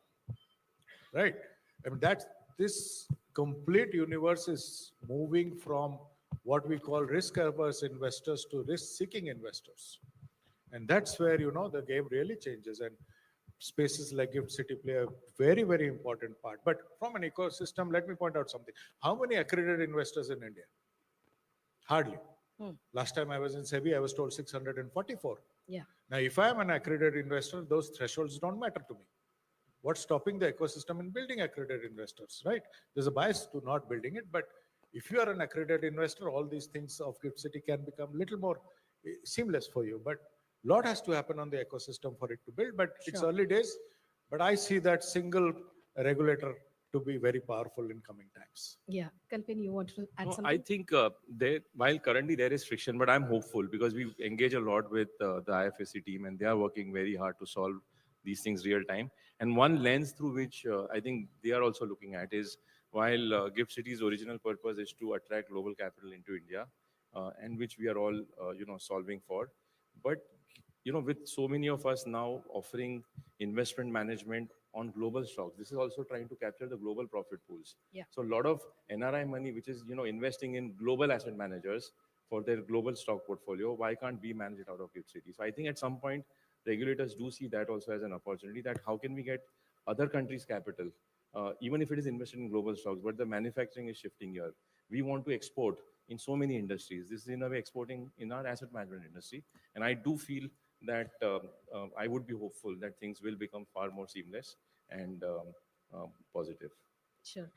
Right? I mean, this complete universe is moving from what we call risk-averse investors to risk-seeking investors. And that's where, the game really changes. And spaces like Gift City play a very, very important part. But from an ecosystem, let me point out something. How many accredited investors in India? Hardly. Last time I was in SEBI, I was told 644. Yeah. Now, if I am an accredited investor, those thresholds don't matter to me. What's stopping the ecosystem in building accredited investors, right? There's a bias to not building it, but if you are an accredited investor, all these things of Gift City can become a little more seamless for you. But a lot has to happen on the ecosystem for it to build, but it's Sure. early days. But I see that single regulator to be very powerful in coming times. Yeah. Kalpin, you want to add No, something? I think while currently there is friction, but I'm hopeful because we engage a lot with the IFSC team and they are working very hard to solve these things real time. And one lens through which I think they are also looking at is while Gift City's original purpose is to attract global capital into India, and which we are all solving for, but with so many of us now offering investment management on global stocks, this is also trying to capture the global profit pools. Yeah. So a lot of NRI money, which is investing in global asset managers for their global stock portfolio, why can't we manage it out of Gift City? So I think at some point regulators do see that also as an opportunity, that how can we get other countries' capital, even if it is invested in global stocks, but the manufacturing is shifting here. We want to export. in so many industries. This is in a way exporting in our asset management industry. And I do feel that I would be hopeful that things will become far more seamless and positive. Sure.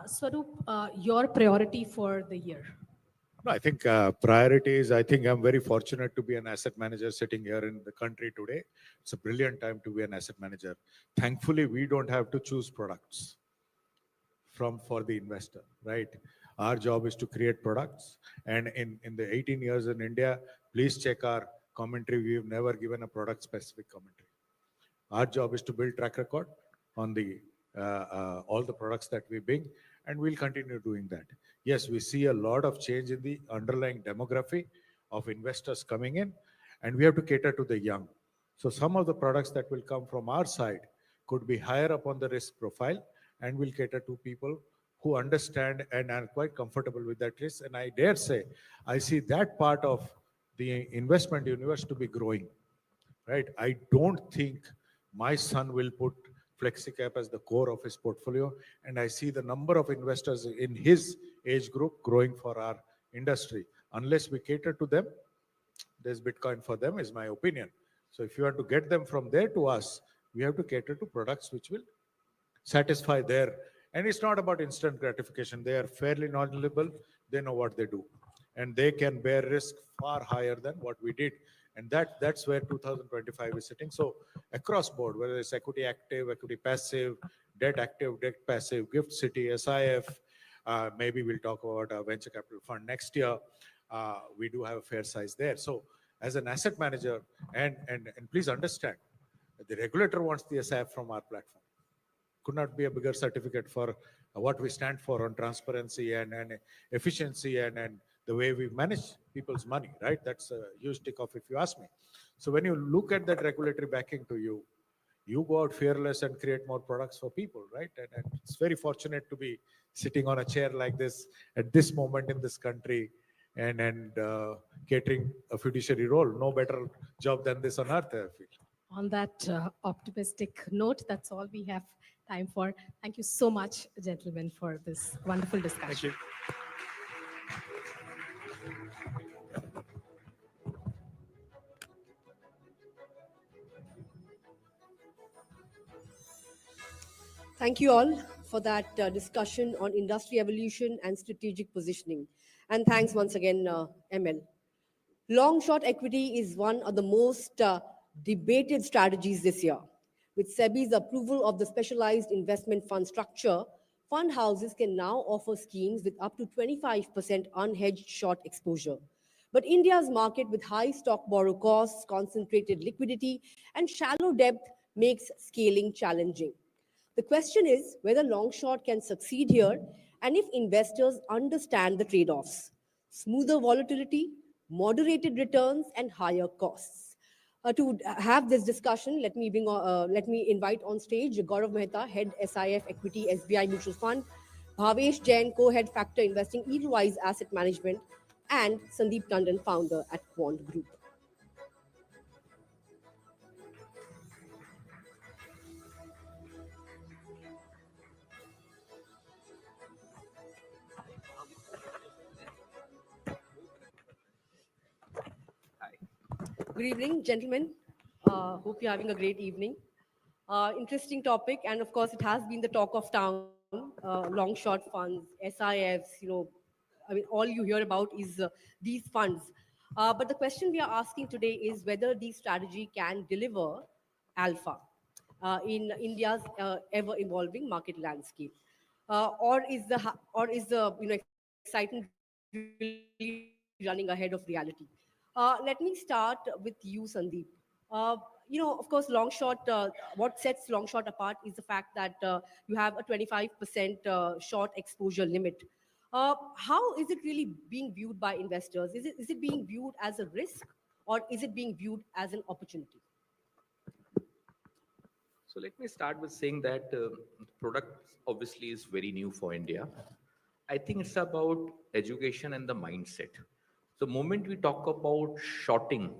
Swaroop, your priority for the year? No, I think priorities, I think I'm very fortunate to be an asset manager sitting here in the country today. It's a brilliant time to be an asset manager. Thankfully, we don't have to choose products for the investor, right? Our job is to create products. And in the 18 years in India, please check our commentary. We've never given a product specific commentary. Our job is to build track record on the all the products that we bring, and we'll continue doing that. Yes, we see a lot of change in the underlying demography of investors coming in, and we have to cater to the young. So some of the products that will come from our side could be higher up on the risk profile, and will cater to people who understand and are quite comfortable with that risk. And I dare say, I see that part of the investment universe to be growing, right? I don't think my son will put FlexiCap as the core of his portfolio, and I see the number of investors in his age group growing for our industry. Unless we cater to them, there's Bitcoin for them, is my opinion. So if you want to get them from there to us, we have to cater to products which will satisfy their, and it's not about instant gratification. They are fairly knowledgeable, they know what they do, and they can bear risk far higher than what we did. And that's where 2025 is sitting. So across board, whether it's equity active, equity passive, debt active, debt passive, Gift City, SIF, maybe we'll talk about a venture capital fund next year. We do have a fair size there. So as an asset manager, and please understand, the regulator wants the SIF from our platform. Could not be a bigger certificate for what we stand for on transparency and efficiency and the way we manage people's money, right? That's a huge tick off if you ask me. So when you look at that regulatory backing to you, you go out fearless and create more products for people, right? And it's very fortunate to be sitting on a chair like this at this moment in this country and catering a fiduciary role. No better job than this on earth, I feel. On that optimistic note, that's all we have time for. Thank you so much, gentlemen, for this wonderful discussion. Thank you. Thank you all for that discussion on industry evolution and strategic positioning. And thanks once again, ML. Long short equity is one of the most debated strategies this year. With SEBI's approval of the specialized investment fund structure, fund houses can now offer schemes with up to 25% unhedged short exposure. But India's market with high stock borrow costs, concentrated liquidity, and shallow depth makes scaling challenging. The question is whether long short can succeed here and if investors understand the trade-offs: smoother volatility, moderated returns, and higher costs. To have this discussion, let me invite on stage Gaurav Mehta, Head SIF Equity SBI Mutual Fund, Bhavesh Jain, Co-Head Factor Investing Edelweiss Asset Management, and Sandeep Tandon, Founder at Quant Group. Good evening, gentlemen. Hope you're having a great evening. Interesting topic, and of course, it has been the talk of town. Long short funds, SIFs, I mean, all you hear about is these funds. But the question we are asking today is whether these strategy can deliver alpha in India's ever-evolving market landscape, or is the excitement really running ahead of reality? Let me start with you, Sandeep. Of course, what sets long short apart is the fact that you have a 25% short exposure limit. How is it really being viewed by investors? Is it being viewed as a risk, or is it being viewed as an opportunity? So let me start with saying that the product obviously is very new for India. I think it's about education and the mindset. The moment we talk about shorting,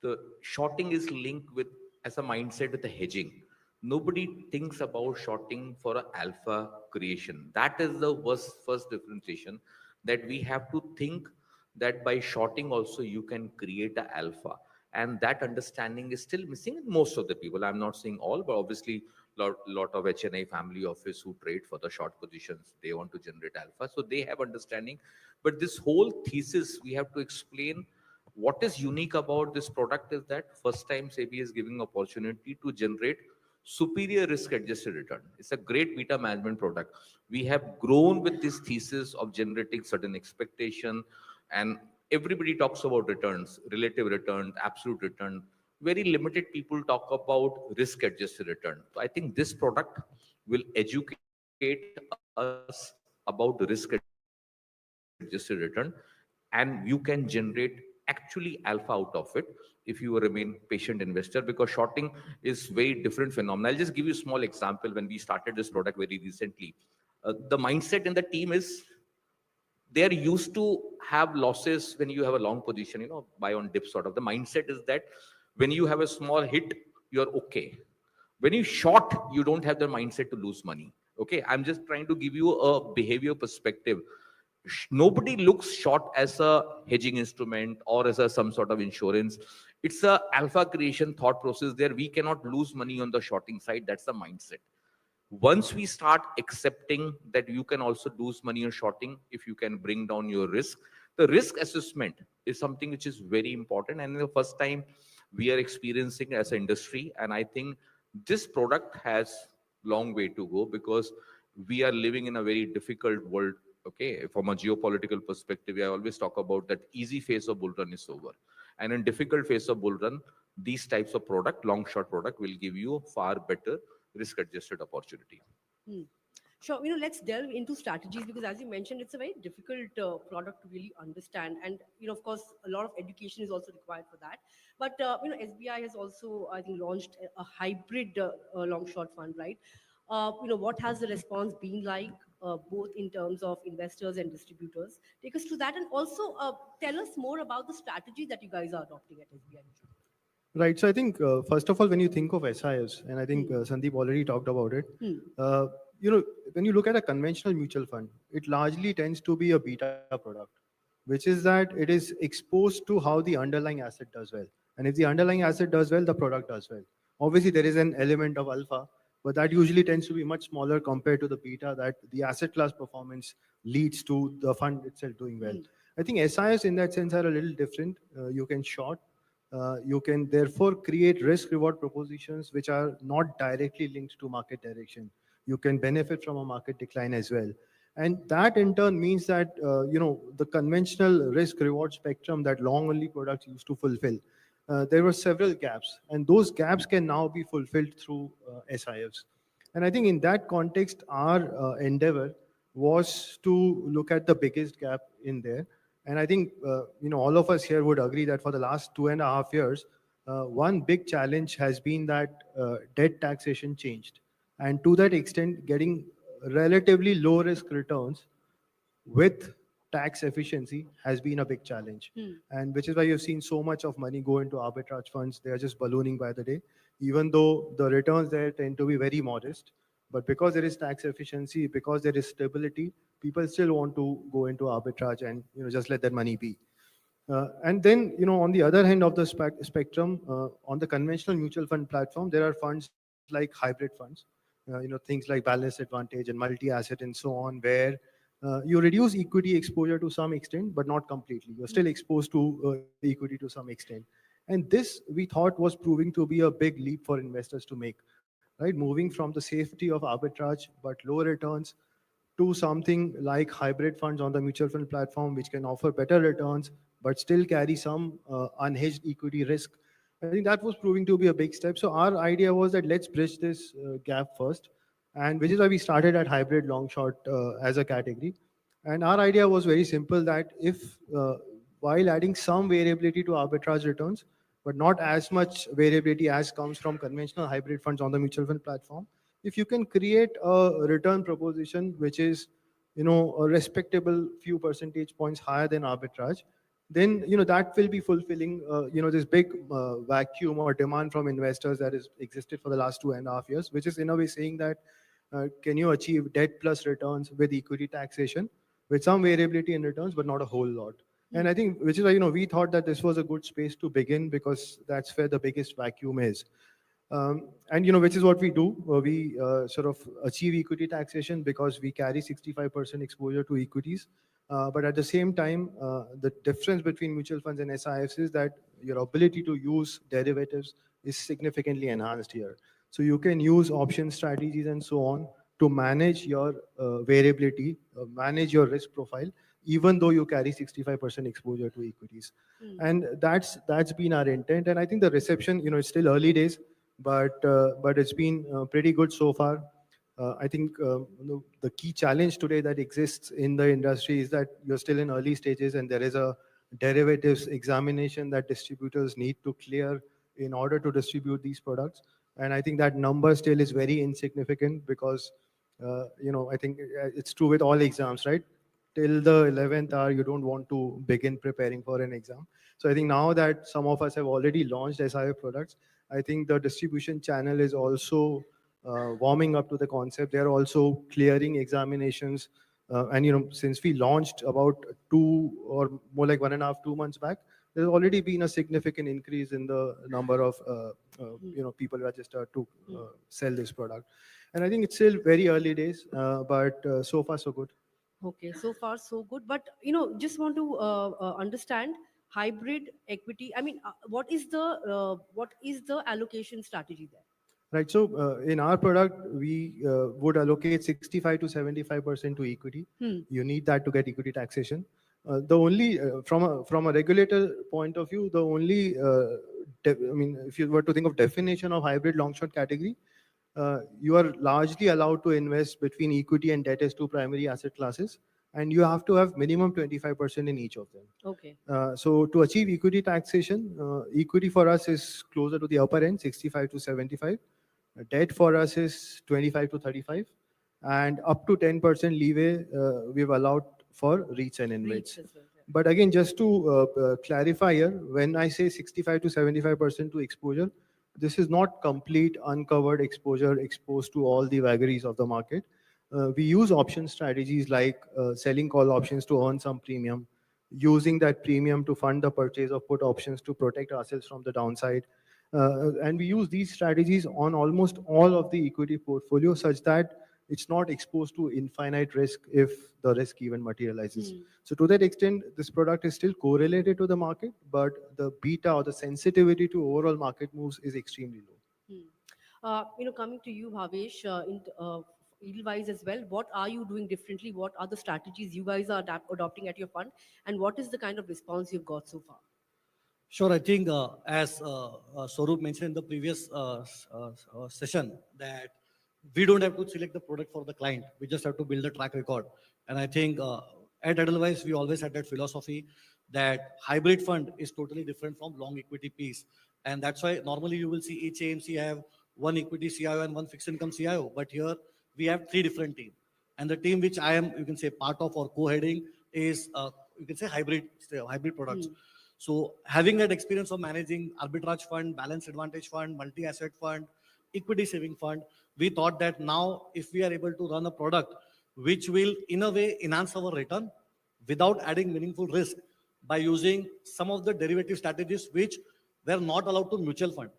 the shorting is linked with as a mindset with the hedging. Nobody thinks about shorting for an alpha creation. That is the first differentiation. that we have to think that by shorting also you can create a alpha. And that understanding is still missing in most of the people. I'm not saying all, but obviously lot of HNI family office who trade for the short positions, they want to generate alpha, so they have understanding. But this whole thesis we have to explain. What is unique about this product is that first time SEBI is giving opportunity to generate superior risk adjusted return. It's a great beta management product. We have grown with this thesis of generating certain expectation, and everybody talks about returns, relative return, absolute return. Very limited people talk about risk adjusted return. So I think this product will educate us about the risk adjusted return, and you can generate actually alpha out of it if you remain patient investor, because shorting is very different phenomenon. I'll just give you a small example. When we started this product very recently, the mindset in the team is they are used to have losses when you have a long position, buy on dip sort of. The mindset is that when you have a small hit, you're okay. When you short, you don't have the mindset to lose money. Okay, I'm just trying to give you a behavior perspective. Nobody looks short as a hedging instrument or as a some sort of insurance. It's a alpha creation thought process there. We cannot lose money on the shorting side. That's the mindset. Once we start accepting that you can also lose money on shorting if you can bring down your risk, the risk assessment is something which is very important, and the first time we are experiencing as an industry. And I think this product has long way to go, because we are living in a very difficult world. Okay, from a geopolitical perspective, I always talk about that easy phase of bull run is over, and in difficult phase of bull run, these types of product, long short product, will give you far better risk adjusted opportunity. Hmm. Sure. Let's delve into strategies, because, as you mentioned, it's a very difficult product to really understand, and of course, a lot of education is also required for that. But SBI has also, I think, launched a hybrid long short fund, right? What has the response been like, both in terms of investors and distributors? Take us to that, and also tell us more about the strategy that you guys are adopting at SBI. Right. So I think, first of all, when you think of SIS, and I think Sandeep already talked about it, when you look at a conventional mutual fund, it largely tends to be a beta product, which is that it is exposed to how the underlying asset does well. And if the underlying asset does well, the product does well. Obviously, there is an element of alpha, but that usually tends to be much smaller compared to the beta that the asset class performance leads to the fund itself doing well. I think SIS in that sense are a little different. You can short. You can therefore create risk reward propositions which are not directly linked to market direction. You can benefit from a market decline as well. And that in turn means that, the conventional risk reward spectrum that long only products used to fulfill, there were several gaps, and those gaps can now be fulfilled through SIFs. And I think in that context, our endeavor was to look at the biggest gap in there. And I think, all of us here would agree that for the last 2.5 years, one big challenge has been that debt taxation changed. And to that extent, getting relatively low risk returns with tax efficiency has been a big challenge. And which is why you've seen so much of money go into arbitrage funds. They are just ballooning by the day, even though the returns there tend to be very modest. But because there is tax efficiency, because there is stability, people still want to go into arbitrage and just let that money be. And then, on the other hand of the spectrum, on the conventional mutual fund platform, there are funds like hybrid funds, things like balanced advantage and multi-asset and so on, where you reduce equity exposure to some extent, but not completely. You're still exposed to equity to some extent. And this, we thought, was proving to be a big leap for investors to make, right? Moving from the safety of arbitrage, but low returns, to something like hybrid funds on the mutual fund platform, which can offer better returns, but still carry some unhedged equity risk. I think that was proving to be a big step. So our idea was that let's bridge this gap first, and which is why we started at hybrid long short as a category. And our idea was very simple, that if while adding some variability to arbitrage returns, but not as much variability as comes from conventional hybrid funds on the mutual fund platform, if you can create a return proposition which is, a respectable few percentage points higher than arbitrage, then that will be fulfilling this big vacuum or demand from investors that has existed for the last 2.5 years, which is in a way saying that can you achieve debt plus returns with equity taxation? with some variability in returns, but not a whole lot. And I think, which is why, we thought that this was a good space to begin because that's where the biggest vacuum is. And which is what we do. We sort of achieve equity taxation because we carry 65% exposure to equities. But at the same time, the difference between mutual funds and SIFs is that your ability to use derivatives is significantly enhanced here. So you can use option strategies and so on to manage your variability, manage your risk profile, even though you carry 65% exposure to equities. And that's been our intent. And I think the reception, it's still early days, but it's been pretty good so far. I think the key challenge today that exists in the industry is that you're still in early stages and there is a derivatives examination that distributors need to clear in order to distribute these products. And I think that number still is very insignificant because, I think it's true with all exams, right? Till the 11th hour, you don't want to begin preparing for an exam. So I think now that some of us have already launched SIF products, I think the distribution channel is also warming up to the concept. They're also clearing examinations. And since we launched about 2 or more like 1.5, 2 months back, there's already been a significant increase in the number of people registered to sell this product. And I think it's still very early days, but so far so good. Okay, so far so good. But just want to understand hybrid equity. I mean, what is the allocation strategy there? Right. So in our product, we would allocate 65 to 75% to equity. You need that to get equity taxation. The only from a regulator point of view, the only if you were to think of definition of hybrid long short category, you are largely allowed to invest between equity and debt as two primary asset classes, and you have to have minimum 25% in each of them. Okay. So to achieve equity taxation, equity for us is closer to the upper end, 65 to 75. Debt for us is 25 to 35, and up to 10% leeway we've allowed for REITs and InvITs. But again, just to clarify here, when I say 65 to 75% to exposure, this is not complete uncovered exposure exposed to all the vagaries of the market. We use option strategies like selling call options to earn some premium, using that premium to fund the purchase of put options to protect ourselves from the downside. And we use these strategies on almost all of the equity portfolio such that it's not exposed to infinite risk if the risk even materializes. So to that extent, this product is still correlated to the market, but the beta or the sensitivity to overall market moves is extremely low. Coming to you, Bhavesh, yield-wise as well, what are you doing differently? What are the strategies you guys are adopting at your fund? And what is the kind of response you've got so far? Sure, I think as Swaroop mentioned in the previous session, that we don't have to select the product for the client. We just have to build a track record. And I think at Edelweiss, we always had that philosophy that hybrid fund is totally different from long equity piece. And that's why normally you will see each AMC have one equity CIO and one fixed income CIO. But here we have 3 different teams. And the team which I am, you can say, part of or co-heading is, you can say, hybrid products. So having that experience of managing arbitrage fund, balance advantage fund, multi-asset fund, equity saving fund, we thought that now if we are able to run a product which will in a way enhance our return without adding meaningful risk by using some of the derivative strategies which were not allowed to mutual fund.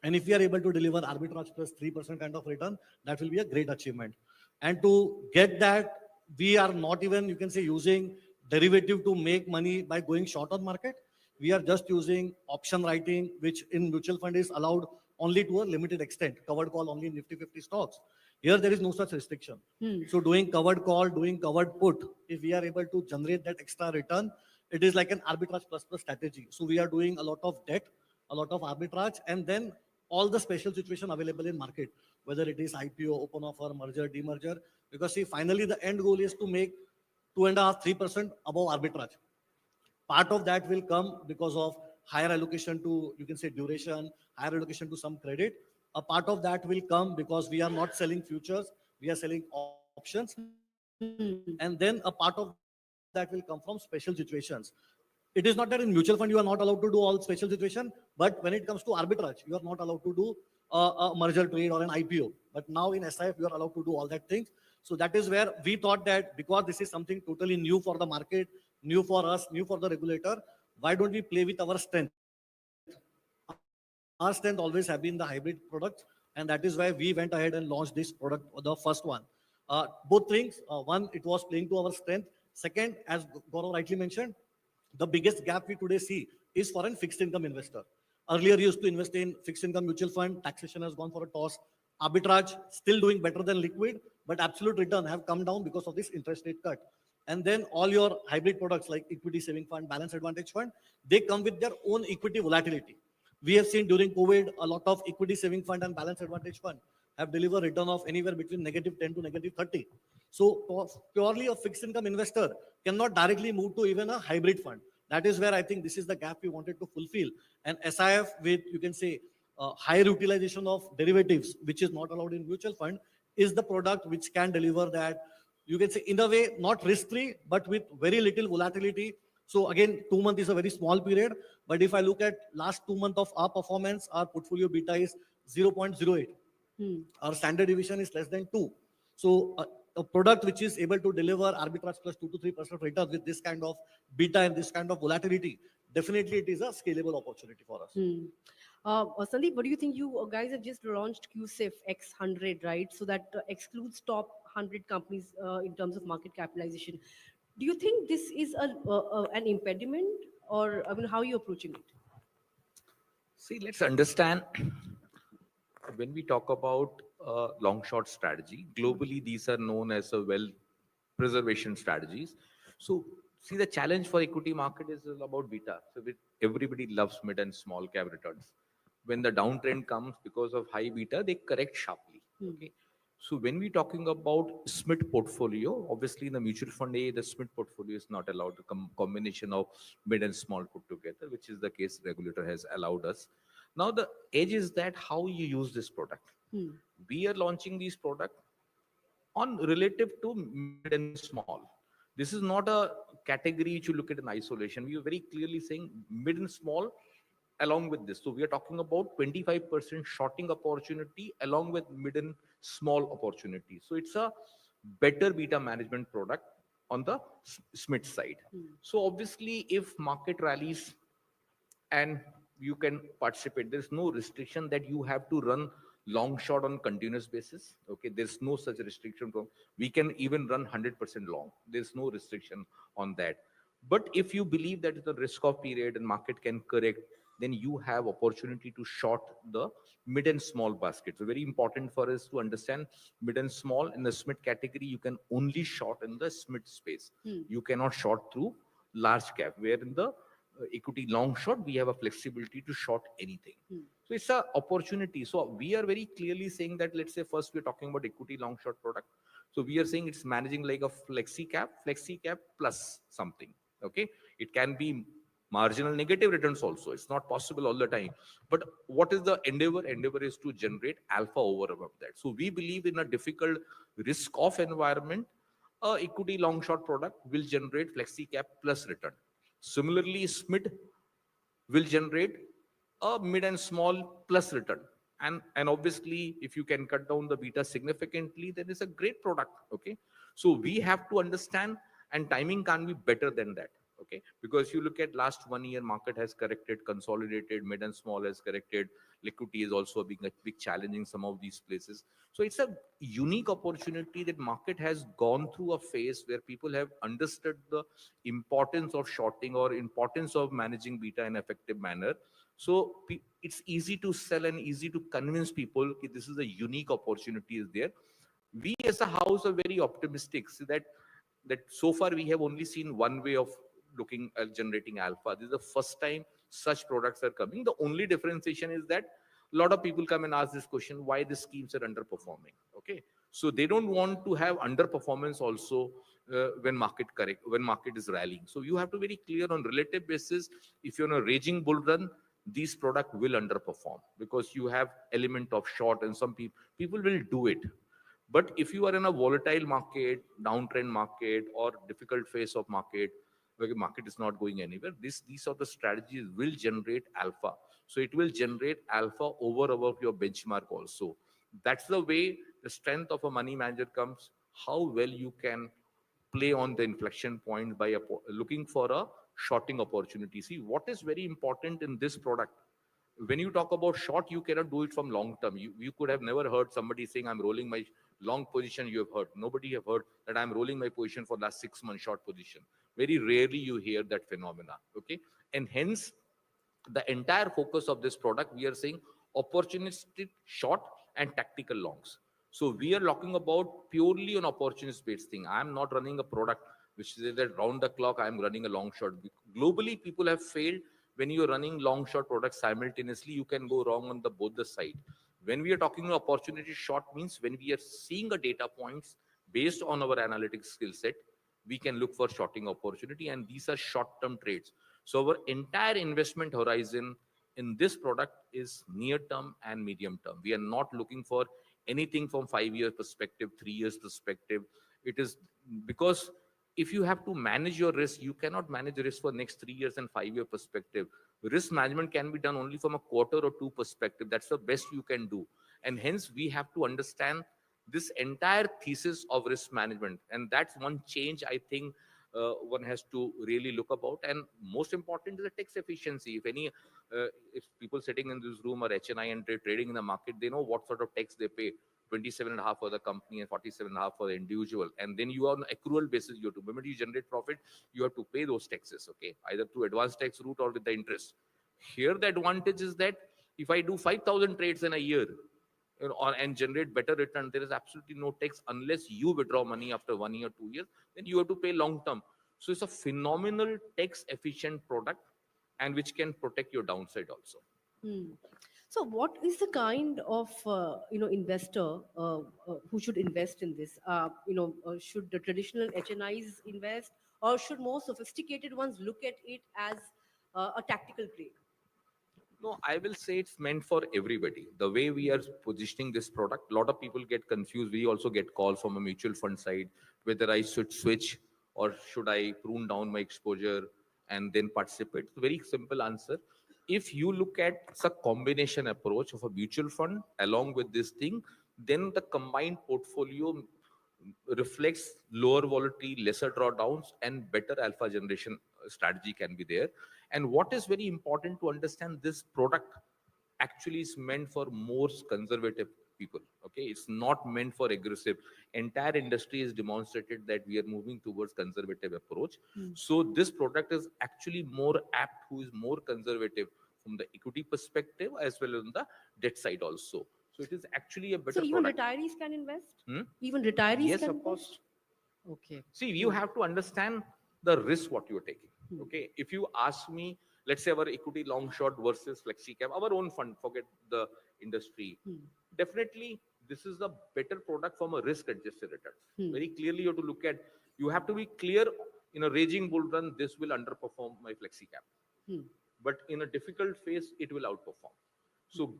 And if we are able to deliver arbitrage plus 3% kind of return, that will be a great achievement. And to get that, we are not even, you can say, using derivative to make money by going short on market. We are just using option writing, which in mutual fund is allowed only to a limited extent, covered call only in Nifty 50 stocks. Here, there is no such restriction. So doing covered call, doing covered put, if we are able to generate that extra return, it is like an arbitrage plus strategy. So we are doing a lot of debt, a lot of arbitrage, and then all the special situation available in market, whether it is IPO, open offer, merger, demerger, because see, finally the end goal is to make 2.5%, 3% above arbitrage. Part of that will come because of higher allocation to, you can say, duration, higher allocation to some credit. A part of that will come because we are not selling futures, we are selling options. And then a part of that will come from special situations. It is not that in mutual fund you are not allowed to do all special situation, but when it comes to arbitrage, you are not allowed to do a merger trade or an IPO. But now in SIF, you are allowed to do all that things. So that is where we thought that because this is something totally new for the market, new for us, new for the regulator, why don't we play with our strength? Our strength always have been the hybrid products, and that is why we went ahead and launched this product, the first one. Both things, one, it was playing to our strength. Second, as Gaurav rightly mentioned, the biggest gap we today see is for a fixed income investor. Earlier, you used to invest in fixed income mutual fund, taxation has gone for a toss. Arbitrage still doing better than liquid, but absolute return have come down because of this interest rate cut. And then all your hybrid products like equity saving fund, balance advantage fund, they come with their own equity volatility. We have seen during COVID, a lot of equity saving fund and balance advantage fund have delivered return of anywhere between -10 to -30. So purely a fixed income investor cannot directly move to even a hybrid fund. That is where I think this is the gap we wanted to fulfill. And SIF with, you can say, higher utilization of derivatives, which is not allowed in mutual fund, is the product which can deliver that, you can say, in a way, not risk-free, but with very little volatility. So again, 2 months is a very small period. But if I look at last 2 months of our performance, our portfolio beta is 0.08. Our standard deviation is less than 2. So a product which is able to deliver arbitrage plus 2 to 3% return with this kind of beta and this kind of volatility, definitely it is a scalable opportunity for us. Sandeep, what do you think? You guys have just launched QSIF X100, right? So that excludes top 100 companies in terms of market capitalization. Do you think this is an impediment, or I mean, how are you approaching it? See, let's understand when we talk about long short strategy, globally, these are known as a well preservation strategies. So see, the challenge for equity market is about beta. So everybody loves mid and small cap returns. When the downtrend comes because of high beta, they correct sharply. Okay. So when we're talking about SMIT portfolio, obviously in the mutual fund A, the SMIT portfolio is not allowed to combination of mid and small put together, which is the case regulator has allowed us. Now the edge is that how you use this product. We are launching these products on relative to mid and small. This is not a category which you look at in isolation. We are very clearly saying mid and small along with this. So we are talking about 25% shorting opportunity along with mid and small opportunity. So it's a better beta management product on the SMIT side. So obviously if market rallies and you can participate, there's no restriction that you have to run long short on continuous basis. Okay, there's no such restriction. We can even run 100% long. There's no restriction on that. But if you believe that the risk off period and market can correct, then you have opportunity to short the mid and small basket. So very important for us to understand mid and small in the SMIT category, you can only short in the SMIT space. You cannot short through large cap, where in the equity long short, we have a flexibility to short anything. So it's an opportunity. So we are very clearly saying that, let's say first we're talking about equity long short product. So we are saying it's managing like a flexi cap plus something. Okay, it can be marginal negative returns also. It's not possible all the time. But what is the endeavor? Endeavor is to generate alpha over above that. So we believe in a difficult risk off environment, equity long short product will generate flexi cap plus return. Similarly, SMIT will generate a mid and small plus return. And obviously, if you can cut down the beta significantly, then it's a great product. Okay. So we have to understand, and timing can't be better than that. Okay, because you look at last 1 year, market has corrected, consolidated, mid and small has corrected. Liquidity is also being a big challenge in some of these places. So it's a unique opportunity that market has gone through a phase where people have understood the importance of shorting or importance of managing beta in an effective manner. So it's easy to sell and easy to convince people that this is a unique opportunity is there. We as a house are very optimistic, so that so far we have only seen one way of looking at generating alpha. This is the first time such products are coming. The only differentiation is that a lot of people come and ask this question, why the schemes are underperforming. Okay, so they don't want to have underperformance also when market is rallying. So you have to be very clear on relative basis. If you're on a raging bull run, these product will underperform because you have element of short, and some people will do it. But if you are in a volatile market, downtrend market, or difficult phase of market, where the market is not going anywhere, these are the strategies will generate alpha. So it will generate alpha over above your benchmark also. That's the way the strength of a money manager comes how well you can play on the inflection point by looking for a shorting opportunity. See, what is very important in this product, when you talk about short, you cannot do it from long term. You could have never heard somebody saying, I'm rolling my long position. You have heard. Nobody have heard that I'm rolling my position for last 6 months short position. Very rarely you hear that phenomena. Okay. And hence, the entire focus of this product, we are saying opportunistic short and tactical longs. So we are talking about purely an opportunist based thing. I'm not running a product which is that round the clock I'm running a long short. Globally, people have failed. When you're running long short products simultaneously, you can go wrong on the both the side. When we are talking opportunity short means when we are seeing a data points based on our analytics skill set, we can look for shorting opportunity, and these are short-term trades. So our entire investment horizon in this product is near-term and medium-term. We are not looking for anything from 5-year perspective, 3 years perspective. It is because if you have to manage your risk, you cannot manage risk for next 3 years and 5-year perspective. Risk management can be done only from a quarter or two perspective. That's the best you can do. And hence we have to understand this entire thesis of risk management. And that's one change I think one has to really look about. And most important is the tax efficiency. If people sitting in this room are HNI and trading in the market, they know what sort of tax they pay. 27.5 for the company and 47.5 for the individual. And then you are on accrual basis. You have to, the moment you generate profit, you have to pay those taxes, okay? Either through advanced tax route or with the interest. Here, the advantage is that if I do 5,000 trades in a year, and generate better return, there is absolutely no tax unless you withdraw money after 1 year, 2 years, then you have to pay long term. So it's a phenomenal tax efficient product and which can protect your downside also. Hmm. So, what is the kind of investor who should invest in this? Should the traditional HNIs invest, or should more sophisticated ones look at it as a tactical play? No, I will say it's meant for everybody. The way we are positioning this product, a lot of people get confused. We also get calls from a mutual fund side whether I should switch or should I prune down my exposure and then participate. Very simple answer. If you look at a combination approach of a mutual fund along with this thing, then the combined portfolio reflects lower volatility, lesser drawdowns, and better alpha generation strategy can be there. And what is very important to understand, this product actually is meant for more conservative people. Okay, it's not meant for aggressive. Entire industry has demonstrated that we are moving towards conservative approach. So this product is actually more apt who is more conservative from the equity perspective as well as on the debt side also. So it is actually a better So even product. retirees can invest? Hmm? Even retirees Yes, can of invest? course. Okay. See, you have to understand the risk what you're taking. Okay, if you ask me, let's say our equity long short versus flexi cap, our own fund, forget the industry. Definitely, this is a better product from a risk adjusted return. Very clearly, you have to look at, you have to be clear in a raging bull run, this will underperform my flexi cap. But in a difficult phase, it will outperform. So,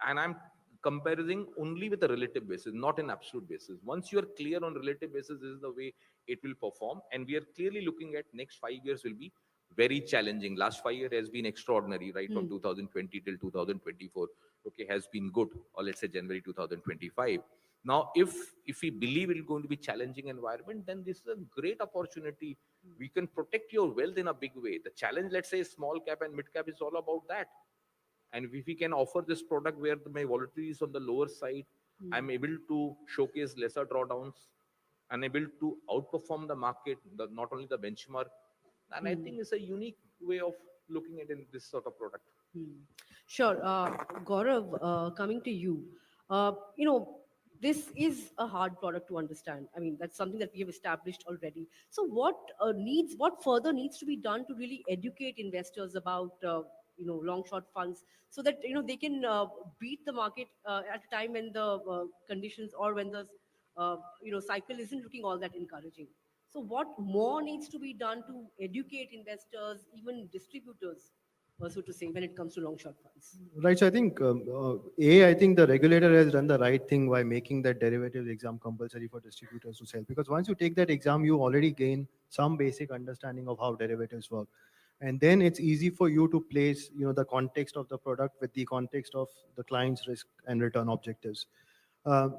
and I'm comparing only with a relative basis, not an absolute basis. Once you are clear on relative basis, this is the way it will perform. And we are clearly looking at next 5 years will be very challenging. Last 5 years has been extraordinary, right? From 2020 till 2024, okay, has been good, or let's say January 2025. Now, if we believe it is going to be challenging environment, then this is a great opportunity. We can protect your wealth in a big way. The challenge, let's say, small cap and mid cap is all about that. And if we can offer this product where my volatility is on the lower side, I'm able to showcase lesser drawdowns, and able to outperform the market, not only the benchmark. And I think it's a unique way of looking at in this sort of product. Sure. Gaurav, coming to you, uh, you know, this is a hard product to understand. I mean, that's something that we have established already. So, what further needs to be done to really educate investors about, long short funds, so that they can beat the market at a time when the conditions or when the cycle isn't looking all that encouraging. So, what more needs to be done to educate investors, even distributors, so to say, when it comes to long short funds? Right. So I think, I think the regulator has done the right thing by making that derivatives exam compulsory for distributors to sell. Because once you take that exam, you already gain some basic understanding of how derivatives work. And then it's easy for you to place, the context of the product with the context of the client's risk and return objectives.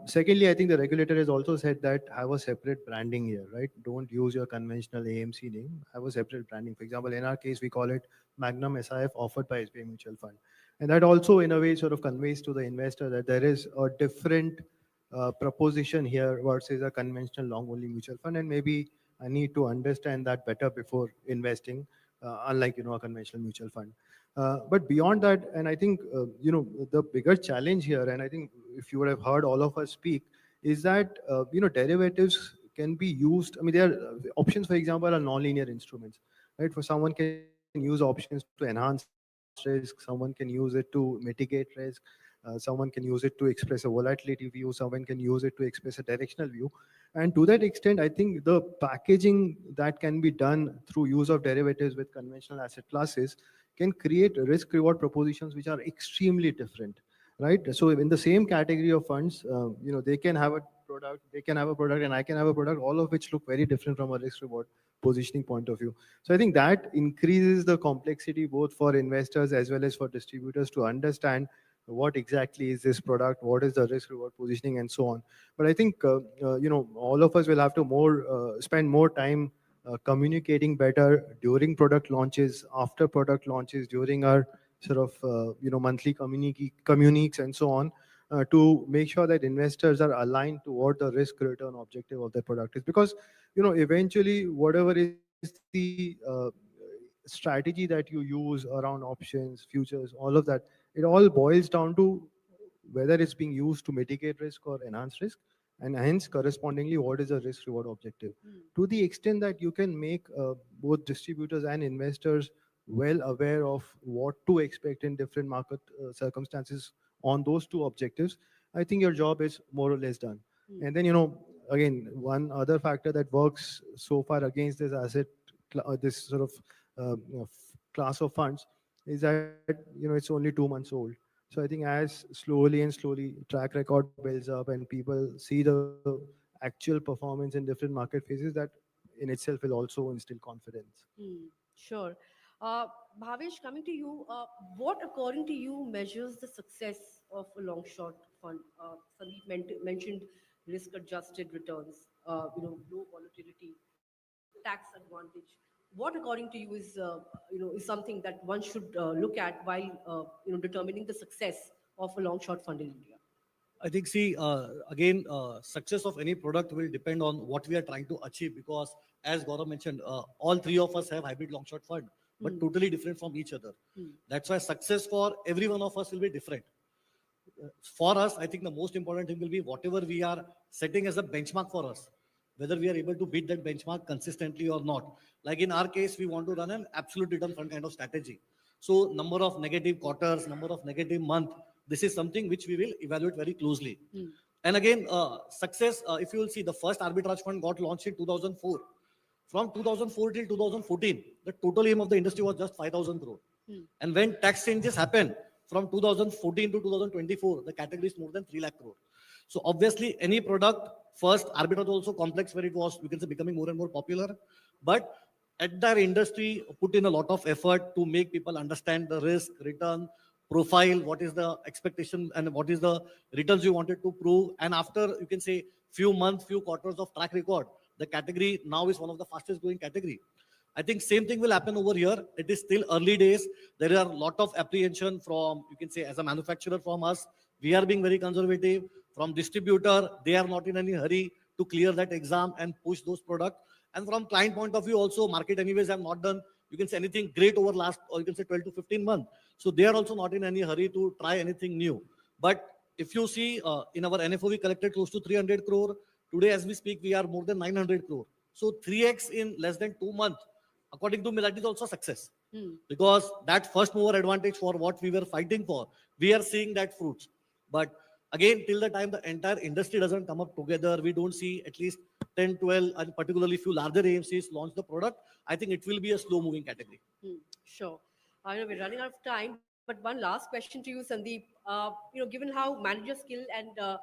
Secondly, I think the regulator has also said that have a separate branding here, right? Don't use your conventional AMC name. Have a separate branding. For example, in our case, we call it Magnum SIF offered by SBI Mutual Fund. And that also, in a way, sort of conveys to the investor that there is a different proposition here versus a conventional long-only mutual fund. And maybe I need to understand that better before investing, unlike, a conventional mutual fund. But beyond that, and I think, the bigger challenge here, and I think if you would have heard all of us speak, is that, derivatives can be used. I mean, there are options, for example, are non-linear instruments, right? For someone can use options to enhance risk, someone can use it to mitigate risk, someone can use it to express a volatility view, someone can use it to express a directional view. And to that extent, I think the packaging that can be done through use of derivatives with conventional asset classes can create risk reward propositions which are extremely different, right? So in the same category of funds, they can have a product, they can have a product, and I can have a product, all of which look very different from a risk reward positioning point of view. So I think that increases the complexity both for investors as well as for distributors to understand what exactly is this product, what is the risk reward positioning, and so on. But I think all of us will have to spend more time communicating better during product launches, after product launches, during our sort of monthly communiques and so on, to make sure that investors are aligned to what the risk return objective of their product is. Because eventually, whatever is the strategy that you use around options, futures, all of that, it all boils down to whether it's being used to mitigate risk or enhance risk, and hence correspondingly what is the risk reward objective. To the extent that you can make both distributors and investors well aware of what to expect in different market circumstances on those two objectives, I think your job is more or less done. And then, again, one other factor that works so far against this this sort of class of funds is that it's only 2 months old. So I think as slowly track record builds up and people see the actual performance in different market phases, that in itself will also instill confidence. Sure. Bhavesh, coming to you, what according to you measures the success of a long short fund? Sandeep mentioned risk-adjusted returns, low volatility, tax advantage. What according to you is something that one should look at while determining the success of a long short fund in India? I think, see, again, success of any product will depend on what we are trying to achieve, because as Gaurav mentioned, all three of us have hybrid long short fund, but totally different from each other. That's why success for every one of us will be different. For us, I think the most important thing will be whatever we are setting as a benchmark for us, whether we are able to beat that benchmark consistently or not. Like in our case, we want to run an absolute return fund kind of strategy. So number of negative quarters, number of negative month, this is something which we will evaluate very closely. And again, success, if you will see, the first arbitrage fund got launched in 2004. From 2004 till 2014, the total aim of the industry was just 5,000 crore. And when tax changes happened from 2014 to 2024, the category is more than 3 lakh crore. So obviously, any product, first arbitrage also complex where it was, we can say, becoming more and more popular. But entire industry put in a lot of effort to make people understand the risk, return, profile, what is the expectation and what is the returns you wanted to prove. And after, you can say, few months, few quarters of track record, the category now is one of the fastest growing category. I think same thing will happen over here. It is still early days. There are a lot of apprehension from, you can say, as a manufacturer from us. We are being very conservative. From distributor, they are not in any hurry to clear that exam and push those products. And from client point of view also, market anyways have not done, you can say, anything great over last, or you can say 12 to 15 months. So they are also not in any hurry to try anything new. But if you see in our NFO, we collected close to 300 crore. Today, as we speak, we are more than 900 crore. So 3x in less than 2 months. According to me, that is also success. Because that first mover advantage for what we were fighting for, we are seeing that fruits. But again, till the time the entire industry doesn't come up together, we don't see at least 10, 12, and particularly few larger AMCs launch the product, I think it will be a slow moving category. Sure. I know we're running out of time, but one last question to you, Sandeep. Given how manager skill and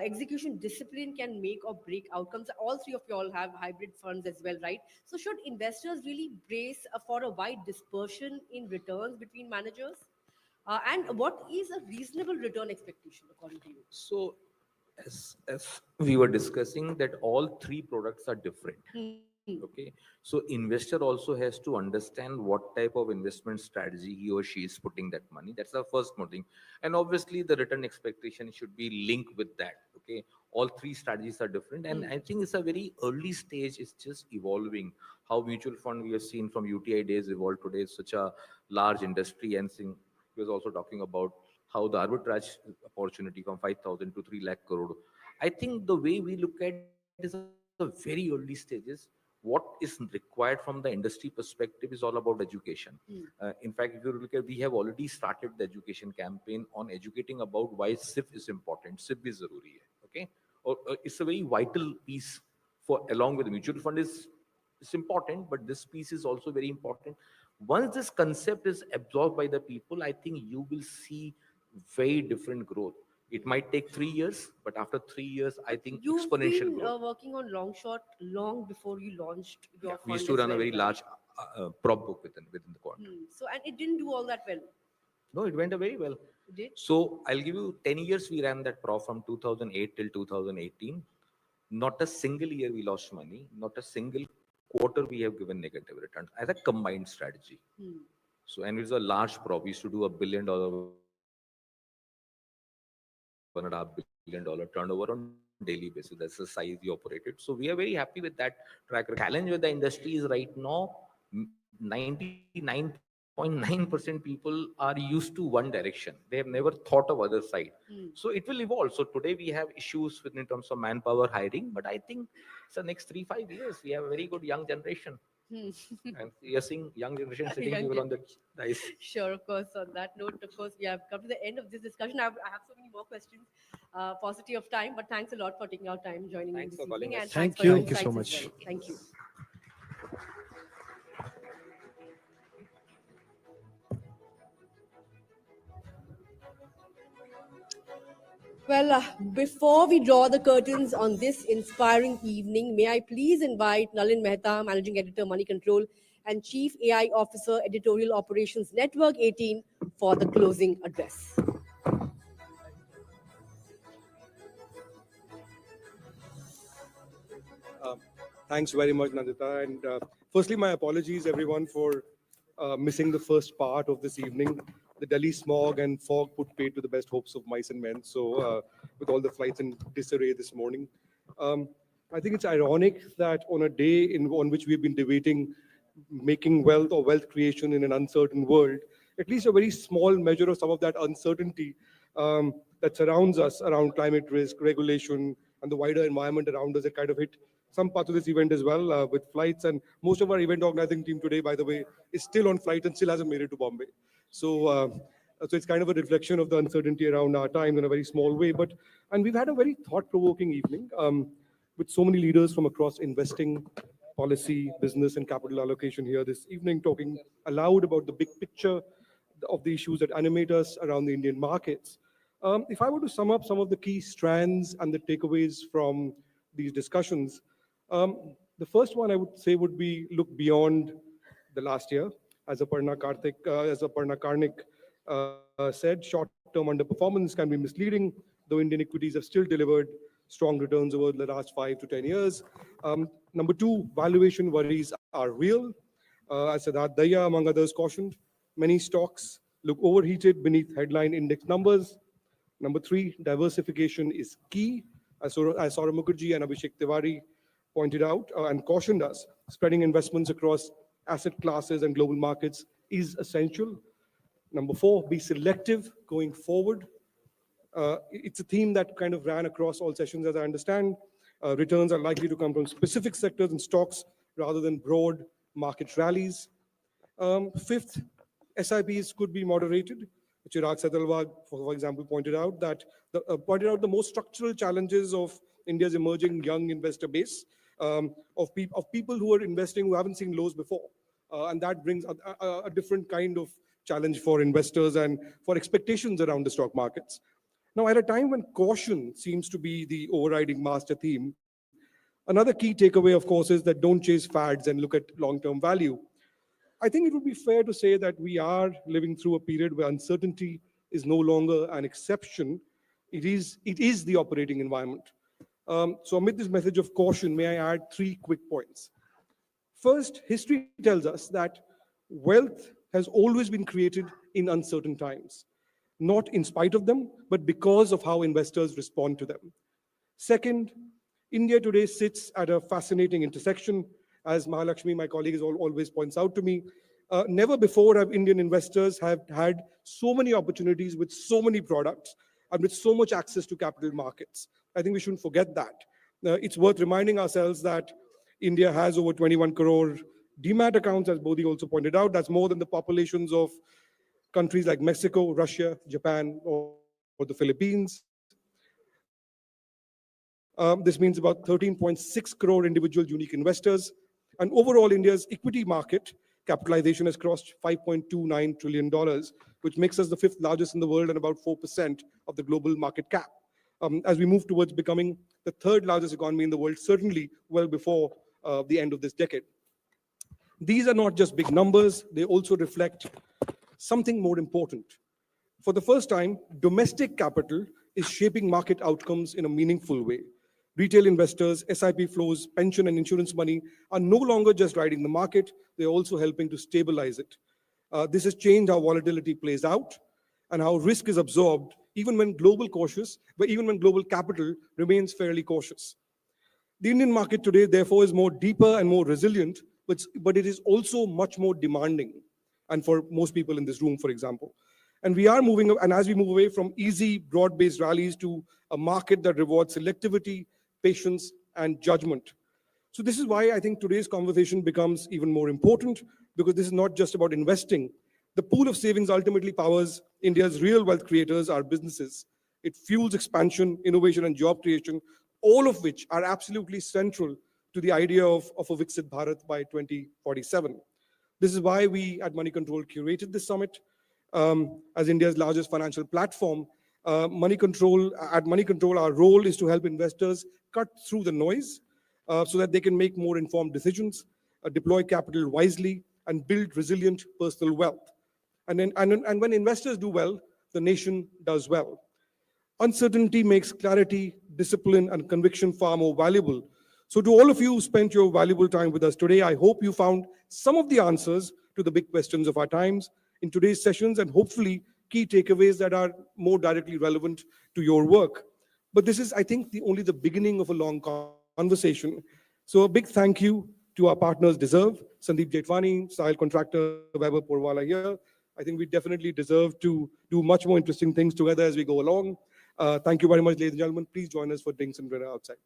execution discipline can make or break outcomes, all three of you all have hybrid funds as well, right? So should investors really brace for a wide dispersion in returns between managers? And what is a reasonable return expectation according to you? So as we were discussing, that all three products are different. Okay, so investor also has to understand what type of investment strategy he or she is putting that money. That's the first more thing, and obviously the return expectation should be linked with that. Okay, all three strategies are different, and I think it's a very early stage. It's just evolving. How mutual fund we have seen from UTI days evolved today is such a large industry, and he was also talking about how the arbitrage opportunity from 5,000 to 3 lakh crore. I think the way we look at it is a very early stages. What is required from the industry perspective is all about education. In fact, if you look at, we have already started the education campaign on educating about why SIP is important. SIP is zaruri hai, okay? It's a very vital piece for, along with the mutual fund is it's important, but this piece is also very important. Once this concept is absorbed by the people, I think you will see very different growth. It might take 3 years, but after 3 years, I think You've exponential been growth. working on long shot long before you launched your We fund used to as run a well, very right? large prop book within the quant. So, and it didn't do all that well. No, it went very well. It did? So I'll give you 10 years we ran that prop from 2008 till 2018. Not a single year we lost money. Not a single quarter we have given negative returns as a combined strategy. So, and it's a large prop. We used to do $1 billion, $1.5 billion turnover on daily basis. That's the size we operated. So we are very happy with that track record. Challenge with the industry is right now, 99.9% people are used to one direction. They have never thought of other side. So it will evolve. So today we have issues in terms of manpower hiring, but I think it's the next 3-5 years we have a very good young generation. And we are seeing young generation sitting Young people on the dice. Sure, of course. On that note, of course, we have come to the end of this discussion. I have so many more questions, paucity of time, but thanks a lot for taking out time joining me Thanks this for calling evening, us. and Thank thanks for your you. Thank you so insights as much. well. Thank you. Well, before we draw the curtains on this inspiring evening, may I please invite Nalin Mehta, Managing Editor, Money Control, and Chief AI Officer, Editorial Operations Network 18, for the closing address. Thanks very much, Nandita. And firstly, my apologies, everyone, for missing the first part of this evening. The Delhi smog and fog put paid to the best hopes of mice and men. So, with all the flights in disarray this morning, I think it's ironic that on a day on which we've been debating making wealth or wealth creation in an uncertain world, at least a very small measure of some of that uncertainty that surrounds us around climate risk, regulation, and the wider environment around us that kind of hit some parts of this event as well with flights. And most of our event organizing team today, by the way, is still on flight and still hasn't made it to Bombay. So it's kind of a reflection of the uncertainty around our time in a very small way. And we've had a very thought-provoking evening with so many leaders from across investing, policy, business, and capital allocation here this evening, talking aloud about the big picture of the issues that animate us around the Indian markets. If I were to sum up some of the key strands and the takeaways from these discussions, the first one I would say would be look beyond the last year. As Aparna Karnik said, short-term underperformance can be misleading, though Indian equities have still delivered strong returns over the last 5 to 10 years. Number two, valuation worries are real. As Siddharth Daya, among others, cautioned, many stocks look overheated beneath headline index numbers. Number three, diversification is key. As Saurabh Mukherjee and Abhishek Tiwari pointed out and cautioned us, spreading investments across asset classes and global markets is essential. Number four, be selective going forward. It's a theme that kind of ran across all sessions, as I understand. Returns are likely to come from specific sectors and stocks rather than broad market rallies. Fifth, SIPs could be moderated. Chirag Setalwag, for example, pointed out the most structural challenges of India's emerging young investor base, of people who are investing who haven't seen lows before. And that brings a different kind of challenge for investors and for expectations around the stock markets. Now, at a time when caution seems to be the overriding master theme, another key takeaway, of course, is that don't chase fads and look at long-term value. I think it would be fair to say that we are living through a period where uncertainty is no longer an exception, It is the operating environment. So amid this message of caution, may I add 3 quick points. First, history tells us that wealth has always been created in uncertain times, not in spite of them, but because of how investors respond to them. Second, India today sits at a fascinating intersection, as Mahalakshmi, my colleague, always points out to me. Never before have Indian investors have had so many opportunities with so many products and with so much access to capital markets. I think we shouldn't forget that. It's worth reminding ourselves that India has over 21 crore demat accounts, as Bodhi also pointed out. That's more than the populations of countries like Mexico, Russia, Japan, or the Philippines. This means about 13.6 crore individual unique investors. And overall, India's equity market capitalization has crossed $5.29 trillion, which makes us the 5th largest in the world and about 4% of the global market cap. As we move towards becoming the 3rd largest economy in the world, certainly well before the end of this decade. These are not just big numbers, they also reflect something more important. For the first time, domestic capital is shaping market outcomes in a meaningful way. Retail investors, SIP flows, pension and insurance money are no longer just riding the market, they're also helping to stabilize it. This has changed how volatility plays out and how risk is absorbed, even when global capital remains fairly cautious. The Indian market today, therefore, is more deeper and more resilient, but it is also much more demanding, and for most people in this room, for example. And we are moving, and as we move away from easy, broad-based rallies to a market that rewards selectivity, patience, and judgment. So this is why I think today's conversation becomes even more important, because this is not just about investing. The pool of savings ultimately powers India's real wealth creators, our businesses. It fuels expansion, innovation, and job creation, all of which are absolutely central to the idea of a Viksit Bharat by 2047. This is why we at Moneycontrol curated this summit. As India's largest financial platform, at Moneycontrol, our role is to help investors cut through the noise so that they can make more informed decisions, deploy capital wisely, and build resilient personal wealth. And when investors do well, the nation does well. Uncertainty makes clarity, discipline, and conviction far more valuable. So to all of you who spent your valuable time with us today, I hope you found some of the answers to the big questions of our times in today's sessions, and hopefully key takeaways that are more directly relevant to your work. But this is, I think, only the beginning of a long conversation. So a big thank you to our partners Dezerv, Sandeep Jetwani, Sahil Contractor, Weber Porwala here. I think we definitely deserve to do much more interesting things together as we go along. Thank you very much, ladies and gentlemen. Please join us for drinks and dinner outside.